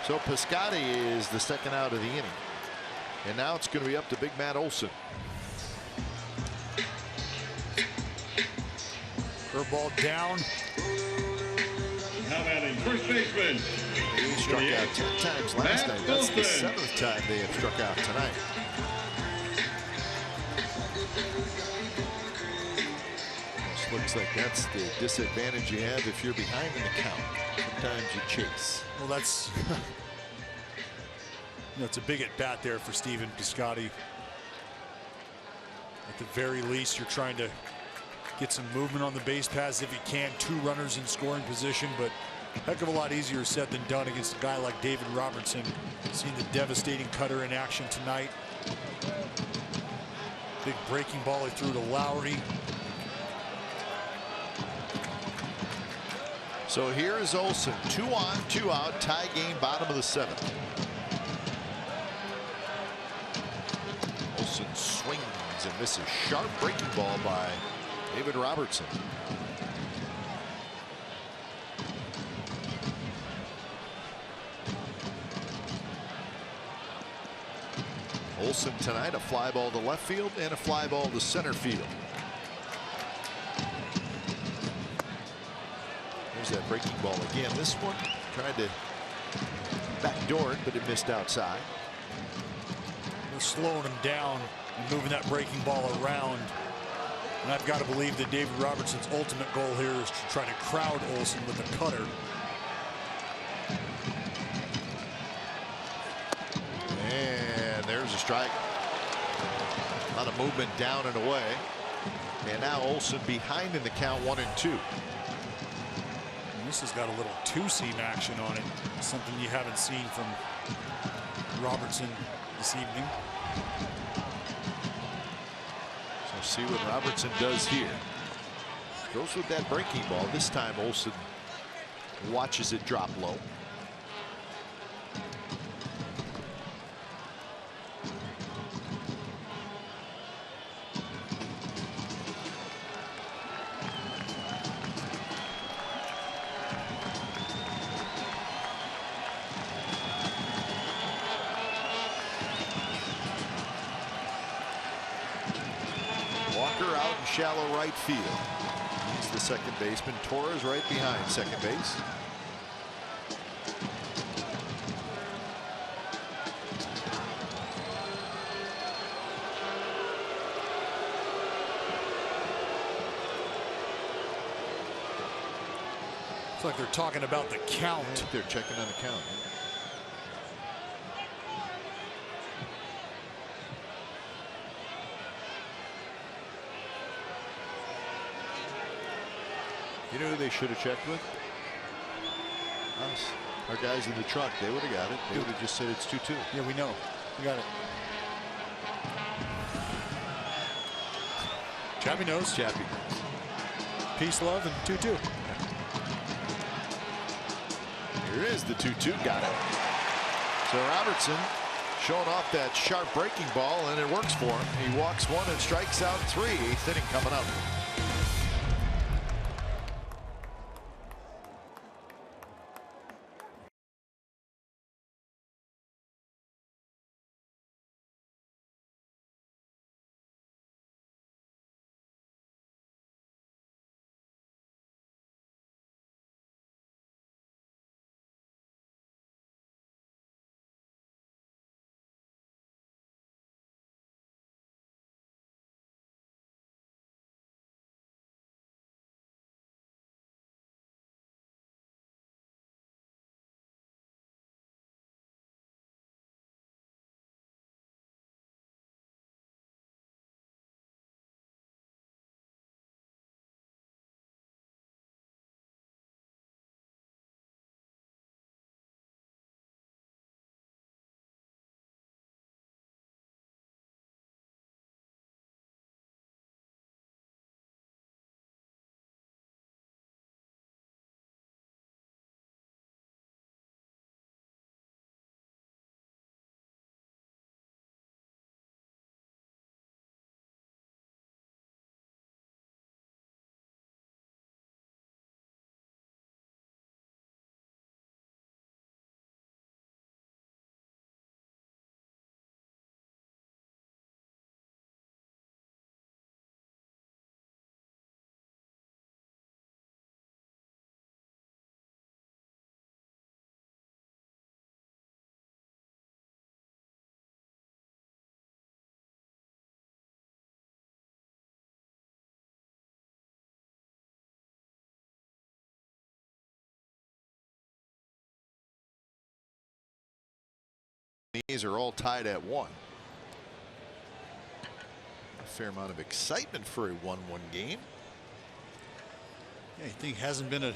[SPEAKER 1] So Piscotty is the second out of the inning. And now it's going to be up to Big Matt Olson.
[SPEAKER 6] Curveball down.
[SPEAKER 7] Now batting first baseman.
[SPEAKER 1] He struck out 10 times last night. That's the 7th time they have struck out tonight. Almost looks like that's the disadvantage you have if you're behind in the count. Sometimes you chase.
[SPEAKER 6] Well, that's it's a big at bat there for Stephen Piscotty. At the very least, you're trying to get some movement on the base paths if you can. 2 runners in scoring position, but Heck of a lot easier said than done against a guy like David Robertson. Seeing the devastating cutter in action tonight. Big breaking ball he threw to Lowry.
[SPEAKER 1] So here is Olsen, 2 on, 2 out, tie game, bottom of the 7th. Olsen swings and misses. Sharp breaking ball by David Robertson. Olsen tonight, a fly ball to left field and a fly ball to center field. There's that breaking ball again. This one tried to backdoor it, but it missed outside.
[SPEAKER 6] They're slowing him down and moving that breaking ball around. And I've got to believe that David Robertson's ultimate goal here is to try to crowd Olsen with a cutter.
[SPEAKER 1] And there's a strike. A lot of movement down and away. And now Olsen behind in the count, 1-2.
[SPEAKER 6] And this has got a little two-seam action on it. Something you haven't seen from Robertson this evening.
[SPEAKER 1] So see what Robertson does here. Goes with that breaking ball. This time Olsen watches it drop low. Shallow right field. He's the second baseman. Torres right behind second base.
[SPEAKER 6] It's like they're talking about the count.
[SPEAKER 1] They're checking on the count. You know who they should have checked with? Us. Our guys in the truck. They would have got it. They would have just said it's 2-2.
[SPEAKER 6] Yeah, we know. We got it. Chappie knows.
[SPEAKER 1] Chappie.
[SPEAKER 6] Peace, love, and 2-2.
[SPEAKER 1] Here is the 2-2. Got it. So Robertson showing off that sharp breaking ball, and it works for him. He walks 1 and strikes out 3. 8th inning coming up. These are all tied at 1. A fair amount of excitement for a 1-1 game.
[SPEAKER 6] Yeah, I think hasn't been a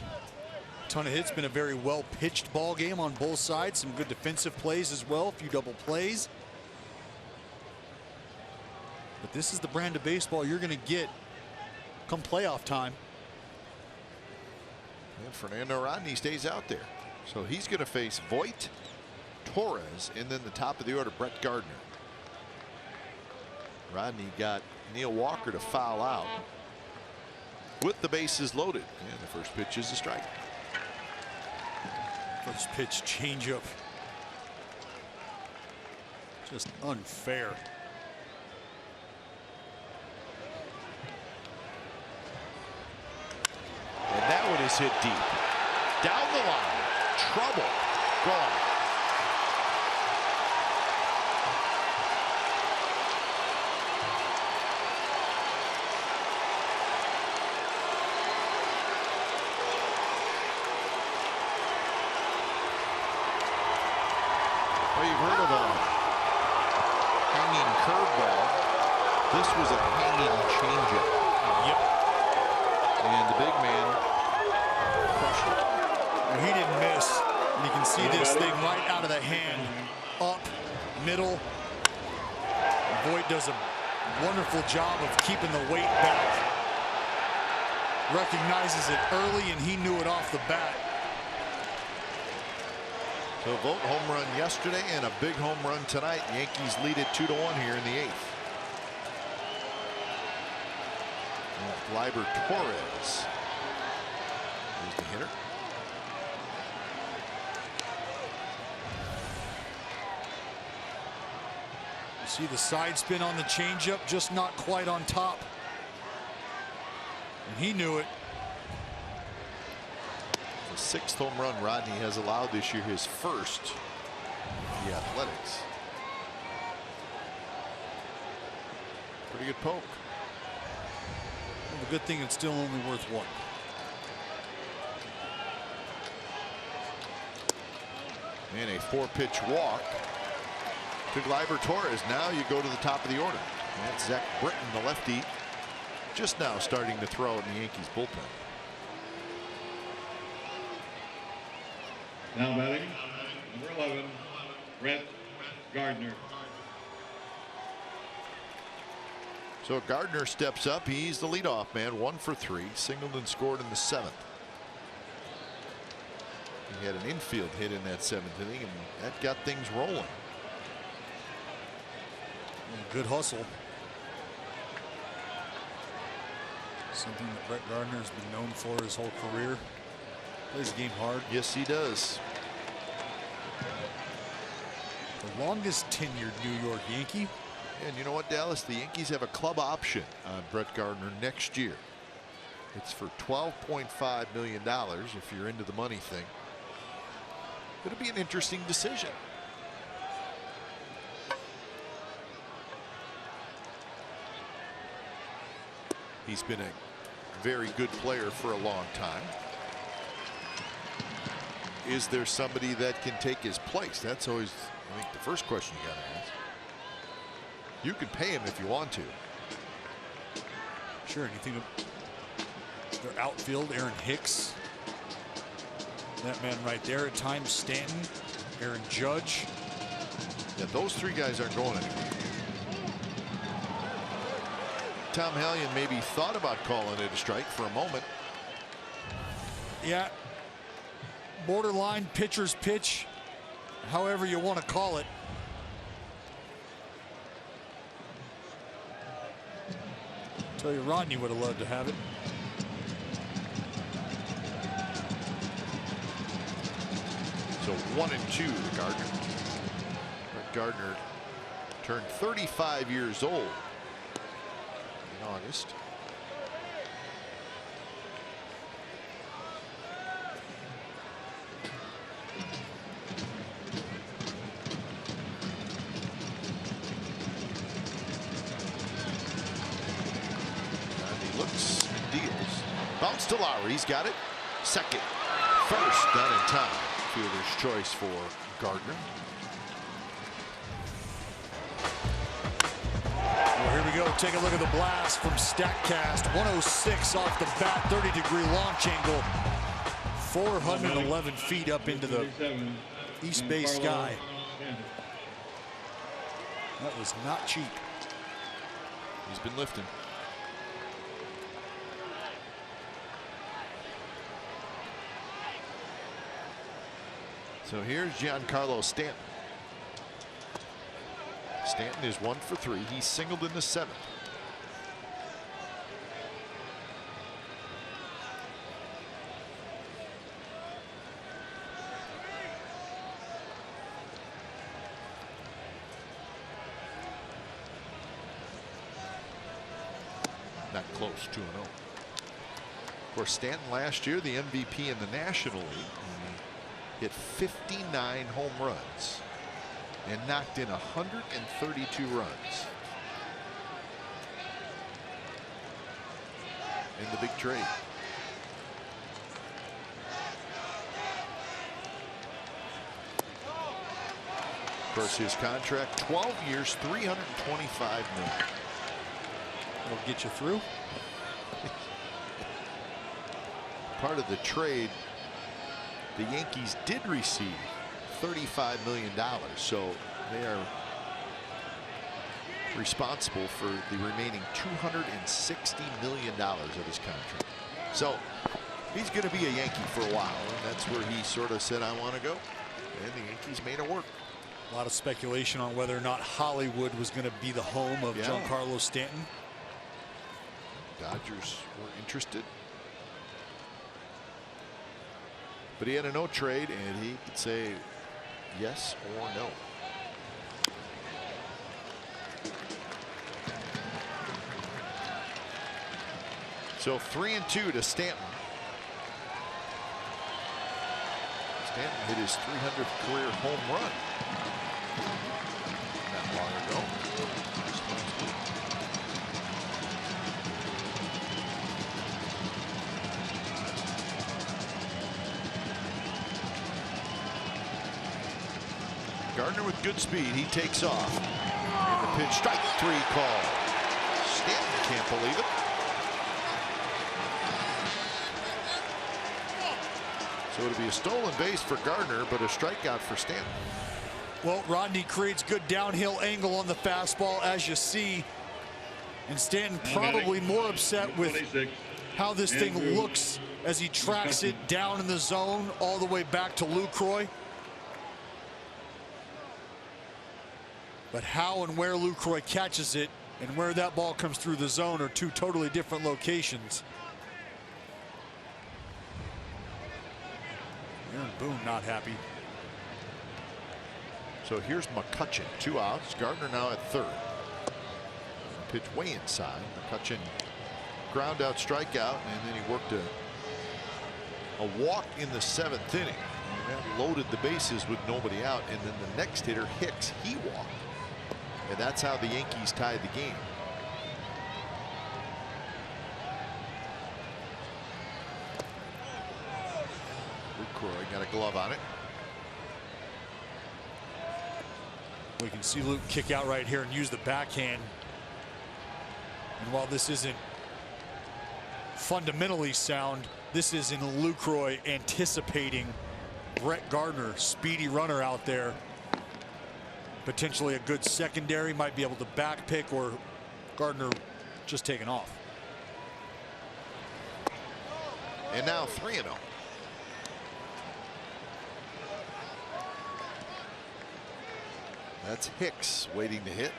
[SPEAKER 6] Ton of hits, been a very well pitched ball game on both sides. Some good defensive plays as well, a few double plays. But this is the brand of baseball you're going to get come playoff time.
[SPEAKER 1] And Fernando Rodney stays out there. So he's going to face Voit, Torres, and then the top of the order, Brett Gardner. Rodney got Neil Walker to foul out with the bases loaded. And the first pitch is a strike.
[SPEAKER 6] First pitch changeup. Just unfair.
[SPEAKER 1] And that one is hit deep. Down the line. Trouble. Gone. Well, you've heard of a hanging curveball. This was a hanging changeup.
[SPEAKER 6] Yep.
[SPEAKER 1] And the big man crushed it.
[SPEAKER 6] And he didn't miss. And you can see this thing right out of the hand. Up, middle. Voit does a wonderful job of keeping the weight back. Recognizes it early, and he knew it off the bat.
[SPEAKER 1] So Voit home run yesterday and a big home run tonight. Yankees lead it 2-1 here in the 8th. Gleyber Torres is the hitter.
[SPEAKER 6] You see the side spin on the changeup, just not quite on top. And he knew it.
[SPEAKER 1] The 6th home run Rodney has allowed this year, his first for the Athletics. Pretty good poke.
[SPEAKER 6] Well, the good thing it's still only worth one.
[SPEAKER 1] And a 4-pitch walk to Gleyber Torres. Now you go to the top of the order. That's Zach Britton, the lefty, just now starting to throw in the Yankees bullpen.
[SPEAKER 7] Now batting, number 11, Brett Gardner.
[SPEAKER 1] So Gardner steps up. He's the leadoff man, 1 for 3. Singleton scored in the 7th. He had an infield hit in that 7th inning, and that got things rolling.
[SPEAKER 6] Good hustle. Something that Brett Gardner has been known for his whole career. Plays the game hard.
[SPEAKER 1] Yes, he does.
[SPEAKER 6] The longest tenured New York Yankee.
[SPEAKER 1] And you know what, Dallas? The Yankees have a club option on Brett Gardner next year. It's for $12.5 million if you're into the money thing. It'll be an interesting decision. He's been a very good player for a long time. Is there somebody that can take his place? That's always, I think, the first question you got to ask. You can pay him if you want to.
[SPEAKER 6] Sure, anything of their outfield, Aaron Hicks. That man right there at times, Stanton, Aaron Judge.
[SPEAKER 1] Yeah, those 3 guys aren't going anywhere. Tom Hallion maybe thought about calling it a strike for a moment.
[SPEAKER 6] Yeah. Borderline pitcher's pitch, however you want to call it. Tell you, Rodney would have loved to have it.
[SPEAKER 1] So 1-2 to Gardner. Brett Gardner turned 35 years old in August. Looks and deals. Bounce to Lowry. He's got it. Second. First. Not in time. Fielder's choice for Gardner.
[SPEAKER 6] Well, here we go. Take a look at the blast from Statcast. 106 off the bat. 30-degree launch angle. 411 feet up into the East Bay sky. That was not cheap.
[SPEAKER 1] He's been lifting. So here's Giancarlo Stanton. Stanton is 1 for 3. He's singled in the 7th. Not close, 2-0. Of course, Stanton last year, the MVP in the National League, hit 59 home runs and knocked in 132 runs in the big trade. Of course, his contract, 12 years, $325 million.
[SPEAKER 6] That'll get you through.
[SPEAKER 1] Part of the trade, the Yankees did receive $35 million, so they are responsible for the remaining $260 million of his contract. So he's going to be a Yankee for a while, and that's where he sort of said, I want to go, and the Yankees made it work.
[SPEAKER 6] A lot of speculation on whether or not Hollywood was going to be the home of Giancarlo Stanton.
[SPEAKER 1] Dodgers were interested, but he had a no trade, and he could say yes or no. So 3-2 to Stanton. Stanton hit his 300th career home run not long ago. Gardner with good speed. He takes off. And the pitch, strike 3 call. Stanton can't believe it. So it'll be a stolen base for Gardner, but a strikeout for Stanton.
[SPEAKER 6] Well, Rodney creates good downhill angle on the fastball, as you see. And Stanton probably more upset with how this thing looks as he tracks it down in the zone all the way back to Lucroy. But how and where Lucroy catches it and where that ball comes through the zone are two totally different locations. Aaron Boone not happy.
[SPEAKER 1] So here's McCutchen, 2 outs. Gardner now at 3rd. Pitch way inside. McCutchen ground out, strikeout, and then he worked a walk in the 7th inning. And that loaded the bases with nobody out. And then the next hitter, Hicks, he walked. And that's how the Yankees tied the game. Lucroy got a glove on it.
[SPEAKER 6] We can see Luke kick out right here and use the backhand. And while this isn't fundamentally sound, this is in Lucroy anticipating Brett Gardner, speedy runner out there. Potentially a good secondary, might be able to back pick, or Gardner just taking off.
[SPEAKER 1] And now 3-0. That's Hicks waiting to hit.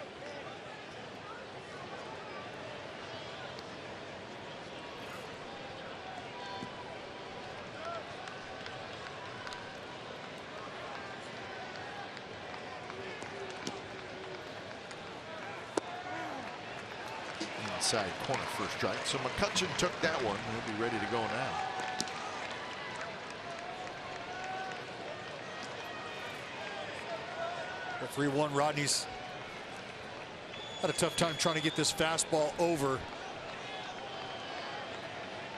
[SPEAKER 1] Inside corner first strike. So McCutchen took that one. He'll be ready to go now.
[SPEAKER 6] The 3-1. Rodney's had a tough time trying to get this fastball over.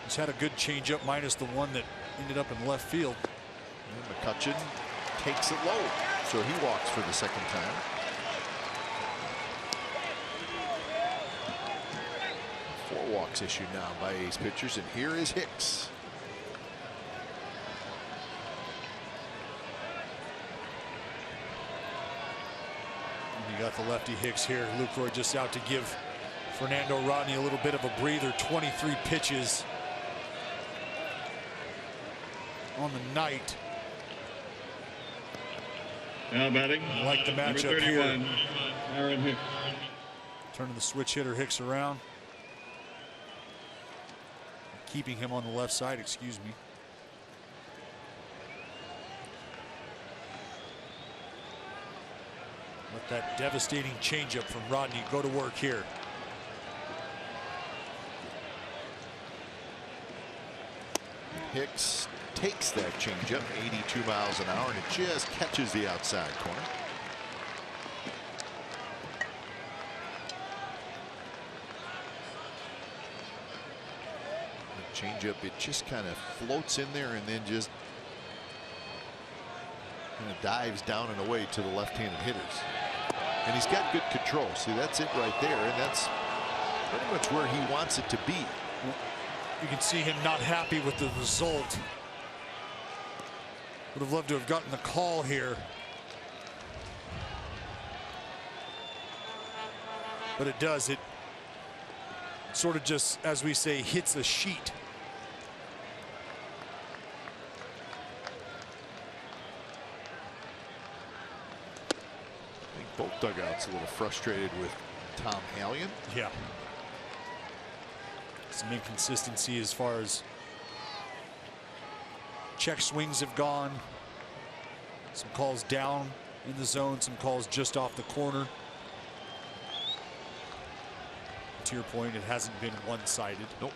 [SPEAKER 6] He's had a good changeup, minus the one that ended up in left field.
[SPEAKER 1] And McCutchen takes it low, so he walks for the 2nd time. Walks issued now by A's pitchers, and here is Hicks.
[SPEAKER 6] got the lefty Hicks here. Lucroy just out to give Fernando Rodney a little bit of a breather. 23 pitches on the night.
[SPEAKER 7] Now batting.
[SPEAKER 6] I like the
[SPEAKER 7] Number
[SPEAKER 6] matchup
[SPEAKER 7] 31,
[SPEAKER 6] here.
[SPEAKER 7] Aaron Hicks.
[SPEAKER 6] Turning the switch hitter Hicks around. Keeping him on the left side, excuse me. Let that devastating changeup from Rodney go to work here.
[SPEAKER 1] Hicks takes that changeup, 82 miles an hour, and it just catches the outside corner. The changeup, it just kind of floats in there and then just kind of dives down and away to the left-handed hitters. And he's got good control. See, that's it right there, and that's pretty much where he wants it to be.
[SPEAKER 6] You can see him not happy with the result. Would have loved to have gotten the call here. But it does. It sort of just, as we say, hits a sheet.
[SPEAKER 1] I think both dugouts a little frustrated with Tom Hallion.
[SPEAKER 6] Yeah. Some inconsistency as far as check swings have gone. Some calls down in the zone, some calls just off the corner. To your point, it hasn't been one-sided.
[SPEAKER 1] Nope.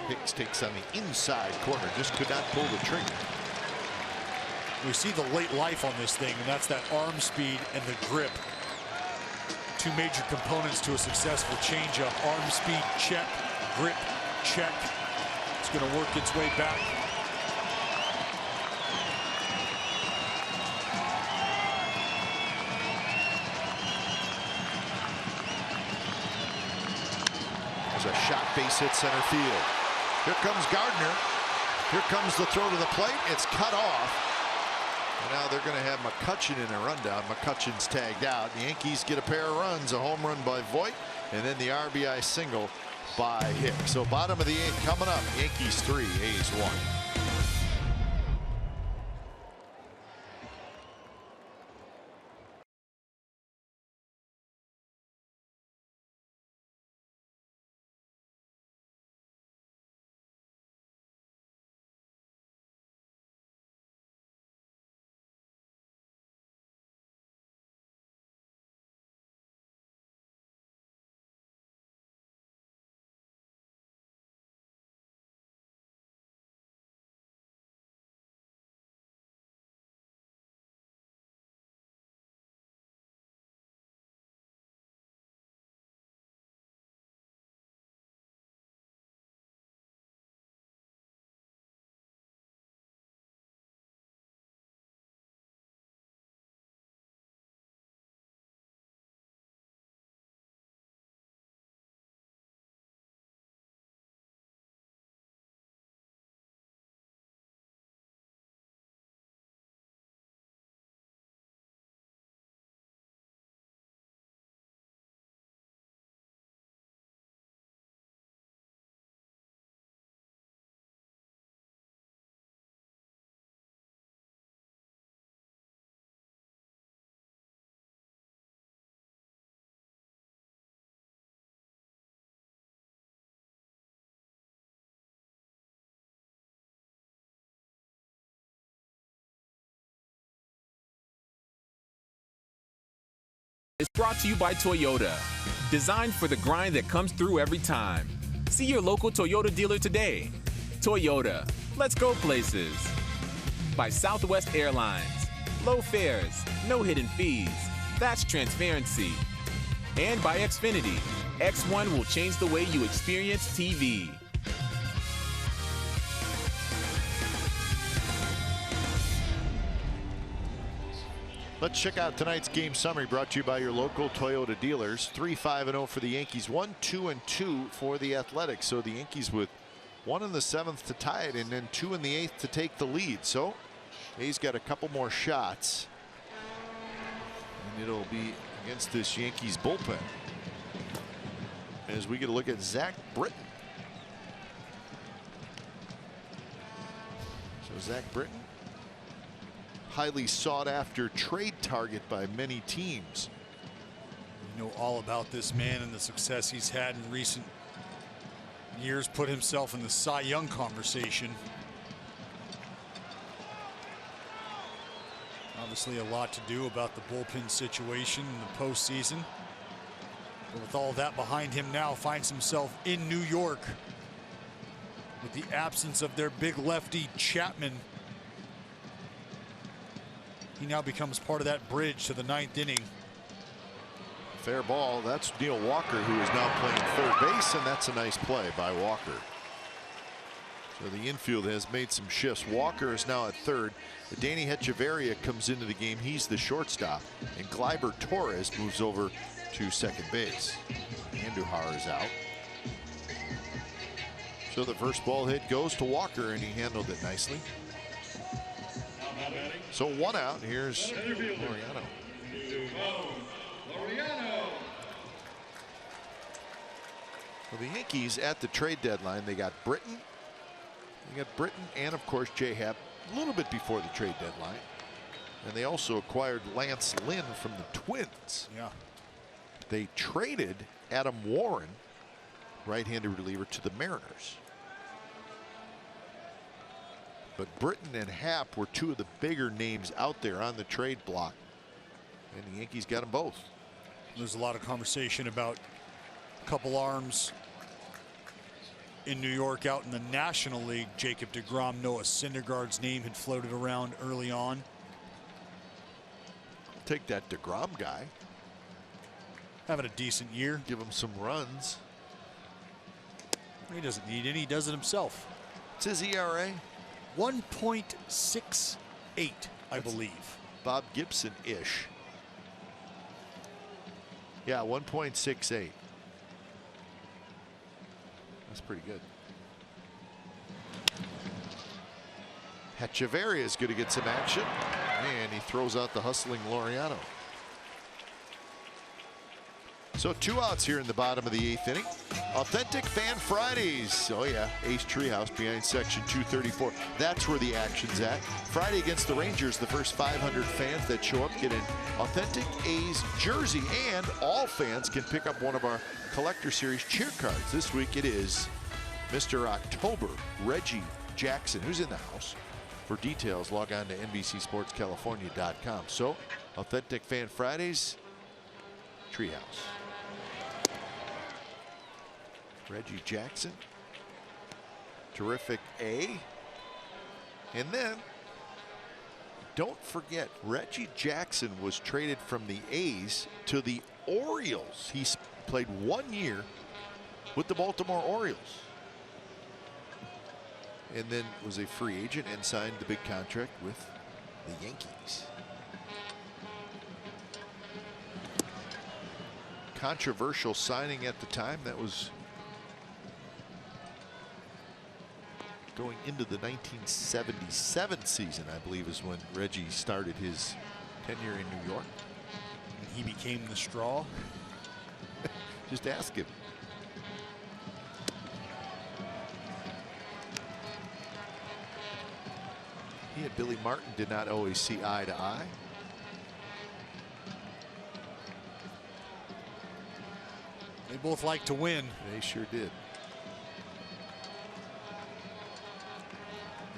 [SPEAKER 1] Hicks takes on the inside corner, just could not pull the trigger.
[SPEAKER 6] We see the late life on this thing, and that's that arm speed and the grip. Two major components to a successful changeup. Arm speed, check. Grip, check. It's going to work its way back.
[SPEAKER 1] There's a shot, base hit center field. Here comes Gardner. Here comes the throw to the plate. It's cut off. And now they're going to have McCutchen in a rundown. McCutchen's tagged out. The Yankees get a pair of runs, a home run by Voit, and then the RBI single by Hicks. So bottom of the 8th coming up. Yankees 3, A's 1.
[SPEAKER 3] Is brought to you by Toyota. Designed for the grind that comes through every time. See your local Toyota dealer today. Toyota, let's go places. By Southwest Airlines. Low fares, no hidden fees. That's transparency. And by Xfinity. X1 will change the way you experience TV.
[SPEAKER 1] Let's check out tonight's game summary brought to you by your local Toyota dealers. 3-5-0 for the Yankees, 1-2-2 for the Athletics. So the Yankees with 1 in the 7th to tie it, and then 2 in the 8th to take the lead. So he's got a couple more shots, and it'll be against this Yankees bullpen as we get a look at Zach Britton. So Zach Britton, highly sought after trade target by many teams.
[SPEAKER 6] You know all about this man and the success he's had in recent years. Put himself in the Cy Young conversation. Obviously a lot to do about the bullpen situation in the postseason. But with all that behind him now, finds himself in New York with the absence of their big lefty Chapman. He now becomes part of that bridge to the 9th inning.
[SPEAKER 1] Fair ball. That's Neil Walker, who is now playing third base, and that's a nice play by Walker. So the infield has made some shifts. Walker is now at third. Danny Hechavarria comes into the game. He's the shortstop, and Gleyber Torres moves over to second base. Andujar is out. So the first ball hit goes to Walker, and he handled it nicely. So 1 out. Here's Laureano. Well, the Yankees at the trade deadline, they got Britton. They got Britton and, of course, J. Happ a little bit before the trade deadline. And they also acquired Lance Lynn from the Twins.
[SPEAKER 6] Yeah.
[SPEAKER 1] They traded Adam Warren, right-handed reliever, to the Mariners. But Britton and Happ were 2 of the bigger names out there on the trade block. And the Yankees got them both.
[SPEAKER 6] There's a lot of conversation about a couple arms in New York out in the National League. Jacob deGrom, Noah Syndergaard's name had floated around early on.
[SPEAKER 1] Take that deGrom guy.
[SPEAKER 6] Having a decent year.
[SPEAKER 1] Give him some runs.
[SPEAKER 6] He doesn't need any. He does it himself.
[SPEAKER 1] What's his ERA?
[SPEAKER 6] 1.68, I believe.
[SPEAKER 1] Bob Gibson-ish. Yeah, 1.68. That's pretty good. Hechavarria is going to get some action, and he throws out the hustling Laureano. So 2 outs here in the bottom of the 8th inning. Authentic Fan Fridays. Oh yeah, Ace Treehouse behind section 234. That's where the action's at. Friday against the Rangers, the first 500 fans that show up get an authentic A's jersey, and all fans can pick up one of our Collector Series cheer cards. This week it is Mr. October, Reggie Jackson, who's in the house. For details, log on to NBCSportsCalifornia.com. So, Authentic Fan Fridays, Treehouse. Reggie Jackson, terrific A. And then, don't forget, Reggie Jackson was traded from the A's to the Orioles. He played 1 year with the Baltimore Orioles, and then was a free agent and signed the big contract with the Yankees. Controversial signing at the time. That was going into the 1977 season, I believe, is when Reggie started his tenure in New York.
[SPEAKER 6] He became the straw.
[SPEAKER 1] Just ask him. He and Billy Martin did not always see eye to eye.
[SPEAKER 6] They both like to win.
[SPEAKER 1] They sure did.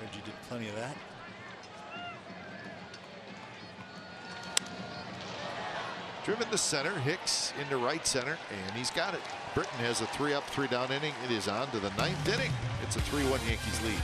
[SPEAKER 6] Reggie did plenty of that.
[SPEAKER 1] Driven to center, Hicks into right center, and he's got it. Britton has a 3-up, 3-down inning. It is on to the 9th inning. It's a 3-1 Yankees lead.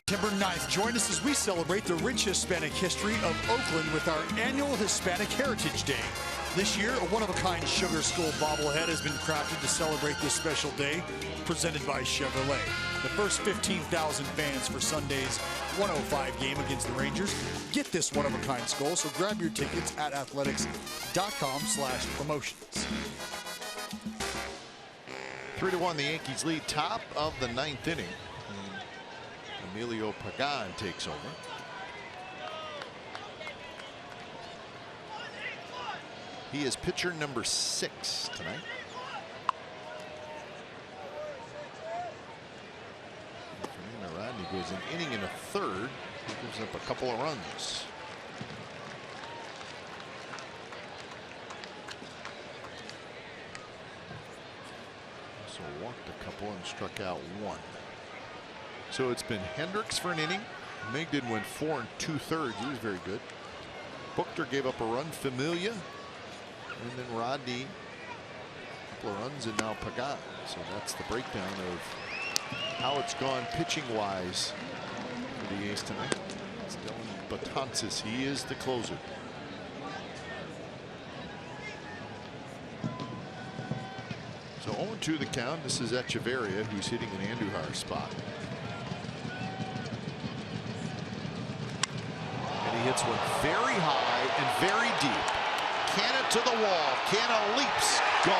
[SPEAKER 6] September 9th, join us as we celebrate the rich Hispanic history of Oakland with our annual Hispanic Heritage Day. This year, a one-of-a-kind Sugar Skull bobblehead has been crafted to celebrate this special day, presented by Chevrolet. The first 15,000 fans for Sunday's 105 game against the Rangers get this one-of-a-kind skull, so grab your tickets at athletics.com/promotions.
[SPEAKER 1] 3-1, the Yankees lead, top of the 9th inning. Emilio Pagan takes over. He is pitcher number 6 tonight. Fernando Rodney goes an inning and a third. He gives up a couple of runs. So walked a couple and struck out 1. So it's been Hendricks for an inning. Mig did win 4 2/3. He was very good. Buchter gave up a run. Familia. And then Rodney. A couple of runs, and now Pagan. So that's the breakdown of how it's gone pitching wise for the A's tonight. It's Dylan Betances. He is the closer. So 0-2 the count. This is Echeverria, who's hitting an Andujar spot. He hits one very high and very deep. Canna to the wall. Canna leaps. Gone.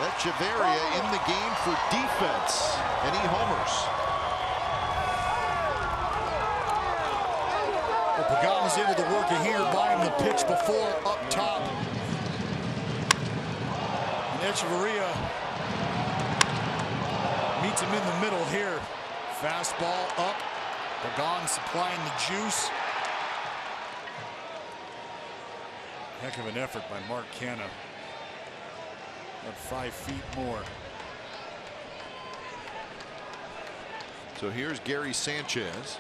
[SPEAKER 1] Echeverria in the game for defense, and he homers.
[SPEAKER 6] Pagan was able to work it here, buying the pitch before up top. And Echeverria meets him in the middle here. Fastball up. Pagan supplying the juice. Heck of an effort by Mark Canna. About 5 feet more.
[SPEAKER 1] So here's Gary Sanchez.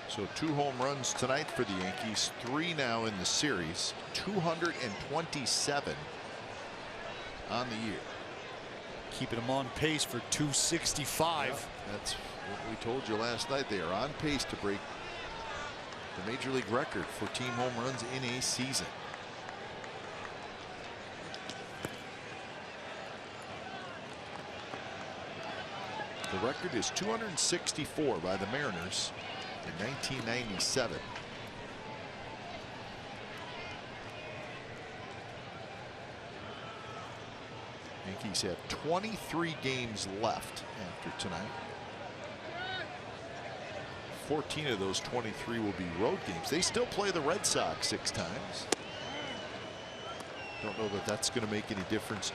[SPEAKER 1] So 2 home runs tonight for the Yankees, 3 now in the series, 227 on the year.
[SPEAKER 6] Keeping them on pace for 265.
[SPEAKER 1] Yeah, that's what we told you last night. They are on pace to break the Major League record for team home runs in a season. The record is 264 by the Mariners in 1997. Yankees have 23 games left after tonight. 14 of those 23 will be road games. They still play the Red Sox 6 times. Don't know that that's going to make any difference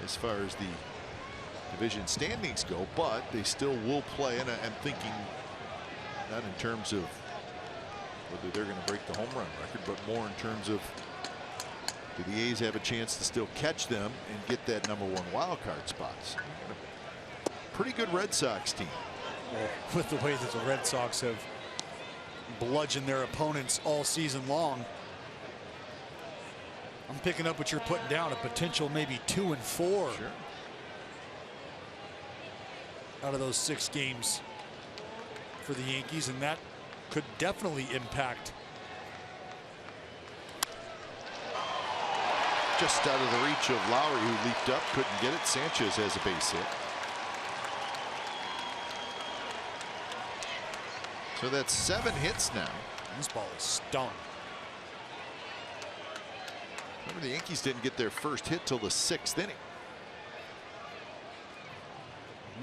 [SPEAKER 1] as far as the division standings go, but they still will play, and I'm thinking not in terms of whether they're going to break the home run record, but more in terms of do the A's have a chance to still catch them and get that #1 wild card spots. Pretty good Red Sox team.
[SPEAKER 6] Well, with the way that the Red Sox have bludgeoned their opponents all season long, I'm picking up what you're putting down, a potential maybe 2 and 4.
[SPEAKER 1] Sure.
[SPEAKER 6] Out of those 6 games for the Yankees, and that could definitely impact.
[SPEAKER 1] Just out of the reach of Lowry, who leaped up, couldn't get it. Sanchez has a base hit. So that's 7 hits now.
[SPEAKER 6] This ball is stung.
[SPEAKER 1] Remember, the Yankees didn't get their first hit till the 6th inning.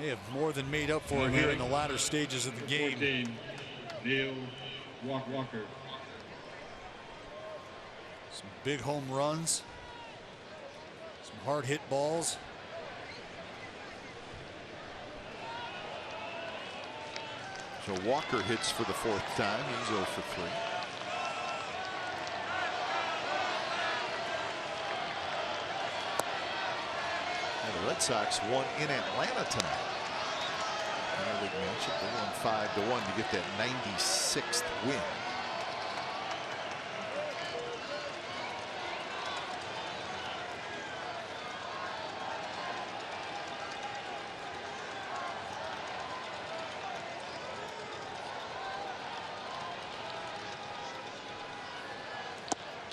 [SPEAKER 6] They have more than made up for it here in the latter stages of the game.
[SPEAKER 7] 14, Neil Walker.
[SPEAKER 6] Some big home runs. Some hard hit balls.
[SPEAKER 1] So Walker hits for the 4th time. He's 0 for 3. And the Red Sox won in Atlanta tonight. Minor league matchup. They won 5-1 to get that 96th win.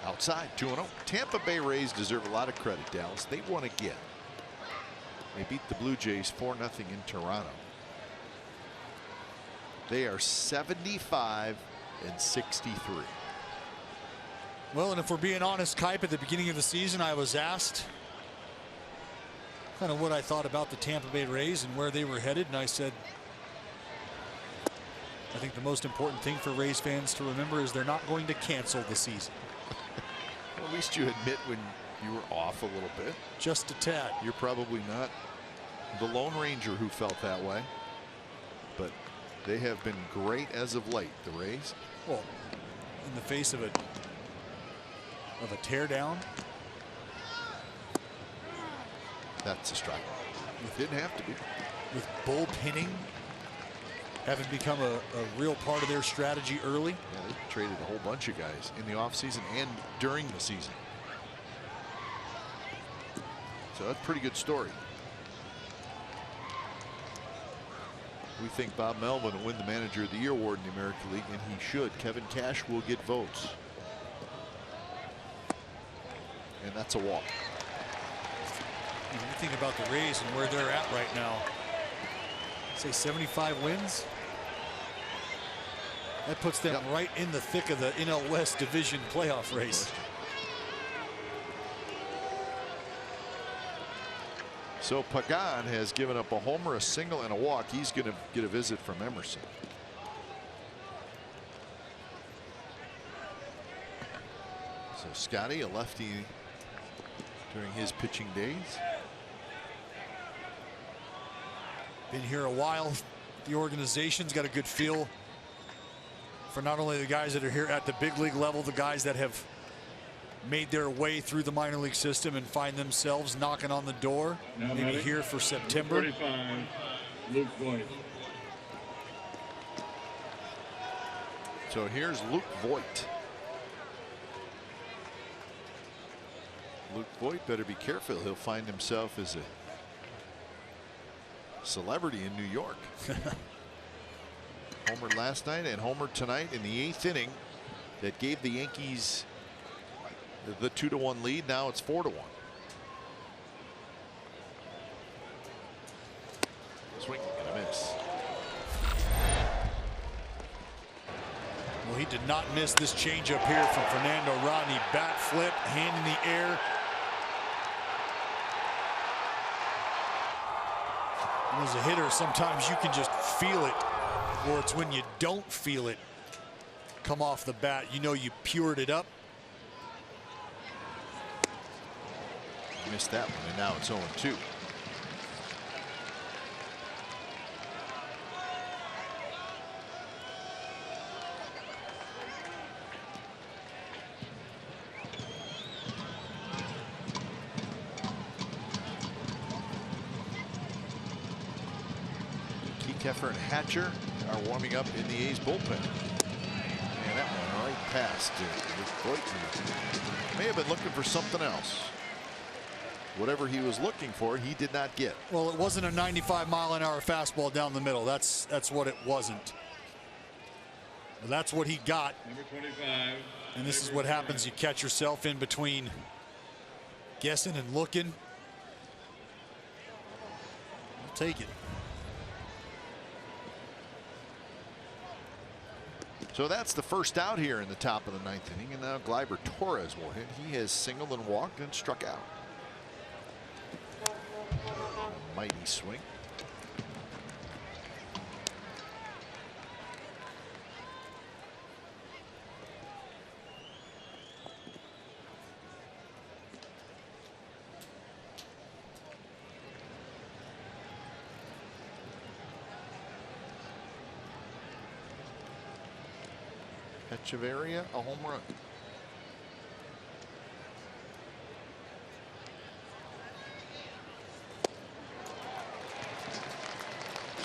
[SPEAKER 1] Outside, 2-0. Tampa Bay Rays deserve a lot of credit, Dallas. They won again. They beat the Blue Jays 4-0 in Toronto. They are 75-63.
[SPEAKER 6] Well, and if we're being honest, Kipe, at the beginning of the season, I was asked kind of what I thought about the Tampa Bay Rays and where they were headed, and I said, I think the most important thing for Rays fans to remember is they're not going to cancel the season.
[SPEAKER 1] Well, at least you admit when you were off a little bit.
[SPEAKER 6] Just a tad.
[SPEAKER 1] You're probably not the Lone Ranger who felt that way, but they have been great as of late, the Rays.
[SPEAKER 6] Well, in the face of a teardown.
[SPEAKER 1] That's a strike. It didn't have to be.
[SPEAKER 6] With bullpenning having become a real part of their strategy early.
[SPEAKER 1] Yeah, they traded a whole bunch of guys in the offseason and during the season. So that's a pretty good story. We think Bob Melvin will win the Manager of the Year award in the American League, and he should. Kevin Cash will get votes. And that's a walk.
[SPEAKER 6] When you think about the Rays and where they're at right now, say 75 wins. That puts them right in the thick of the NL West division playoff race.
[SPEAKER 1] So Pagan has given up a homer, a single, and a walk. He's going to get a visit from Emerson. So Scotty, a lefty during his pitching days.
[SPEAKER 6] Been here a while. The organization's got a good feel for not only the guys that are here at the big league level, the guys that have made their way through the minor league system and find themselves knocking on the door, maybe here for September.
[SPEAKER 7] 45, Luke Voigt.
[SPEAKER 1] So here's Luke Voigt. Luke Voigt better be careful. He'll find himself as a celebrity in New York. Homered last night and homered tonight in the 8th inning that gave the Yankees the 2-1 lead. Now it's 4-1. Swing and a miss.
[SPEAKER 6] Well, he did not miss this changeup here from Fernando Rodney. Bat flip, hand in the air. And as a hitter, sometimes you can just feel it, or it's when you don't feel it come off the bat. You know you pured it up.
[SPEAKER 1] Missed that one, and now it's 0-2. Keffer and Hatcher are warming up in the A's bullpen. And that one right past Voigt. May have been looking for something else. Whatever he was looking for, he did not get.
[SPEAKER 6] Well, it wasn't a 95-mile-an-hour fastball down the middle. That's what it wasn't. But that's what he got.
[SPEAKER 7] Number 25.
[SPEAKER 6] And this is what happens. You catch yourself in between guessing and looking. I'll take it.
[SPEAKER 1] So that's the first out here in the top of the 9th inning, and now Gleyber Torres will hit. He has singled and walked and struck out. A mighty swing. Echeverria, a home run.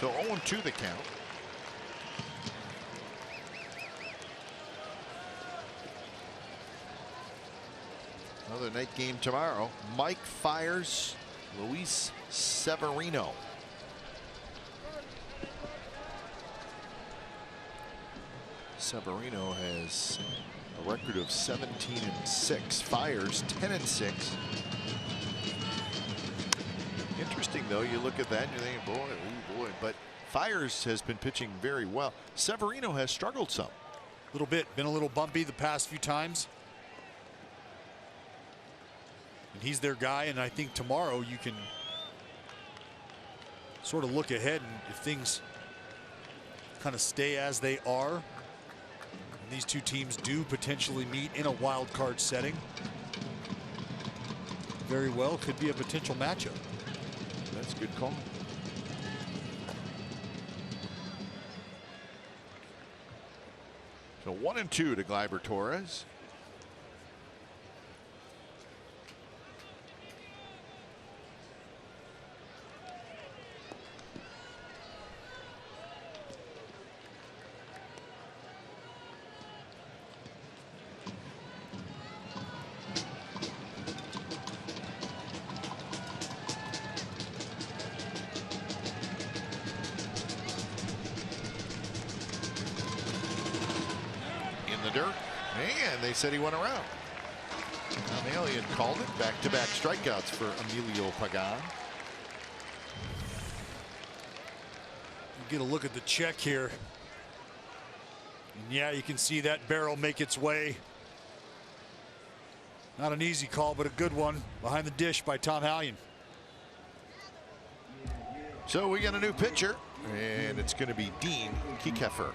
[SPEAKER 1] So 0-2 the count. Another night game tomorrow. Mike fires Luis Severino. Severino has a record of 17-6. Fires 10-6. Interesting though, you look at that and you're thinking, boy, oh boy, but Fires has been pitching very well. Severino has struggled some.
[SPEAKER 6] A little bit, been a little bumpy the past few times. And he's their guy, and I think tomorrow you can sort of look ahead, and if things kind of stay as they are, and these two teams do potentially meet in a wild card setting, very well could be a potential matchup.
[SPEAKER 1] That's a good call. So 1-2 to Gleyber Torres. Dirt, and they said he went around. Now the alien called it. Back-to-back strikeouts for Emilio Pagan.
[SPEAKER 6] Get a look at the check here. And yeah, you can see that barrel make its way. Not an easy call, but a good one behind the dish by Tom Hallion.
[SPEAKER 1] So we got a new pitcher, and it's going to be Dean Kiekefer.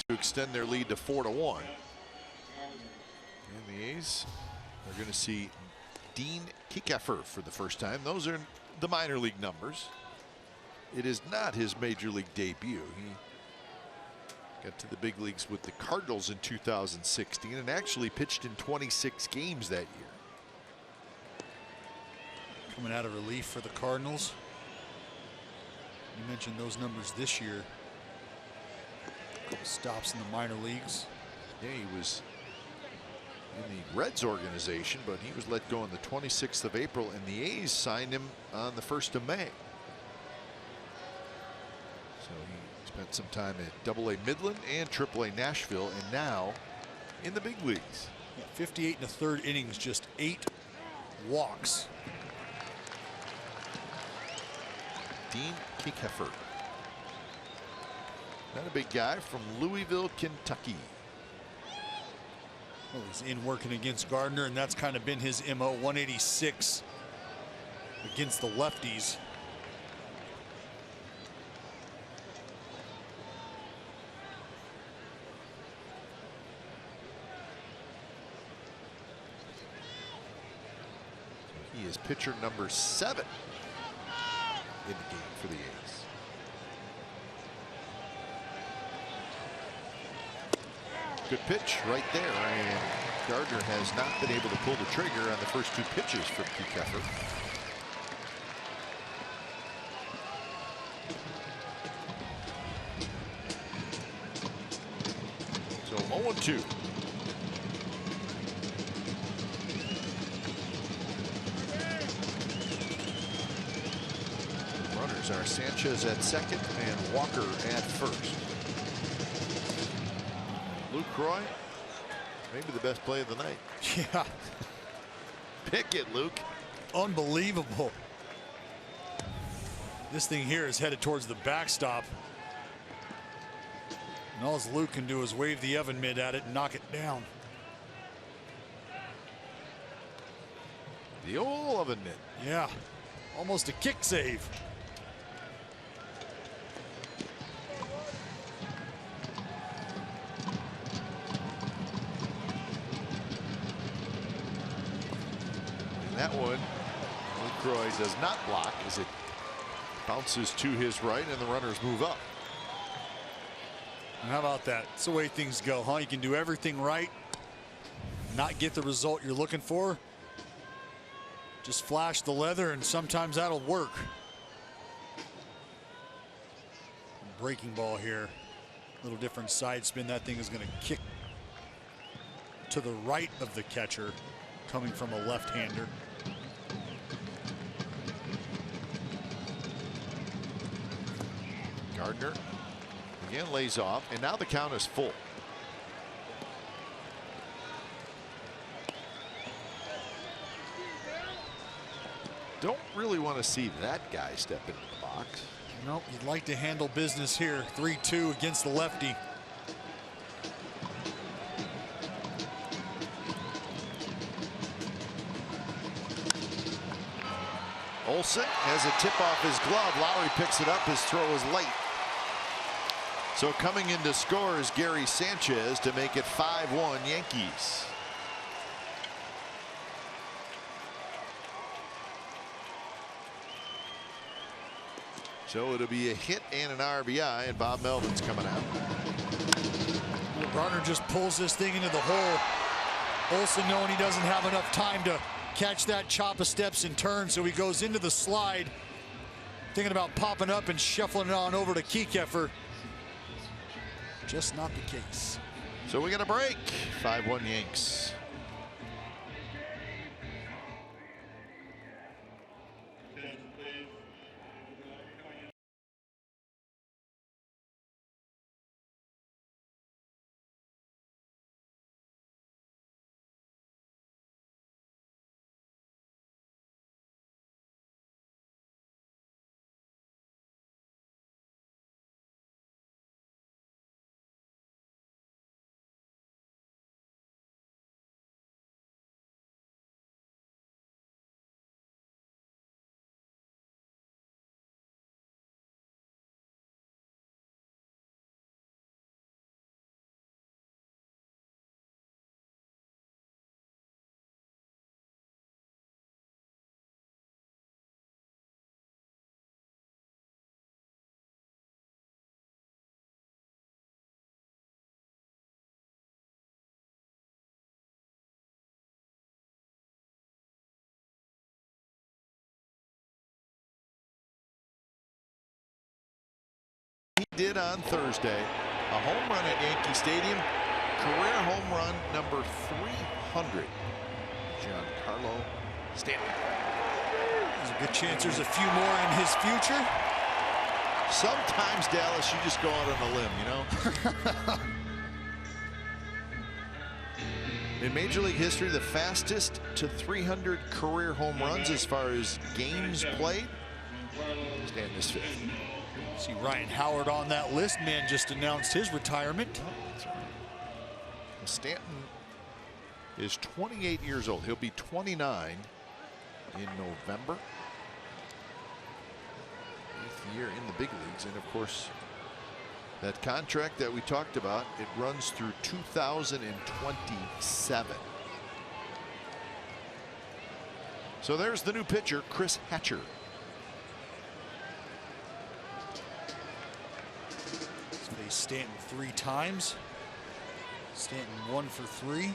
[SPEAKER 1] To extend their lead to 4-1. And the A's are going to see Dean Kiekefer for the first time. Those are the minor league numbers. It is not his major league debut. He got to the big leagues with the Cardinals in 2016 and actually pitched in 26 games that year.
[SPEAKER 6] Coming out of relief for the Cardinals. You mentioned those numbers this year. Stops in the minor leagues.
[SPEAKER 1] Yeah, he was in the Reds organization, but he was let go on the 26th of April, and the A's signed him on the 1st of May. So he spent some time at AA Midland and AAA Nashville, and now in the big leagues.
[SPEAKER 6] Yeah, 58 1/3 innings, just 8 walks.
[SPEAKER 1] Dean Kiekefer. Not a big guy, from Louisville, Kentucky.
[SPEAKER 6] Well, he's in working against Gardner, and that's kind of been his MO. 186 against the lefties.
[SPEAKER 1] is pitcher number 7 in the game for the A's. Good pitch right there, and Gardner has not been able to pull the trigger on the first 2 pitches from Keffer. So 0-2. Runners are Sanchez at second and Walker at first. Luke Roy, maybe the best play of the night.
[SPEAKER 6] Yeah.
[SPEAKER 1] Pick it, Luke.
[SPEAKER 6] Unbelievable. This thing here is headed towards the backstop. And all Luke can do is wave the oven mitt at it and knock it down.
[SPEAKER 1] The old oven mitt.
[SPEAKER 6] Yeah. Almost a kick save.
[SPEAKER 1] That one, Lucroy does not block as it bounces to his right and the runners move up.
[SPEAKER 6] And how about that? It's the way things go, huh? You can do everything right, not get the result you're looking for. Just flash the leather and sometimes that'll work. Breaking ball here. A little different side spin. That thing is going to kick to the right of the catcher, coming from a left-hander.
[SPEAKER 1] Gardner again lays off, and now the count is full. Don't really want to see that guy step into the box.
[SPEAKER 6] Nope, you'd like to handle business here. 3-2 against the lefty.
[SPEAKER 1] Olsen has a tip off his glove. Lowry picks it up. His throw is late. So coming in to score is Gary Sanchez to make it 5-1 Yankees. So it'll be a hit and an RBI, and Bob Melvin's coming out.
[SPEAKER 6] Gardner just pulls this thing into the hole. Olsen knowing he doesn't have enough time to catch that chop of steps and turn, so he goes into the slide, thinking about popping up and shuffling it on over to Keffer. Just not the case.
[SPEAKER 1] So we got a break. 5-1 Yanks. He did on Thursday. A home run at Yankee Stadium. Career home run number 300. Giancarlo Stanton.
[SPEAKER 6] There's a good chance there's a few more in his future.
[SPEAKER 1] Sometimes, Dallas, you just go out on a limb, you know? In Major League history, the fastest to 300 career home runs as far as games played. Stanton is 5th.
[SPEAKER 6] See Ryan Howard on that list. Man just announced his retirement.
[SPEAKER 1] Oh, that's right. Stanton is 28 years old. He'll be 29 in November. 8th year in the big leagues. And of course, that contract that we talked about, it runs through 2027. So there's the new pitcher, Chris Hatcher.
[SPEAKER 6] Faced Stanton 3 times. Stanton 1 for 3.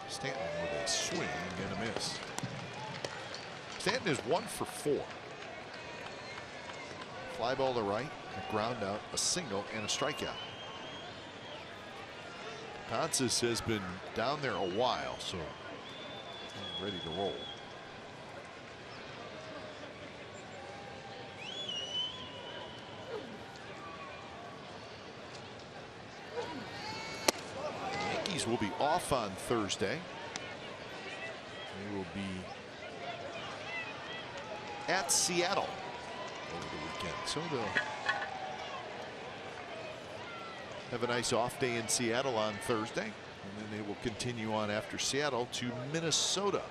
[SPEAKER 1] Stanton with a swing and a miss. Stanton is 1 for 4. Fly ball to right, a ground out, a single, and a strikeout. Ponces has been down there a while, so ready to roll. The Yankees will be off on Thursday. They will be at Seattle over the weekend, so they'll have a nice off day in Seattle on Thursday, and then they will continue on after Seattle to Minnesota.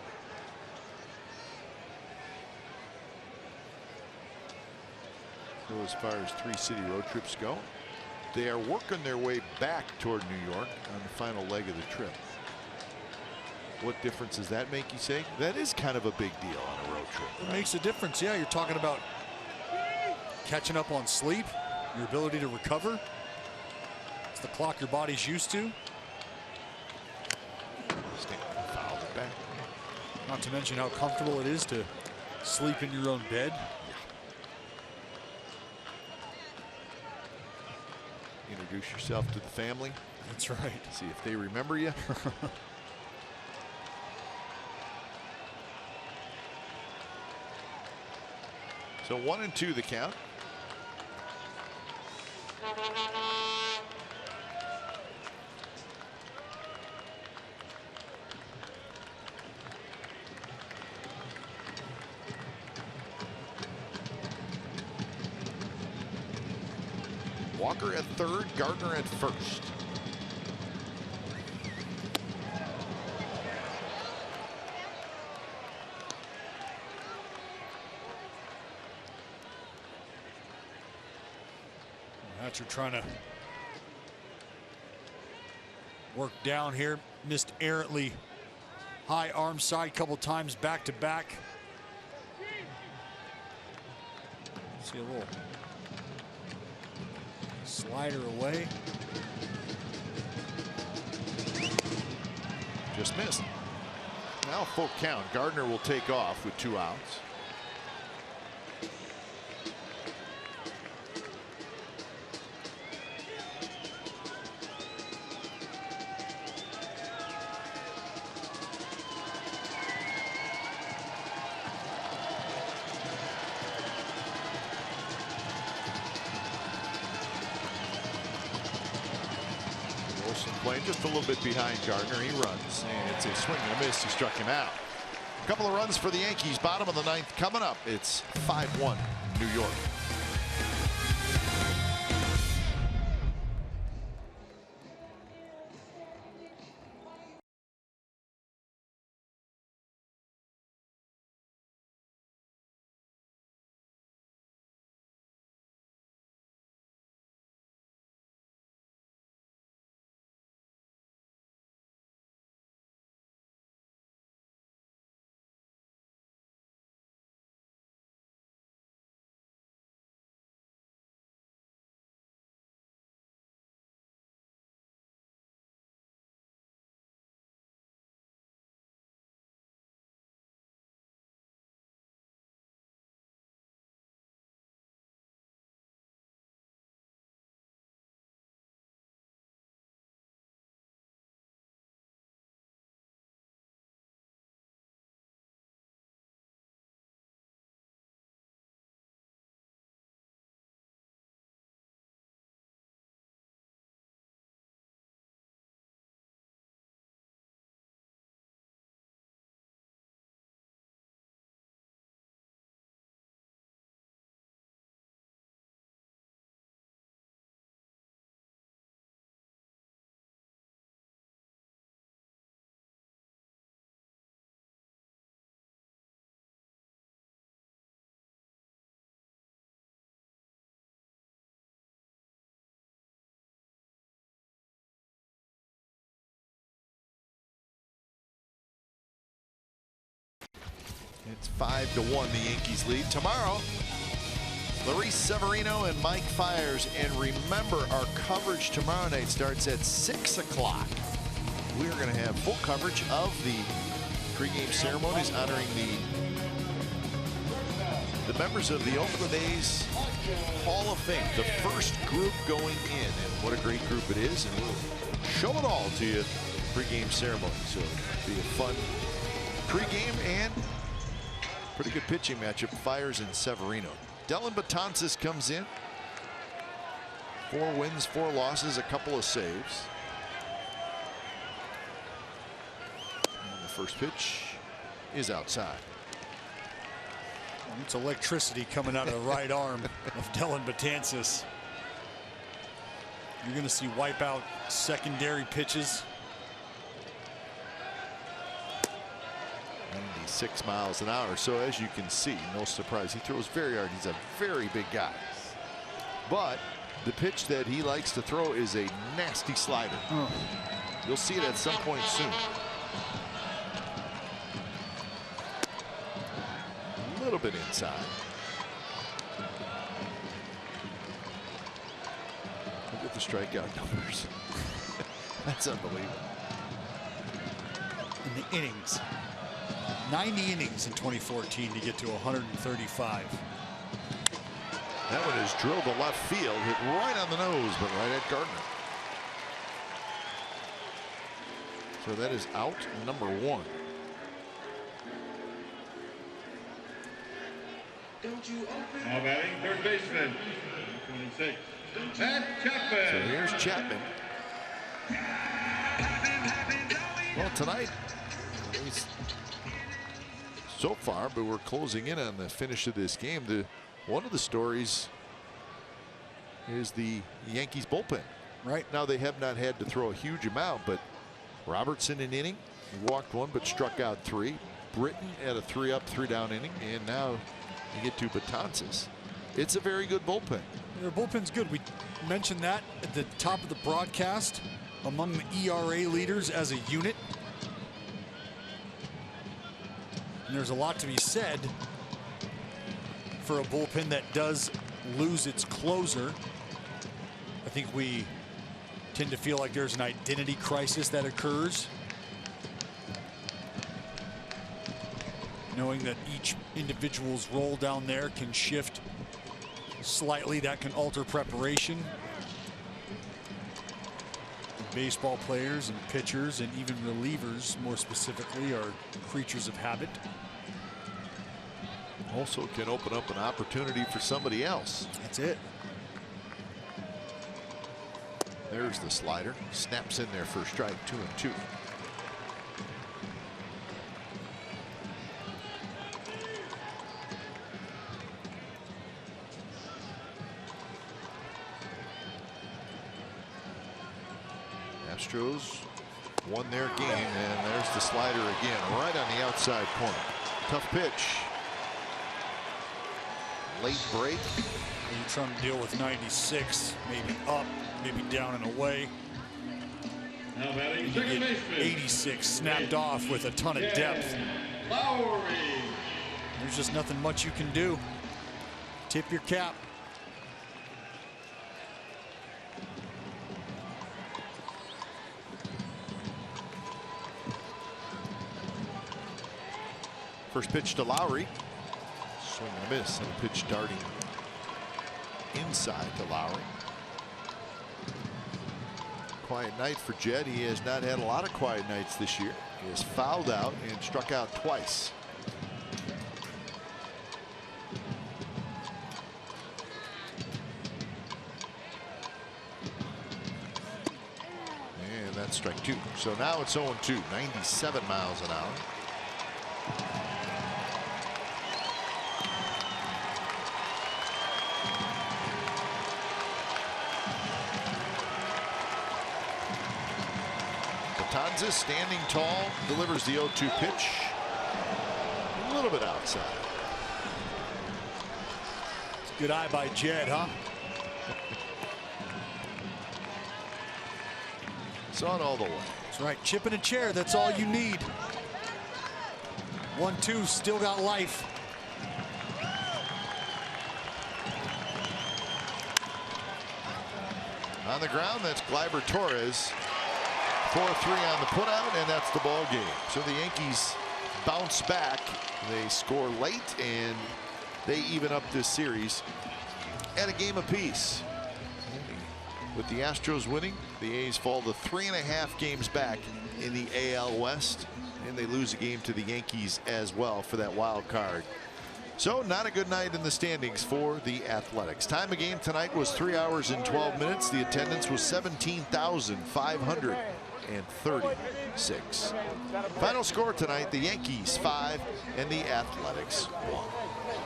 [SPEAKER 1] So as far as 3-city road trips go, they are working their way back toward New York on the final leg of the trip. What difference does that make, you say? That is kind of a big deal on a road trip.
[SPEAKER 6] It makes a difference. Yeah, you're talking about catching up on sleep, your ability to recover. It's the clock your body's used to.
[SPEAKER 1] Stanton fouled it back.
[SPEAKER 6] Not to mention how comfortable it is to sleep in your own bed.
[SPEAKER 1] Introduce yourself to the family.
[SPEAKER 6] That's right.
[SPEAKER 1] See if they remember you. So 1-2 the count. Walker at third, Gardner at first.
[SPEAKER 6] Hatcher trying to work down here. Missed errantly high arm side couple times back to back. See a little slider away.
[SPEAKER 1] Just missed. Now full count. Gardner will take off with 2 outs. Playing just a little bit behind Gardner. He runs, and it's a swing and a miss. He struck him out. A couple of runs for the Yankees. Bottom of the 9th coming up. It's 5-1 New York. It's 5-1, the Yankees lead. Tomorrow, Luis Severino and Mike Fiers. And remember, our coverage tomorrow night starts at 6 o'clock. We're going to have full coverage of the pregame ceremonies honoring the members of the Oakland A's Hall of Fame, the first group going in. And what a great group it is. And we'll show it all to you pregame ceremony. So it'll be a fun pregame and pretty good pitching matchup. Fiers and Severino. Dellin Betances comes in. 4 wins, 4 losses, a couple of saves. And the first pitch is outside.
[SPEAKER 6] It's electricity coming out of the right arm of Dellin Betances. You're going to see wipeout secondary pitches.
[SPEAKER 1] 96 miles an hour. So as you can see, no surprise, he throws very hard. He's a very big guy. But the pitch that he likes to throw is a nasty slider. You'll see it at some point soon. A little bit inside. Look at the strikeout numbers. That's unbelievable.
[SPEAKER 6] In the innings. 90 innings in 2014 to get to 135.
[SPEAKER 1] That one is drilled to left field, hit right on the nose, but right at Gardner. So that is out number 1.
[SPEAKER 7] Now batting, third baseman, 26, Matt Chapman.
[SPEAKER 1] So here's Chapman. Well, tonight, so far, but we're closing in on the finish of this game. One of the stories is the Yankees bullpen.
[SPEAKER 6] Right
[SPEAKER 1] now, they have not had to throw a huge amount, but Robertson an inning, walked 1 but struck out 3. Britton at a 3-up, 3-down inning, and now you get to Betances. It's a very good bullpen.
[SPEAKER 6] Their bullpen's good. We mentioned that at the top of the broadcast, among the ERA leaders as a unit. And there's a lot to be said for a bullpen that does lose its closer. I think we tend to feel like there's an identity crisis that occurs, knowing that each individual's role down there can shift slightly. That can alter preparation. Baseball players and pitchers and even relievers, more specifically, are creatures of habit.
[SPEAKER 1] Also can open up an opportunity for somebody else.
[SPEAKER 6] That's it.
[SPEAKER 1] There's the slider. Snaps in there for a strike, 2-2. Astros won their game, and there's the slider again, right on the outside corner. Tough pitch. Late break.
[SPEAKER 6] You're trying to deal with 96, maybe up, maybe down and away.
[SPEAKER 7] Now batting,
[SPEAKER 6] You
[SPEAKER 7] second
[SPEAKER 6] get
[SPEAKER 7] baseman,
[SPEAKER 6] 86 snapped off with a ton of depth.
[SPEAKER 7] Lowry.
[SPEAKER 6] There's just nothing much you can do. Tip your cap.
[SPEAKER 1] First pitch to Lowry. Swing and a miss, and a pitch darting inside to Lowry. Quiet night for Jed. He has not had a lot of quiet nights this year. He has fouled out and struck out twice. And that's strike 2. So now it's 0-2, 97 miles an hour. Betances standing tall, delivers the 0-2 pitch. A little bit outside.
[SPEAKER 6] Good eye by Jed, huh?
[SPEAKER 1] Saw it all the way.
[SPEAKER 6] That's right. Chip in a chair. That's all you need. 1-2, still got life.
[SPEAKER 1] On the ground, that's Gleyber Torres. 4-3 on the putout, and that's the ball game. So the Yankees bounce back. They score late, and they even up this series at a game apiece. With the Astros winning, the A's fall to 3.5 games back in the AL West, and they lose a game to the Yankees as well for that wild card. So not a good night in the standings for the Athletics. Time of game tonight was 3 hours and 12 minutes. The attendance was 17,536. Final score tonight, the Yankees 5 and the Athletics 1.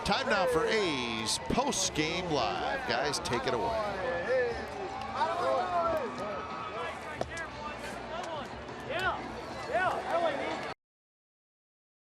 [SPEAKER 1] Time now for A's post-game live. Guys, take it away.